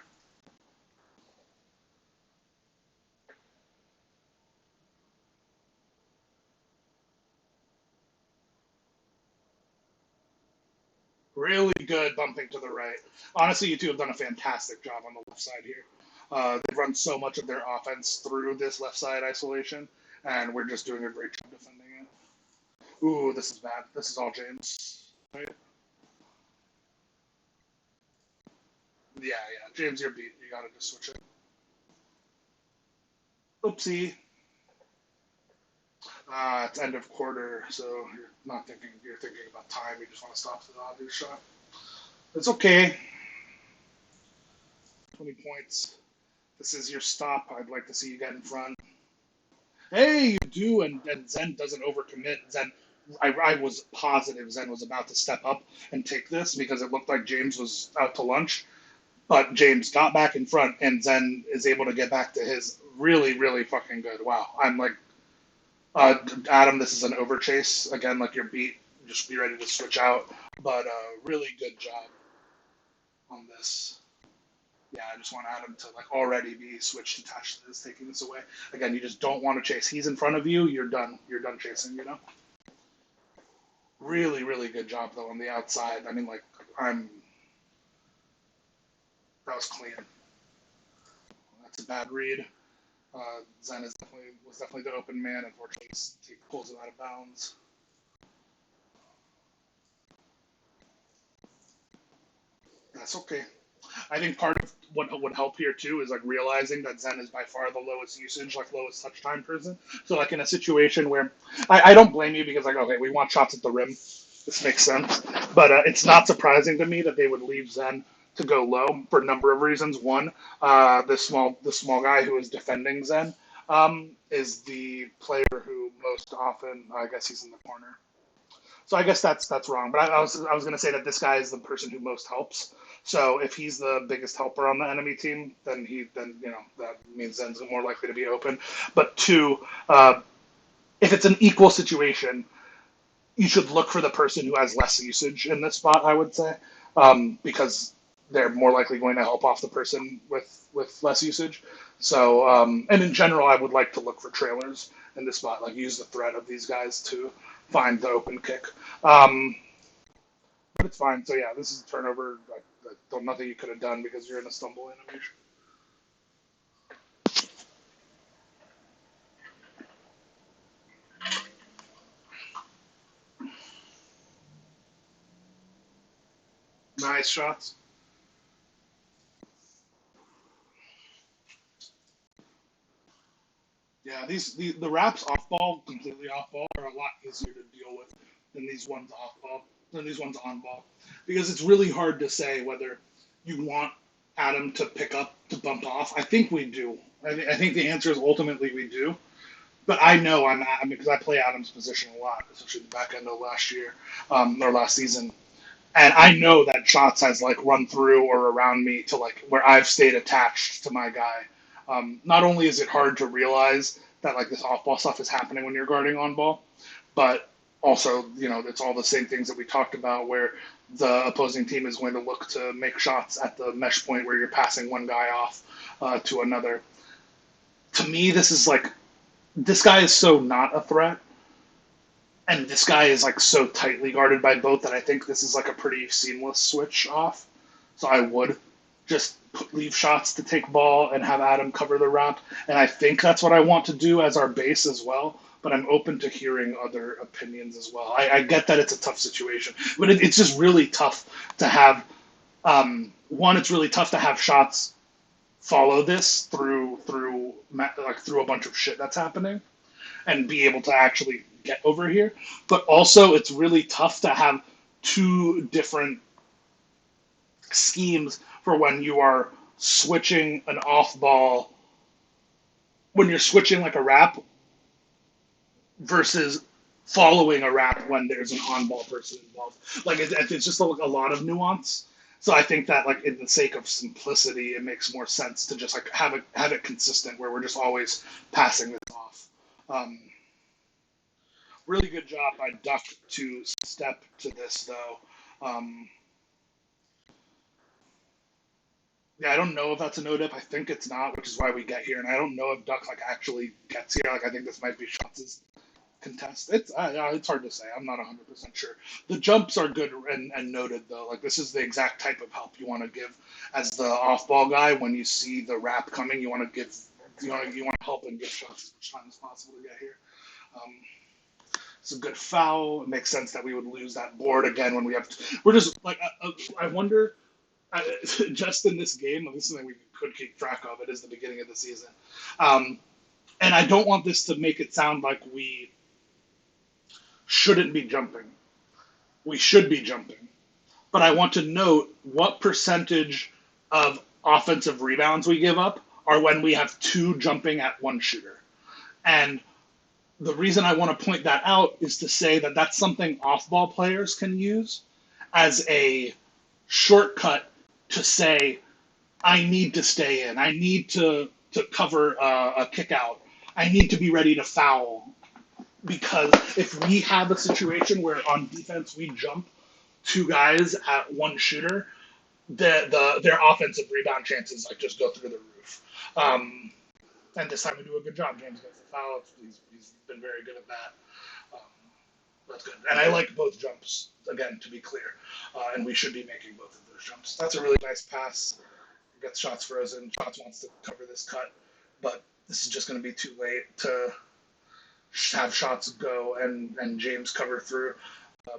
Really good bumping to the right. Honestly, you two have done a fantastic job on the left side here. They've run so much of their offense through this left side isolation, and we're just doing a great job defending it. Ooh, this is bad. This is all James. Right? Yeah. James, you're beat. You gotta just switch it. Oopsie. It's end of quarter, so you're not thinking. You're thinking about time. You just want to stop the obvious shot. It's okay. 20 points. This is your stop. I'd like to see you get in front. Hey, you do, and Zen doesn't overcommit. I was positive Zen was about to step up and take this because it looked like James was out to lunch. But James got back in front, and Zen is able to get back to his really, really fucking good. Wow. I'm like, Adam, this is an overchase. Again, like your beat, just be ready to switch out. But really good job on this. Yeah, I just want Adam to like already be switched attached to this, taking this away. Again, you just don't want to chase. He's in front of you. You're done. You're done chasing. Really, really good job though on the outside. I mean, like that was clean. That's a bad read. Zen was definitely the open man. Unfortunately, he pulls it out of bounds. That's okay. I think part of what would help here too is like realizing that Zen is by far the lowest usage, like lowest touch time person. So like in a situation where I don't blame you because like okay, we want shots at the rim. This makes sense, but it's not surprising to me that they would leave Zen to go low for a number of reasons. One, the small guy who is defending Zen is the player who most often I guess he's in the corner. So I guess that's wrong. But I was going to say that this guy is the person who most helps. So if he's the biggest helper on the enemy team, then that means Zen's more likely to be open. But two, if it's an equal situation, you should look for the person who has less usage in this spot. I would say because they're more likely going to help off the person with less usage. So and in general, I would like to look for trailers in this spot, like use the threat of these guys to find the open kick. Um, but it's fine. So yeah, this is a turnover. Nothing you could have done because you're in a stumble animation. Nice shots. Yeah, the wraps off ball, completely off ball, are a lot easier to deal with than these ones off ball, than these ones on ball, because it's really hard to say whether you want Adam to pick up to bump off. I think we do. I think the answer is ultimately we do. But I know because I play Adam's position a lot, especially the back end of last year, or last season. And I know that shots has like run through or around me to like where I've stayed attached to my guy. Not only is it hard to realize that like this off ball stuff is happening when you're guarding on ball, but also, it's all the same things that we talked about where the opposing team is going to look to make shots at the mesh point where you're passing one guy off to another. To me, this guy is so not a threat, and this guy is like so tightly guarded by both that I think this is like a pretty seamless switch off. So I would just leave shots to take ball and have Adam cover the wrap, and I think that's what I want to do as our base as well. But I'm open to hearing other opinions as well. I get that it's a tough situation, but it's just really tough to have. One, it's really tough to have shots follow this through a bunch of shit that's happening and be able to actually get over here. But also, it's really tough to have two different schemes for when you are switching an off ball, when you're switching like a wrap versus following a wrap when there's an on ball person involved. Like it's just a lot of nuance. So I think that like in the sake of simplicity, it makes more sense to just like have it consistent where we're just always passing this off. Um, Really good job by Duck to step to this, though. Um, yeah, I don't know if that's a no dip. I think it's not, which is why we get here. And I don't know if Duck like actually gets here. Like I think this might be Shots' contest. It's hard to say. I'm not 100% sure. The jumps are good and noted though. Like this is the exact type of help you want to give as the off ball guy when you see the wrap coming. You want to help and give Shots as much time as possible to get here. Um, It's a good foul. It makes sense that we would lose that board again when we have. We're just like I wonder. Just in this game, this is something we could keep track of. It is the beginning of the season, um, and I don't want this to make it sound like we shouldn't be jumping. We should be jumping, but I want to note what percentage of offensive rebounds we give up are when we have two jumping at one shooter, and the reason I want to point that out is to say that that's something off-ball players can use as a shortcut to say, I need to stay in. I need to cover a kick out. I need to be ready to foul. Because if we have a situation where on defense we jump two guys at one shooter, their offensive rebound chances like just go through the roof. And this time we do a good job. James gets the foul. He's been very good at that. Um, that's good. And I like both jumps, again, to be clear. And we should be making both of those jumps. That's a really nice pass. Gets Shots frozen. Shots wants to cover this cut. But this is just going to be too late to have Shots go and James cover through.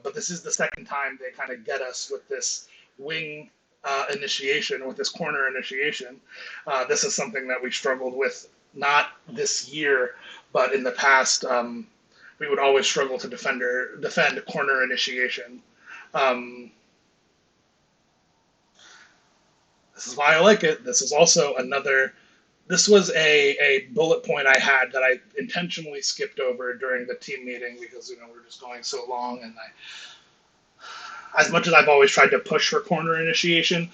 But this is the second time they kind of get us with this wing initiation, with this corner initiation. This is something that we struggled with, not this year, but in the past. We would always struggle to defend corner initiation. Um, this is why I like it. This is also another. This was a bullet point I had that I intentionally skipped over during the team meeting because we're just going so long, and as much as I've always tried to push for corner initiation,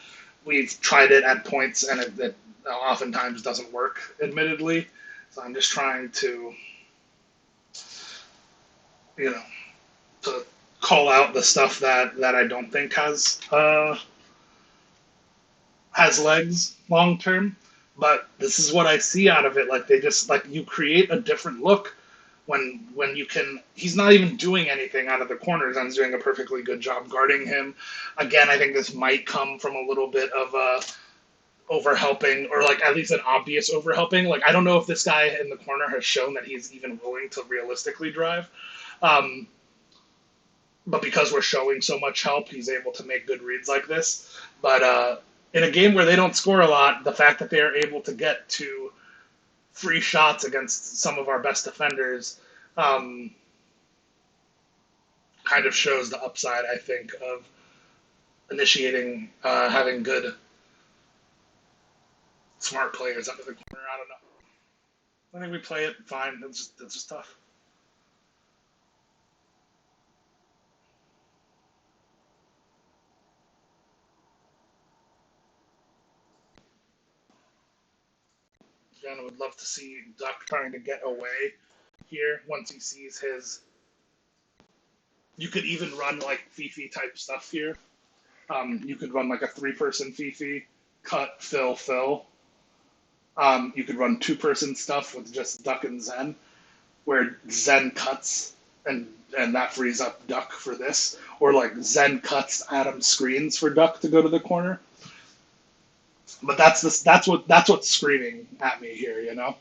we've tried it at points and it oftentimes doesn't work, admittedly. So I'm just trying to, to call out the stuff that I don't think has legs long term. But this is what I see out of it. Like they just like you create a different look when you can. He's not even doing anything out of the corners and he's doing a perfectly good job guarding him. Again, I think this might come from a little bit of overhelping or like at least an obvious overhelping. Like I don't know if this guy in the corner has shown that he's even willing to realistically drive. But because we're showing so much help, he's able to make good reads like this. But in a game where they don't score a lot, the fact that they are able to get to free shots against some of our best defenders um, kind of shows the upside, I think, of initiating, having good, smart players under the corner. I don't know. I think we play it fine. It's just tough. Again, I would love to see Duck trying to get away here once he sees his. You could even run like Fifi type stuff here. You could run like a three-person Fifi, cut, fill, fill. You could run two-person stuff with just Duck and Zen, where Zen cuts and that frees up Duck for this, or like Zen cuts Adam screens for Duck to go to the corner. But that's what's screaming at me here, you know,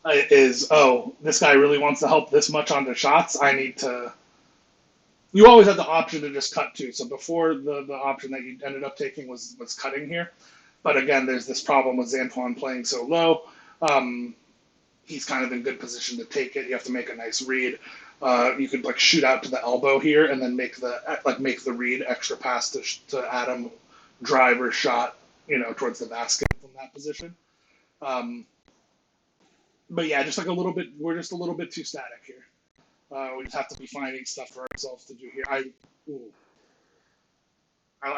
is oh, this guy really wants to help this much onto shots. I need to. You always had the option to just cut too. So before the option that you ended up taking was cutting here, but again, there's this problem with Zantuan playing so low. Um, he's kind of in good position to take it. You have to make a nice read. You could like shoot out to the elbow here and then make the read extra pass to Adam, drive or shot, towards the basket from that position. Um, but yeah, just like a little bit, we're just a little bit too static here. We just have to be finding stuff for ourselves to do here. I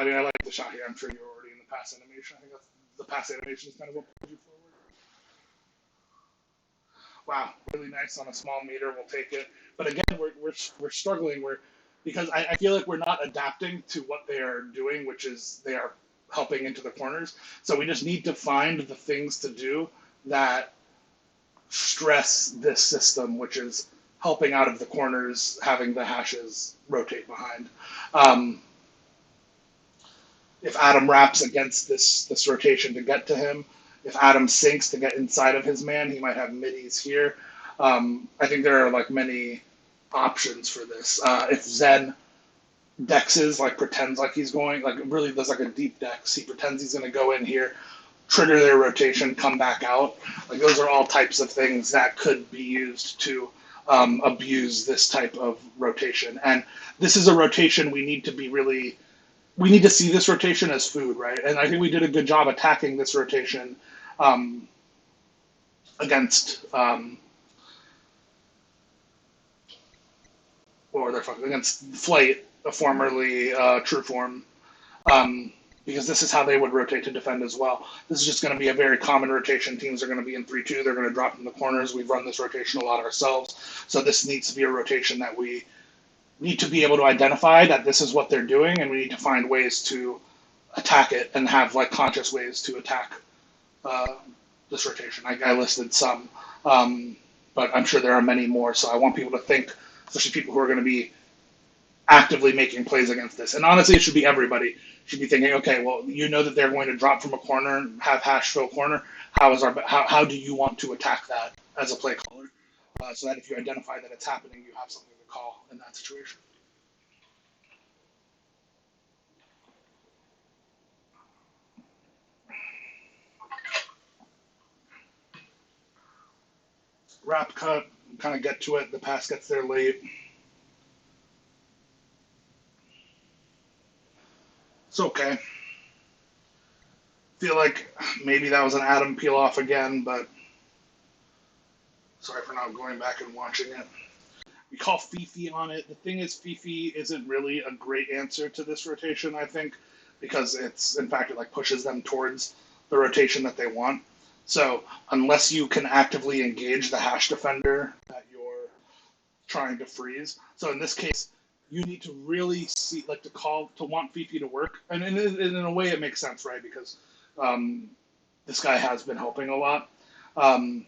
mean, I like the shot here. I'm sure you're already in the pass animation. I think the pass animation is kind of what pulls you forward. Wow, really nice on a small meter. We'll take it. But again, we're struggling. Because I feel like we're not adapting to what they are doing, which is they are helping into the corners. So we just need to find the things to do that stress this system, which is helping out of the corners, having the hashes rotate behind. Um, if Adam wraps against this rotation to get to him, if Adam sinks to get inside of his man, he might have middies here. I think there are like many options for this. If Zen dexes, like pretends like he's going, like really does like a deep dex, he pretends he's going to go in here, trigger their rotation, come back out. Like those are all types of things that could be used to abuse this type of rotation. And this is a rotation we need to see this rotation as food, right? And I think we did a good job attacking this rotation um, against against Flight, formerly True Form, um, because this is how they would rotate to defend as well. This is just going to be a very common rotation. Teams are going to be in 3-2. They're going to drop in the corners. We've run this rotation a lot ourselves, so this needs to be a rotation that we need to be able to identify that this is what they're doing, and we need to find ways to attack it and have like conscious ways to attack uh, this rotation. I listed some, but I'm sure there are many more. So I want people to think, especially people who are going to be actively making plays against this. And honestly, it should be everybody. Should be thinking, okay, well, you know that they're going to drop from a corner and have hash fill corner. How do you want to attack that as a play caller? So that if you identify that it's happening, you have something to call in that situation. Wrap cut, kind of get to it. The pass gets there late. It's okay. Feel like maybe that was an Adam peel off again, but sorry for not going back and watching it. We call Fifi on it. The thing is, Fifi isn't really a great answer to this rotation, I think, because in fact, it like pushes them towards the rotation that they want. So unless you can actively engage the hash defender that you're trying to freeze, so in this case, you need to really see, like, to want Fifi to work, and in a way, it makes sense, right? Because um, this guy has been helping a lot. Um,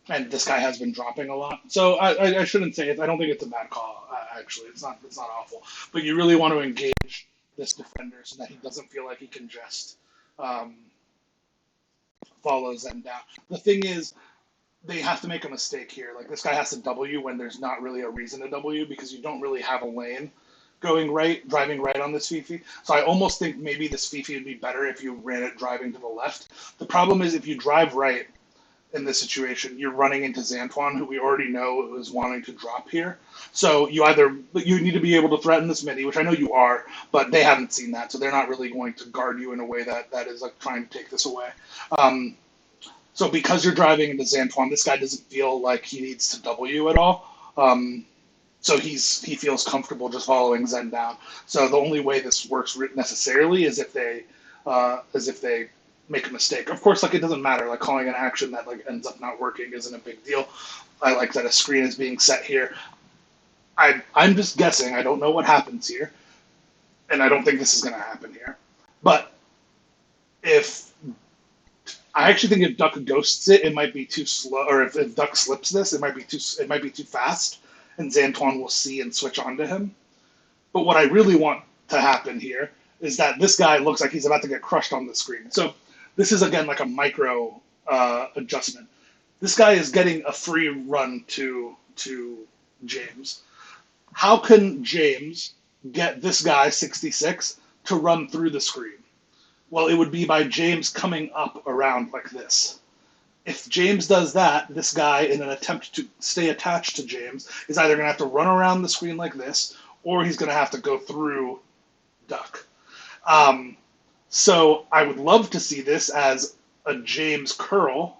and this guy has been dropping a lot. So I shouldn't say it. I don't think it's a bad call. Actually, it's not awful. But you really want to engage this defender so that he doesn't feel like he can just um, follow Zen down. The thing is, they have to make a mistake here. Like this guy has to W when there's not really a reason to W because you don't really have a lane going right, driving right on this Fifi. So I almost think maybe this Fifi would be better if you ran it driving to the left. The problem is if you drive right, in this situation, you're running into Xantuan, who we already know is wanting to drop here. So you need to be able to threaten this midi, which I know you are, but they haven't seen that, so they're not really going to guard you in a way that is like trying to take this away. Um, so because you're driving into Xantuan, this guy doesn't feel like he needs to double you at all. So he feels comfortable just following Zen down. So the only way this works necessarily is if they make a mistake. Of course, like it doesn't matter. Like calling an action that like ends up not working isn't a big deal. I like that a screen is being set here. I'm just guessing. I don't know what happens here, and I don't think this is going to happen here. But if I actually think if Duck ghosts it, it might be too slow. Or if Duck slips this, it might be too fast, and Xantuan will see and switch onto him. But what I really want to happen here is that this guy looks like he's about to get crushed on the screen. So this is again like a micro adjustment. This guy is getting a free run to James. How can James get this guy 66 to run through the screen? Well, it would be by James coming up around like this. If James does that, this guy, in an attempt to stay attached to James, is either going to have to run around the screen like this, or he's going to have to go through Duck. So I would love to see this as a James curl.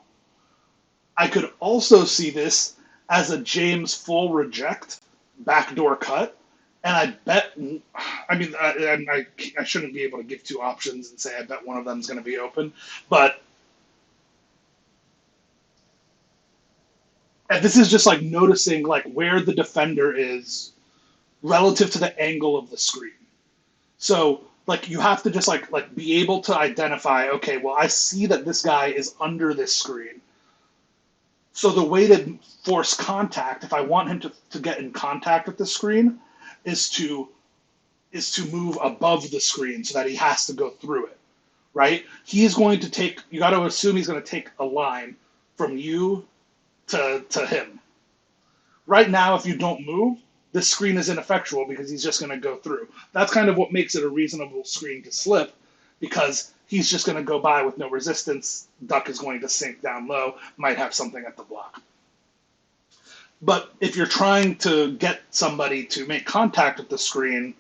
I could also see this as a James full reject, backdoor cut. And I bet, I mean, I shouldn't be able to give two options and say I bet one of them is going to be open. But and this is just like noticing like where the defender is relative to the angle of the screen. So like you have to just like be able to identify, okay, well I see that this guy is under this screen. So the way to force contact, if I want him to get in contact with the screen, is to move above the screen so that he has to go through it. Right? He's going to take, you got to assume he's going to take a line from you to him. Right now, if you don't move, this screen is ineffectual because he's just going to go through. That's kind of what makes it a reasonable screen to slip, because he's just going to go by with no resistance. Duck is going to sink down low, might have something at the block. But if you're trying to get somebody to make contact with the screen,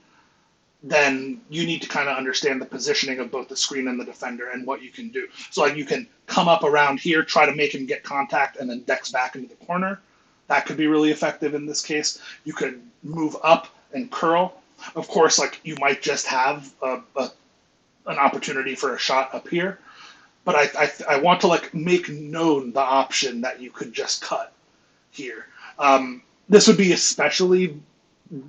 then you need to kind of understand the positioning of both the screen and the defender and what you can do. So like you can come up around here, try to make him get contact, and then dex back into the corner. That could be really effective in this case. You could move up and curl. Of course, like you might just have an opportunity for a shot up here. But I want to like make known the option that you could just cut here. This would be especially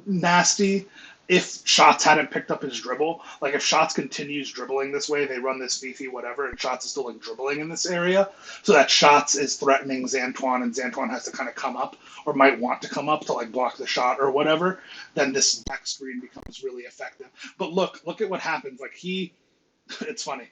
nasty if Shots hadn't picked up his dribble. Like if Shots continues dribbling this way, they run this Fifi, whatever, and Shots is still like dribbling in this area, so that Shots is threatening Xantuan and Xantuan has to kind of come up or might want to come up to like block the shot or whatever, then this back screen becomes really effective. But look at what happens. Like it's funny.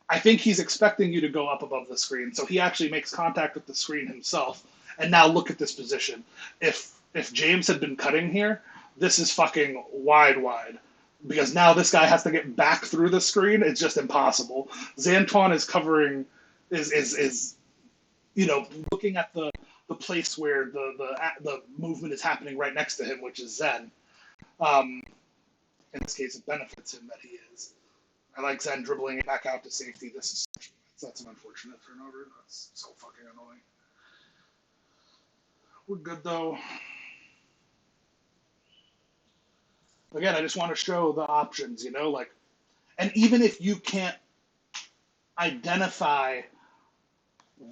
I think he's expecting you to go up above the screen, so he actually makes contact with the screen himself. And now look at this position. If James had been cutting here, this is fucking wide. Because now this guy has to get back through the screen. It's just impossible. Xantuan is covering, is looking at the place where the movement is happening right next to him, which is Zen. In this case, it benefits him that he is. I like Zen dribbling it back out to safety. That's an unfortunate turnover. That's so fucking annoying. We're good though. Again, I just want to show the options, like, and even if you can't identify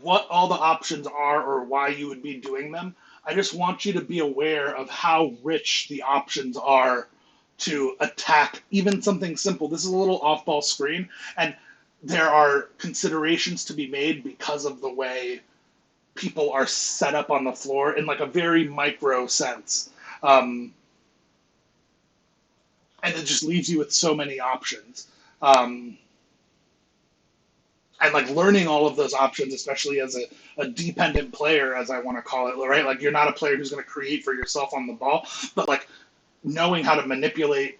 what all the options are or why you would be doing them, I just want you to be aware of how rich the options are to attack even something simple. This is a little off-ball screen, and there are considerations to be made because of the way people are set up on the floor in like a very micro sense. And it just leaves you with so many options. And like learning all of those options, especially as a dependent player, as I want to call it, right? Like you're not a player who's going to create for yourself on the ball, but like knowing how to manipulate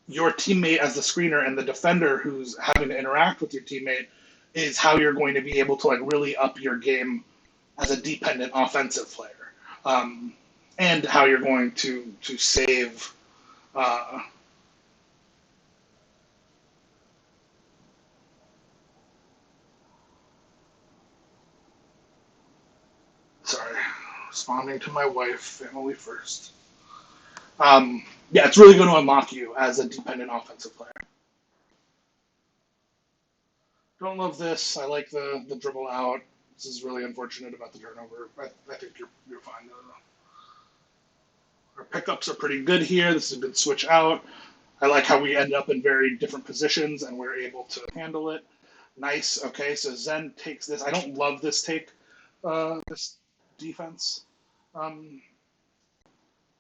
your teammate as the screener and the defender who's having to interact with your teammate is how you're going to be able to like really up your game as a dependent offensive player, um, and how you're going to save. Uh, sorry, responding to my wife. Family first. Yeah, it's really going to unlock you as a dependent offensive player. Don't love this. I like the dribble out. This is really unfortunate about the turnover. I think you're fine. Our pickups are pretty good here. This is a good switch out. I like how we end up in very different positions and we're able to handle it. Nice. Okay, so Zen takes this. I don't love this take, this defense. Um,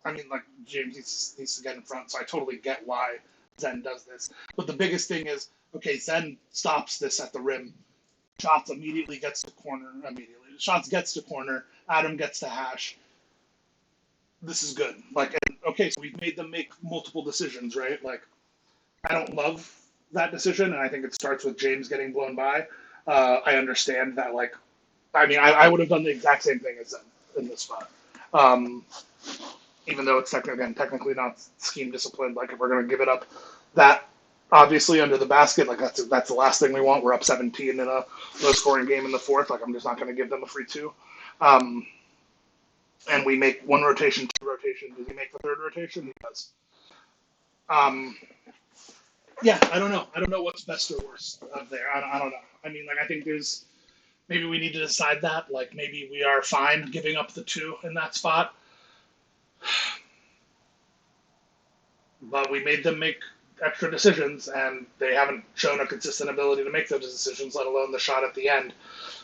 I mean, like James needs to get in front, so I totally get why Zen does this. But the biggest thing is, okay, Zen stops this at the rim. Shots immediately gets to corner. Immediately, Shots gets to corner. Adam gets to hash. This is good. Like, okay, so we've made them make multiple decisions, right? Like, I don't love that decision, and I think it starts with James getting blown by. I understand that, like, I mean, I would have done the exact same thing as them in this spot. Um, Even though it's technically not scheme disciplined. Like, if we're going to give it up that obviously under the basket, like that's the last thing we want. We're up 17 in a low scoring game in the fourth. Like, I'm just not going to give them a free two. Um, and we make one rotation, two rotation. Does he make the third rotation? He does. Um, yeah, I don't know. I don't know what's best or worst up there. I don't know. I mean, like, I think there's maybe we need to decide that. Like, maybe we are fine giving up the two in that spot, but we made them make extra decisions, and they haven't shown a consistent ability to make those decisions, let alone the shot at the end.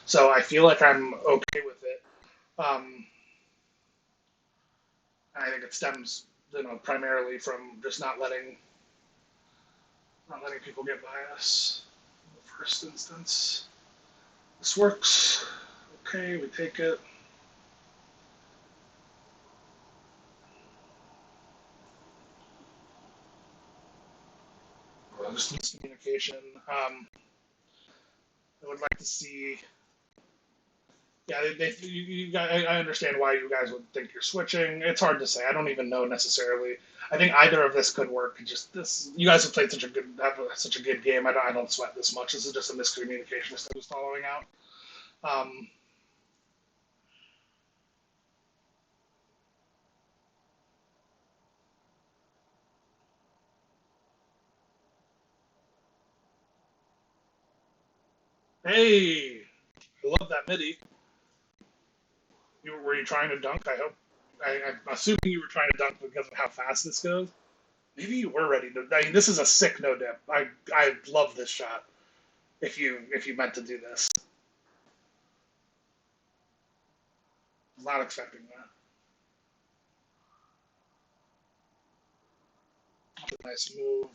So I feel like I'm okay with it. Um, I think it stems, primarily from just not letting people get by us. In the first instance, this works. Okay, we take it. Well, just miscommunication. I would like to see. Yeah, I understand why you guys would think you're switching. It's hard to say. I don't even know necessarily. I think either of this could work. Just this, you guys have played such a good game. I don't sweat this much. This is just a miscommunication instead of following out. Um, hey, I love that midi. Were you trying to dunk? I hope. I'm assuming you were trying to dunk because of how fast this goes. Maybe you were ready to. I mean, this is a sick no dip. I love this shot. If you meant to do this, I was not expecting that. Nice move.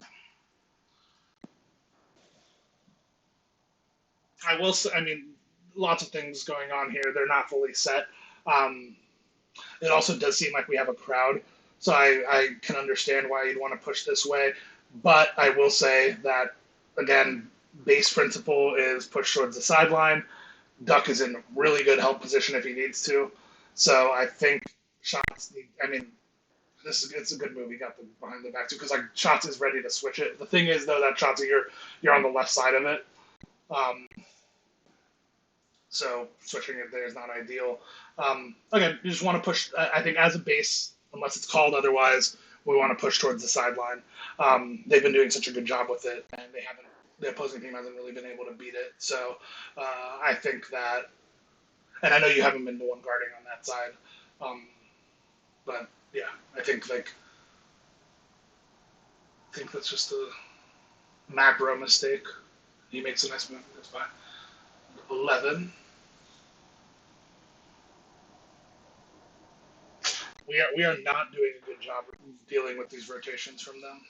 I will say, I mean, lots of things going on here. They're not fully set. Um, it also does seem like we have a crowd, so I can understand why you'd want to push this way. But I will say that, again, base principle is push towards the sideline. Duck is in really good help position if he needs to. So I think Shots need, I mean, it's a good move. He got the behind the back too because like Shots is ready to switch it. The thing is though that Shots you're on the left side of it. Um, So switching it there is not ideal. Again, you just want to push. I think as a base, unless it's called otherwise, we want to push towards the sideline. They've been doing such a good job with it, and they haven't. The opposing team hasn't really been able to beat it. So I think that, and I know you haven't been the one guarding on that side, um, but yeah, I think that's just a macro mistake. He makes a nice move. That's fine. 11. We are not doing a good job dealing with these rotations from them.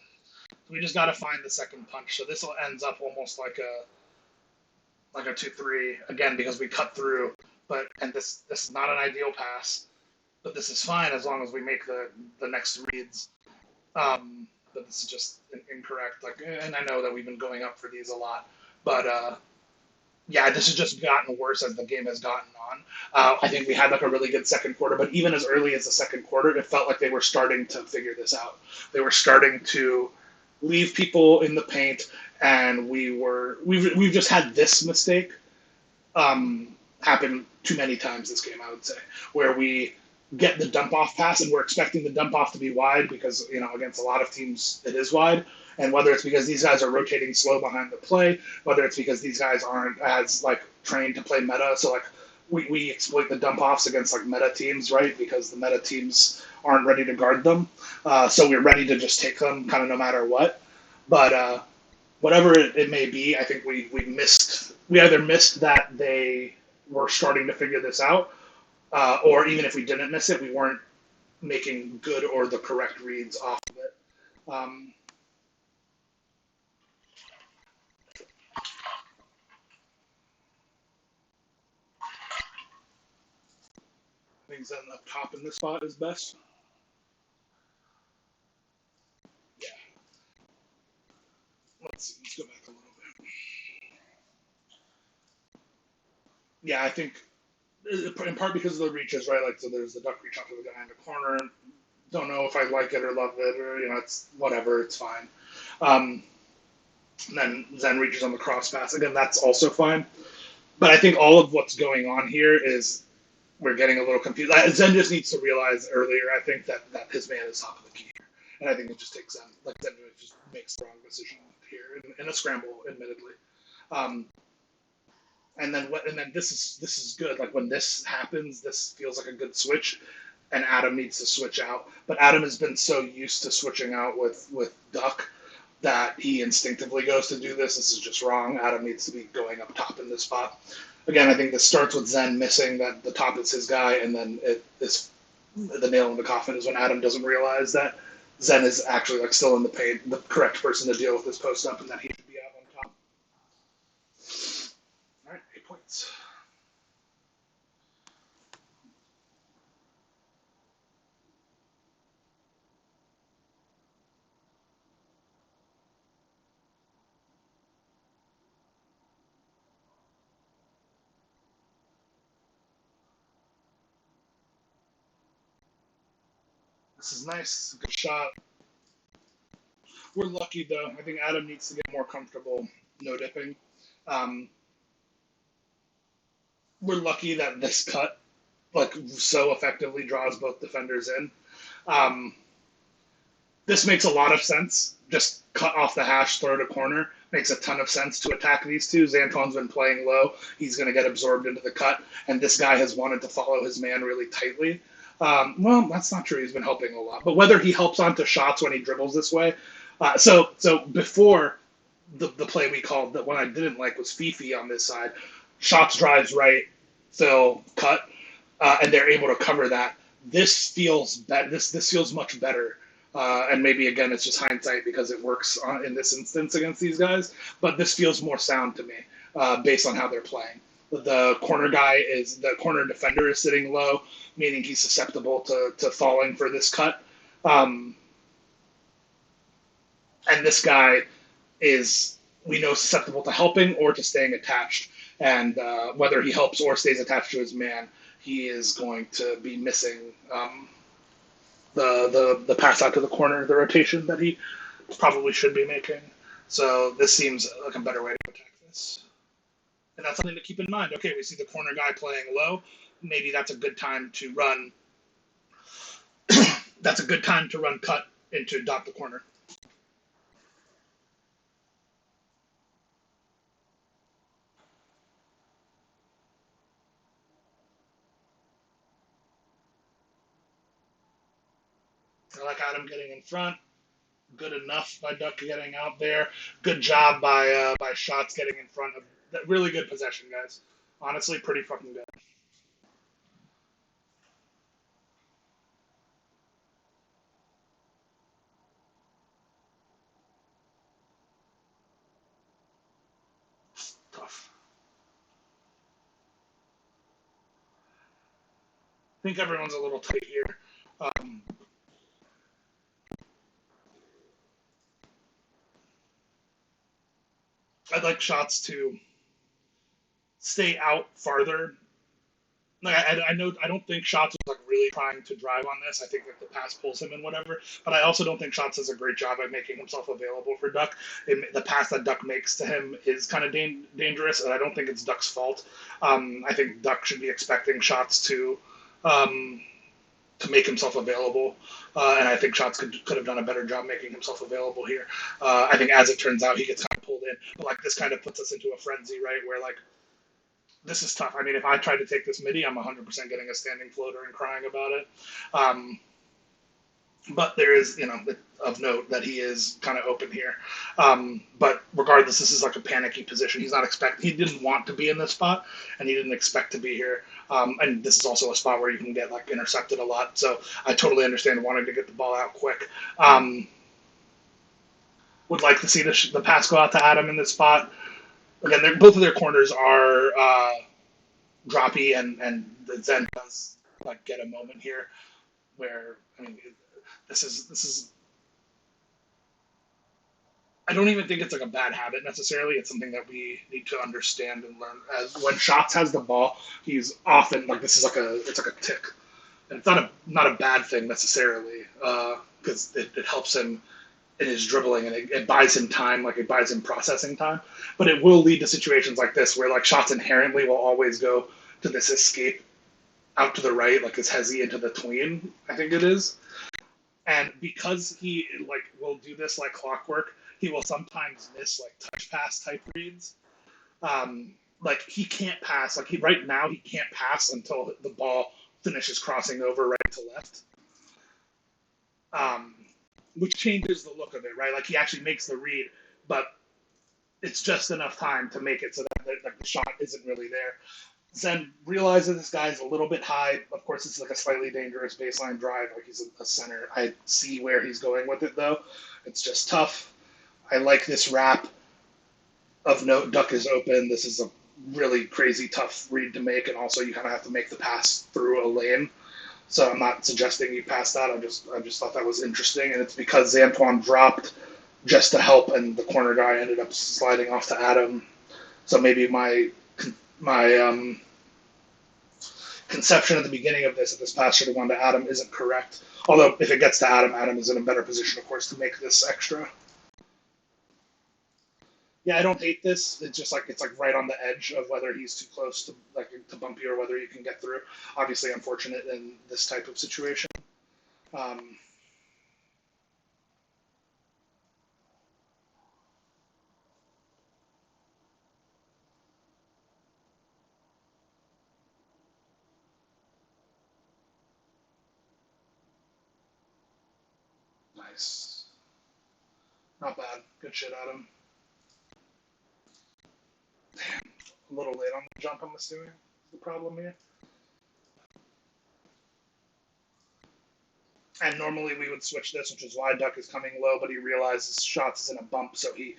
We just got to find the second punch. So this will ends up almost like a 2-3 again because we cut through. And this is not an ideal pass, but this is fine as long as we make the next reads. But this is just incorrect. Like, and I know that we've been going up for these a lot, but Yeah, this has just gotten worse as the game has gotten on. I think we had like a really good second quarter, but even as early as the second quarter, it felt like they were starting to figure this out. They were starting to leave people in the paint, and we've just had this mistake happen too many times this game. I would say where we get the dump off pass and we're expecting the dump off to be wide because against a lot of teams it is wide, and whether it's because these guys are rotating slow behind the play, whether it's because these guys aren't as like trained to play meta, so like we exploit the dump offs against like meta teams, right? Because the meta teams aren't ready to guard them, so we're ready to just take them kind of no matter what. But whatever it may be, I think we either missed that they were starting to figure this out, or even if we didn't miss it, we weren't making good or the correct reads off of it. Um, I think Zen up top in this spot is best. Yeah, let's go back a little bit. Yeah, I think in part because of the reaches, right? Like, so there's the duck reach out to the guy in the corner. Don't know if I like it or love it, or it's whatever. It's fine. Um, and then Zen reaches on the cross pass. Again, that's also fine. But I think all of what's going on here is we're getting a little confused. Zen just needs to realize earlier, I think, that his man is top of the key here. And I think it just takes Zen. Like, Zen just makes the wrong decision here in a scramble, admittedly. Um, and then this is good. Like, when this happens, this feels like a good switch, and Adam needs to switch out. But Adam has been so used to switching out with Duck that he instinctively goes to do this. This is just wrong. Adam needs to be going up top in this spot. Again, I think this starts with Zen missing that the top is his guy, and then it is the nail in the coffin is when Adam doesn't realize that Zen is actually like still in the paint, the correct person to deal with this post up, and that he should be out on top. All right, 8 points. This is nice, good shot. We're lucky though. I think Adam needs to get more comfortable no dipping. Um, we're lucky that this cut like so effectively draws both defenders in. Um, this makes a lot of sense. Just cut off the hash, throw to corner. Makes a ton of sense to attack these two. Zanton's been playing low. He's going to get absorbed into the cut, and this guy has wanted to follow his man really tightly. Well, that's not true. He's been helping a lot. But whether he helps onto shots when he dribbles this way, so before the play we called, that one I didn't like was Fifi on this side. Shots drives right, Phil cut, and they're able to cover that. This feels this feels much better. And maybe again it's just hindsight because it works in this instance against these guys. But this feels more sound to me based on how they're playing. The corner defender is sitting low, meaning he's susceptible to falling for this cut. Um, and this guy is, we know, susceptible to helping or to staying attached. And whether he helps or stays attached to his man, he is going to be missing the pass out to the corner, the rotation that he probably should be making. So this seems like a better way to attack this. And that's something to keep in mind. Okay, we see the corner guy playing low. Maybe that's a good time to run. That's a good time to run cut into dot the corner. I like Adam getting in front. Good enough by Duck getting out there. Good job by Shots getting in front of. Really good possession, guys. Honestly, pretty fucking good. Tough. I think everyone's a little tight here. Um, I'd like Shots to stay out farther. Like I know I don't think Shots was like really trying to drive on this. I think that the pass pulls him and whatever, but I also don't think Shots does a great job at making himself available for Duck. The pass that Duck makes to him is kind of dangerous, and I don't think it's Duck's fault. I think Duck should be expecting Shots um, to make himself available, and I think Shots could have done a better job making himself available here. I think as it turns out, he gets kind of pulled in, but like this kind of puts us into a frenzy, right? Where like this is tough. I mean, if I tried to take this midi, I'm 100% getting a standing floater and crying about it. Um, but there is, of note that he is kind of open here. But regardless, this is like a panicky position. He didn't want to be in this spot, and he didn't expect to be here. And this is also a spot where you can get like intercepted a lot. So I totally understand wanting to get the ball out quick. Would like to see the pass go out to Adam in this spot. Again, both of their corners are droppy, and Zen does like get a moment here where I mean this is I don't even think it's like a bad habit necessarily. It's something that we need to understand and learn. As when Shots has the ball, he's often like this is like it's like a tick, and it's not a bad thing necessarily because it helps him in his dribbling and it buys him time, like it buys him processing time. But it will lead to situations like this where like Shots inherently will always go to this escape out to the right, like his hezzy into the tween, I think it is. And because he like will do this like clockwork, he will sometimes miss like touch pass type reads. Like he can't pass. Like right now he can't pass until the ball finishes crossing over right to left. Um, which changes the look of it, right? Like he actually makes the read, but it's just enough time to make it so that like the shot isn't really there. Zen realizes this guy's a little bit high. Of course, it's like a slightly dangerous baseline drive. Like he's a center. I see where he's going with it, though. It's just tough. I like this wrap of note. Duck is open. This is a really crazy tough read to make, and also you kind of have to make the pass through a lane. So I'm not suggesting you pass that. I just thought that was interesting, and it's because Antoine dropped just to help, and the corner guy ended up sliding off to Adam. So maybe my conception at the beginning of this pass should have gone to Adam isn't correct. Although if it gets to Adam, Adam is in a better position, of course, to make this extra. Yeah, I don't hate this. It's like right on the edge of whether he's too close to bump you or whether you can get through. Obviously, unfortunate in this type of situation. Um, nice, not bad. Good shit, Adam. A little late on the jump, I'm assuming. Is the problem here? And normally we would switch this, which is why Duck is coming low, but he realizes Shots is in a bump, so he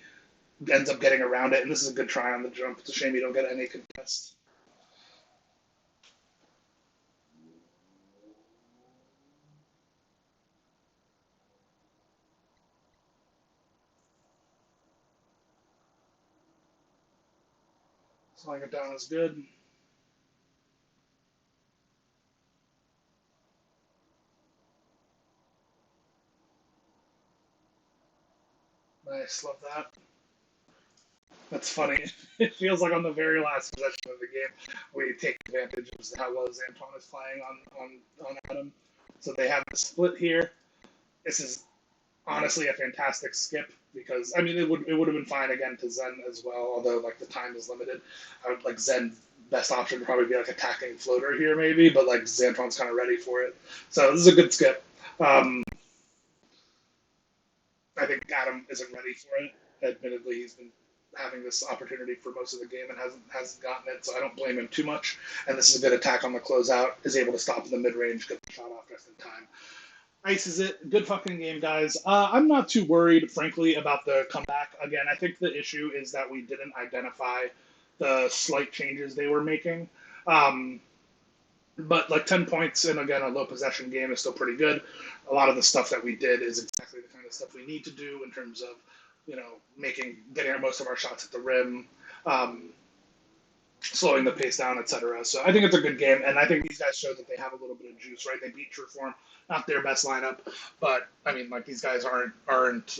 ends up getting around it. And this is a good try on the jump. It's a shame you don't get any contest. Slowing it down is good. Nice, love that. That's funny. It feels like on the very last possession of the game, we take advantage of how well Antoine is playing on Adam. So they have the split here. This is honestly a fantastic skip because I mean it would have been fine again to Zen as well, although like the time is limited. I would like Zen best option would probably be like attacking floater here maybe, but like Antoine's kind of ready for it. So this is a good skip. Um, I think Adam isn't ready for it. Admittedly, he's been having this opportunity for most of the game and hasn't gotten it, so I don't blame him too much. And this is a good attack on the closeout. Is able to stop in the mid range, get the shot off just in time. Ices it. Good fucking game, guys. I'm not too worried, frankly, about the comeback. Again, I think the issue is that we didn't identify the slight changes they were making. Um, but like 10 points in, again, a low possession game is still pretty good. A lot of the stuff that we did is exactly the kind of stuff we need to do in terms of, getting most of our shots at the rim. Um, slowing the pace down, etc. So I think it's a good game, and I think these guys show that they have a little bit of juice, right? They beat Trueform, not their best lineup, but I mean, like these guys aren't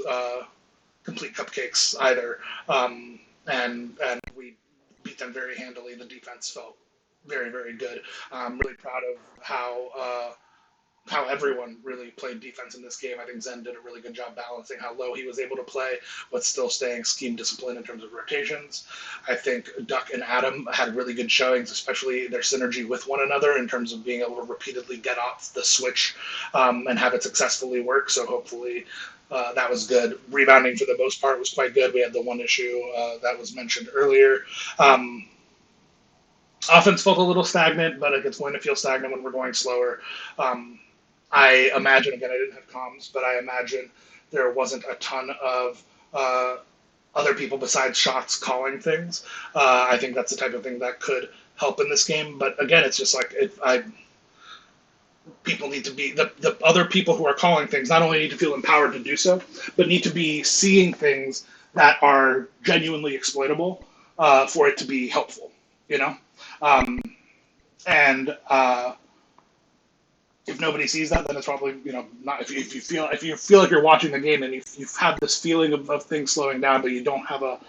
complete cupcakes either, and we beat them very handily. The defense felt very very good. I'm really proud of how everyone really played defense in this game. I think Zen did a really good job balancing how low he was able to play, but still staying scheme disciplined in terms of rotations. I think Duck and Adam had really good showings, especially their synergy with one another in terms of being able to repeatedly get off the switch and have it successfully work. So hopefully that was good. Rebounding for the most part was quite good. We had the one issue that was mentioned earlier. Um, Offense felt a little stagnant, but it's going to feel stagnant when we're going slower. Um, I imagine, again, I didn't have comms, but I imagine there wasn't a ton of other people besides shots calling things. I think that's the type of thing that could help in this game. But again, it's just like people need to be the other people who are calling things not only need to feel empowered to do so, but need to be seeing things that are genuinely exploitable for it to be helpful. You know, um, and if nobody sees that, then it's probably not. If you feel like you're watching the game and you've had this feeling of things slowing down, but you don't have a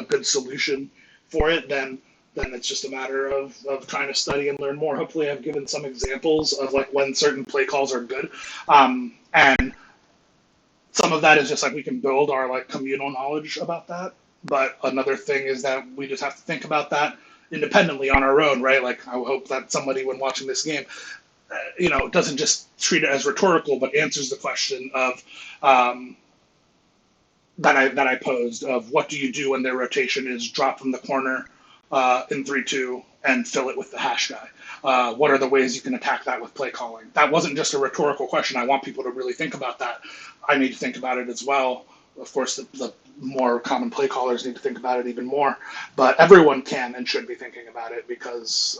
good solution for it, then it's just a matter of trying to study and learn more. Hopefully, I've given some examples of like when certain play calls are good, and some of that is just like we can build our like communal knowledge about that. But another thing is that we just have to think about that independently on our own, right? Like I hope that somebody when watching this game doesn't just treat it as rhetorical, but answers the question of that I posed of what do you do when their rotation is drop from the corner in 3-2 and fill it with the hash guy. What are the ways you can attack that with play calling? That wasn't just a rhetorical question. I want people to really think about that. I need to think about it as well. Of course, the more common play callers need to think about it even more, but everyone can and should be thinking about it because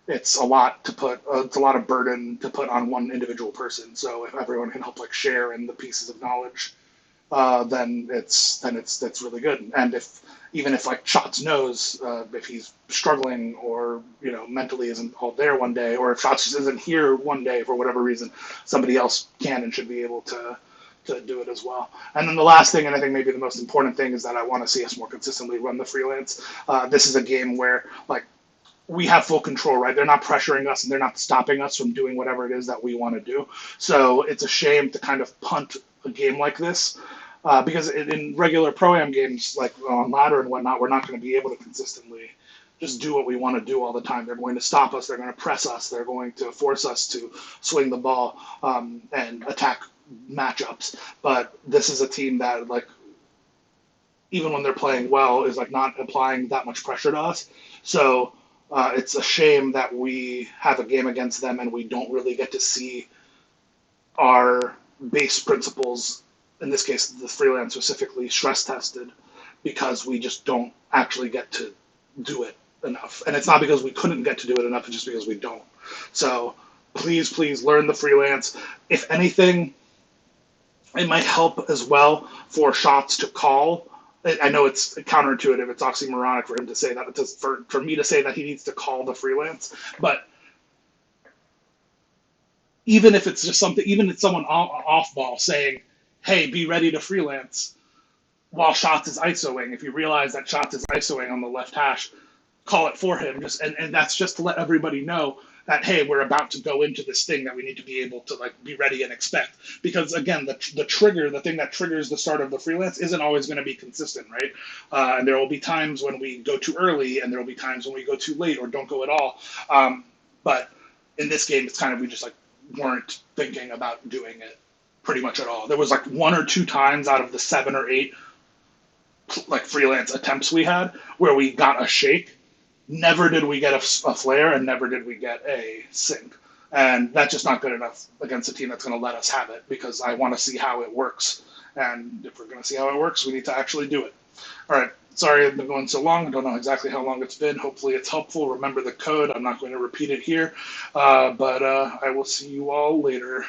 it's a lot to put. It's a lot of burden to put on one individual person. So if everyone can help like share in the pieces of knowledge, then it's that's really good. And if even if like Shots knows if he's struggling or mentally isn't all there one day, or if Shots just isn't here one day for whatever reason, somebody else can and should be able to do it as well. And then the last thing, and I think maybe the most important thing, is that I want to see us more consistently run the freelance. This is a game where like we have full control, right? They're not pressuring us and they're not stopping us from doing whatever it is that we want to do. So it's a shame to kind of punt a game like this because in regular pro-am games, like on ladder and whatnot, we're not going to be able to consistently just do what we want to do all the time. They're going to stop us. They're going to press us. They're going to force us to swing the ball and attack matchups. But this is a team that, like, even when they're playing well, is like not applying that much pressure to us. So it's a shame that we have a game against them and we don't really get to see our base principles, in this case, the freelance specifically, stress tested because we just don't actually get to do it enough. And it's not because we couldn't get to do it enough, it's just because we don't. So please learn the freelance. If anything, it might help as well for Shots to call. I know it's counterintuitive, it's oxymoronic for him to say that, for me to say that he needs to call the freelance, but even if it's just something, even if it's someone off ball saying, hey, be ready to freelance while Shots is ISOing. If you realize that Shots is ISOing on the left hash, call it for him. And that's just to let everybody know that, hey, we're about to go into this thing that we need to be able to like be ready and expect. Because again, the trigger, the thing that triggers the start of the freelance isn't always going to be consistent, right? And there will be times when we go too early, and there will be times when we go too late or don't go at all. But in this game, it's kind of, we just like weren't thinking about doing it pretty much at all. There was like 1 or 2 times out of the 7 or 8 like freelance attempts we had where we got a shake. Never did we get a flare, and never did we get a sink. And that's just not good enough against a team that's going to let us have it, because I want to see how it works. And if we're going to see how it works, we need to actually do it. All right. Sorry I've been going so long. I don't know exactly how long it's been. Hopefully it's helpful. Remember the code. I'm not going to repeat it here. But I will see you all later.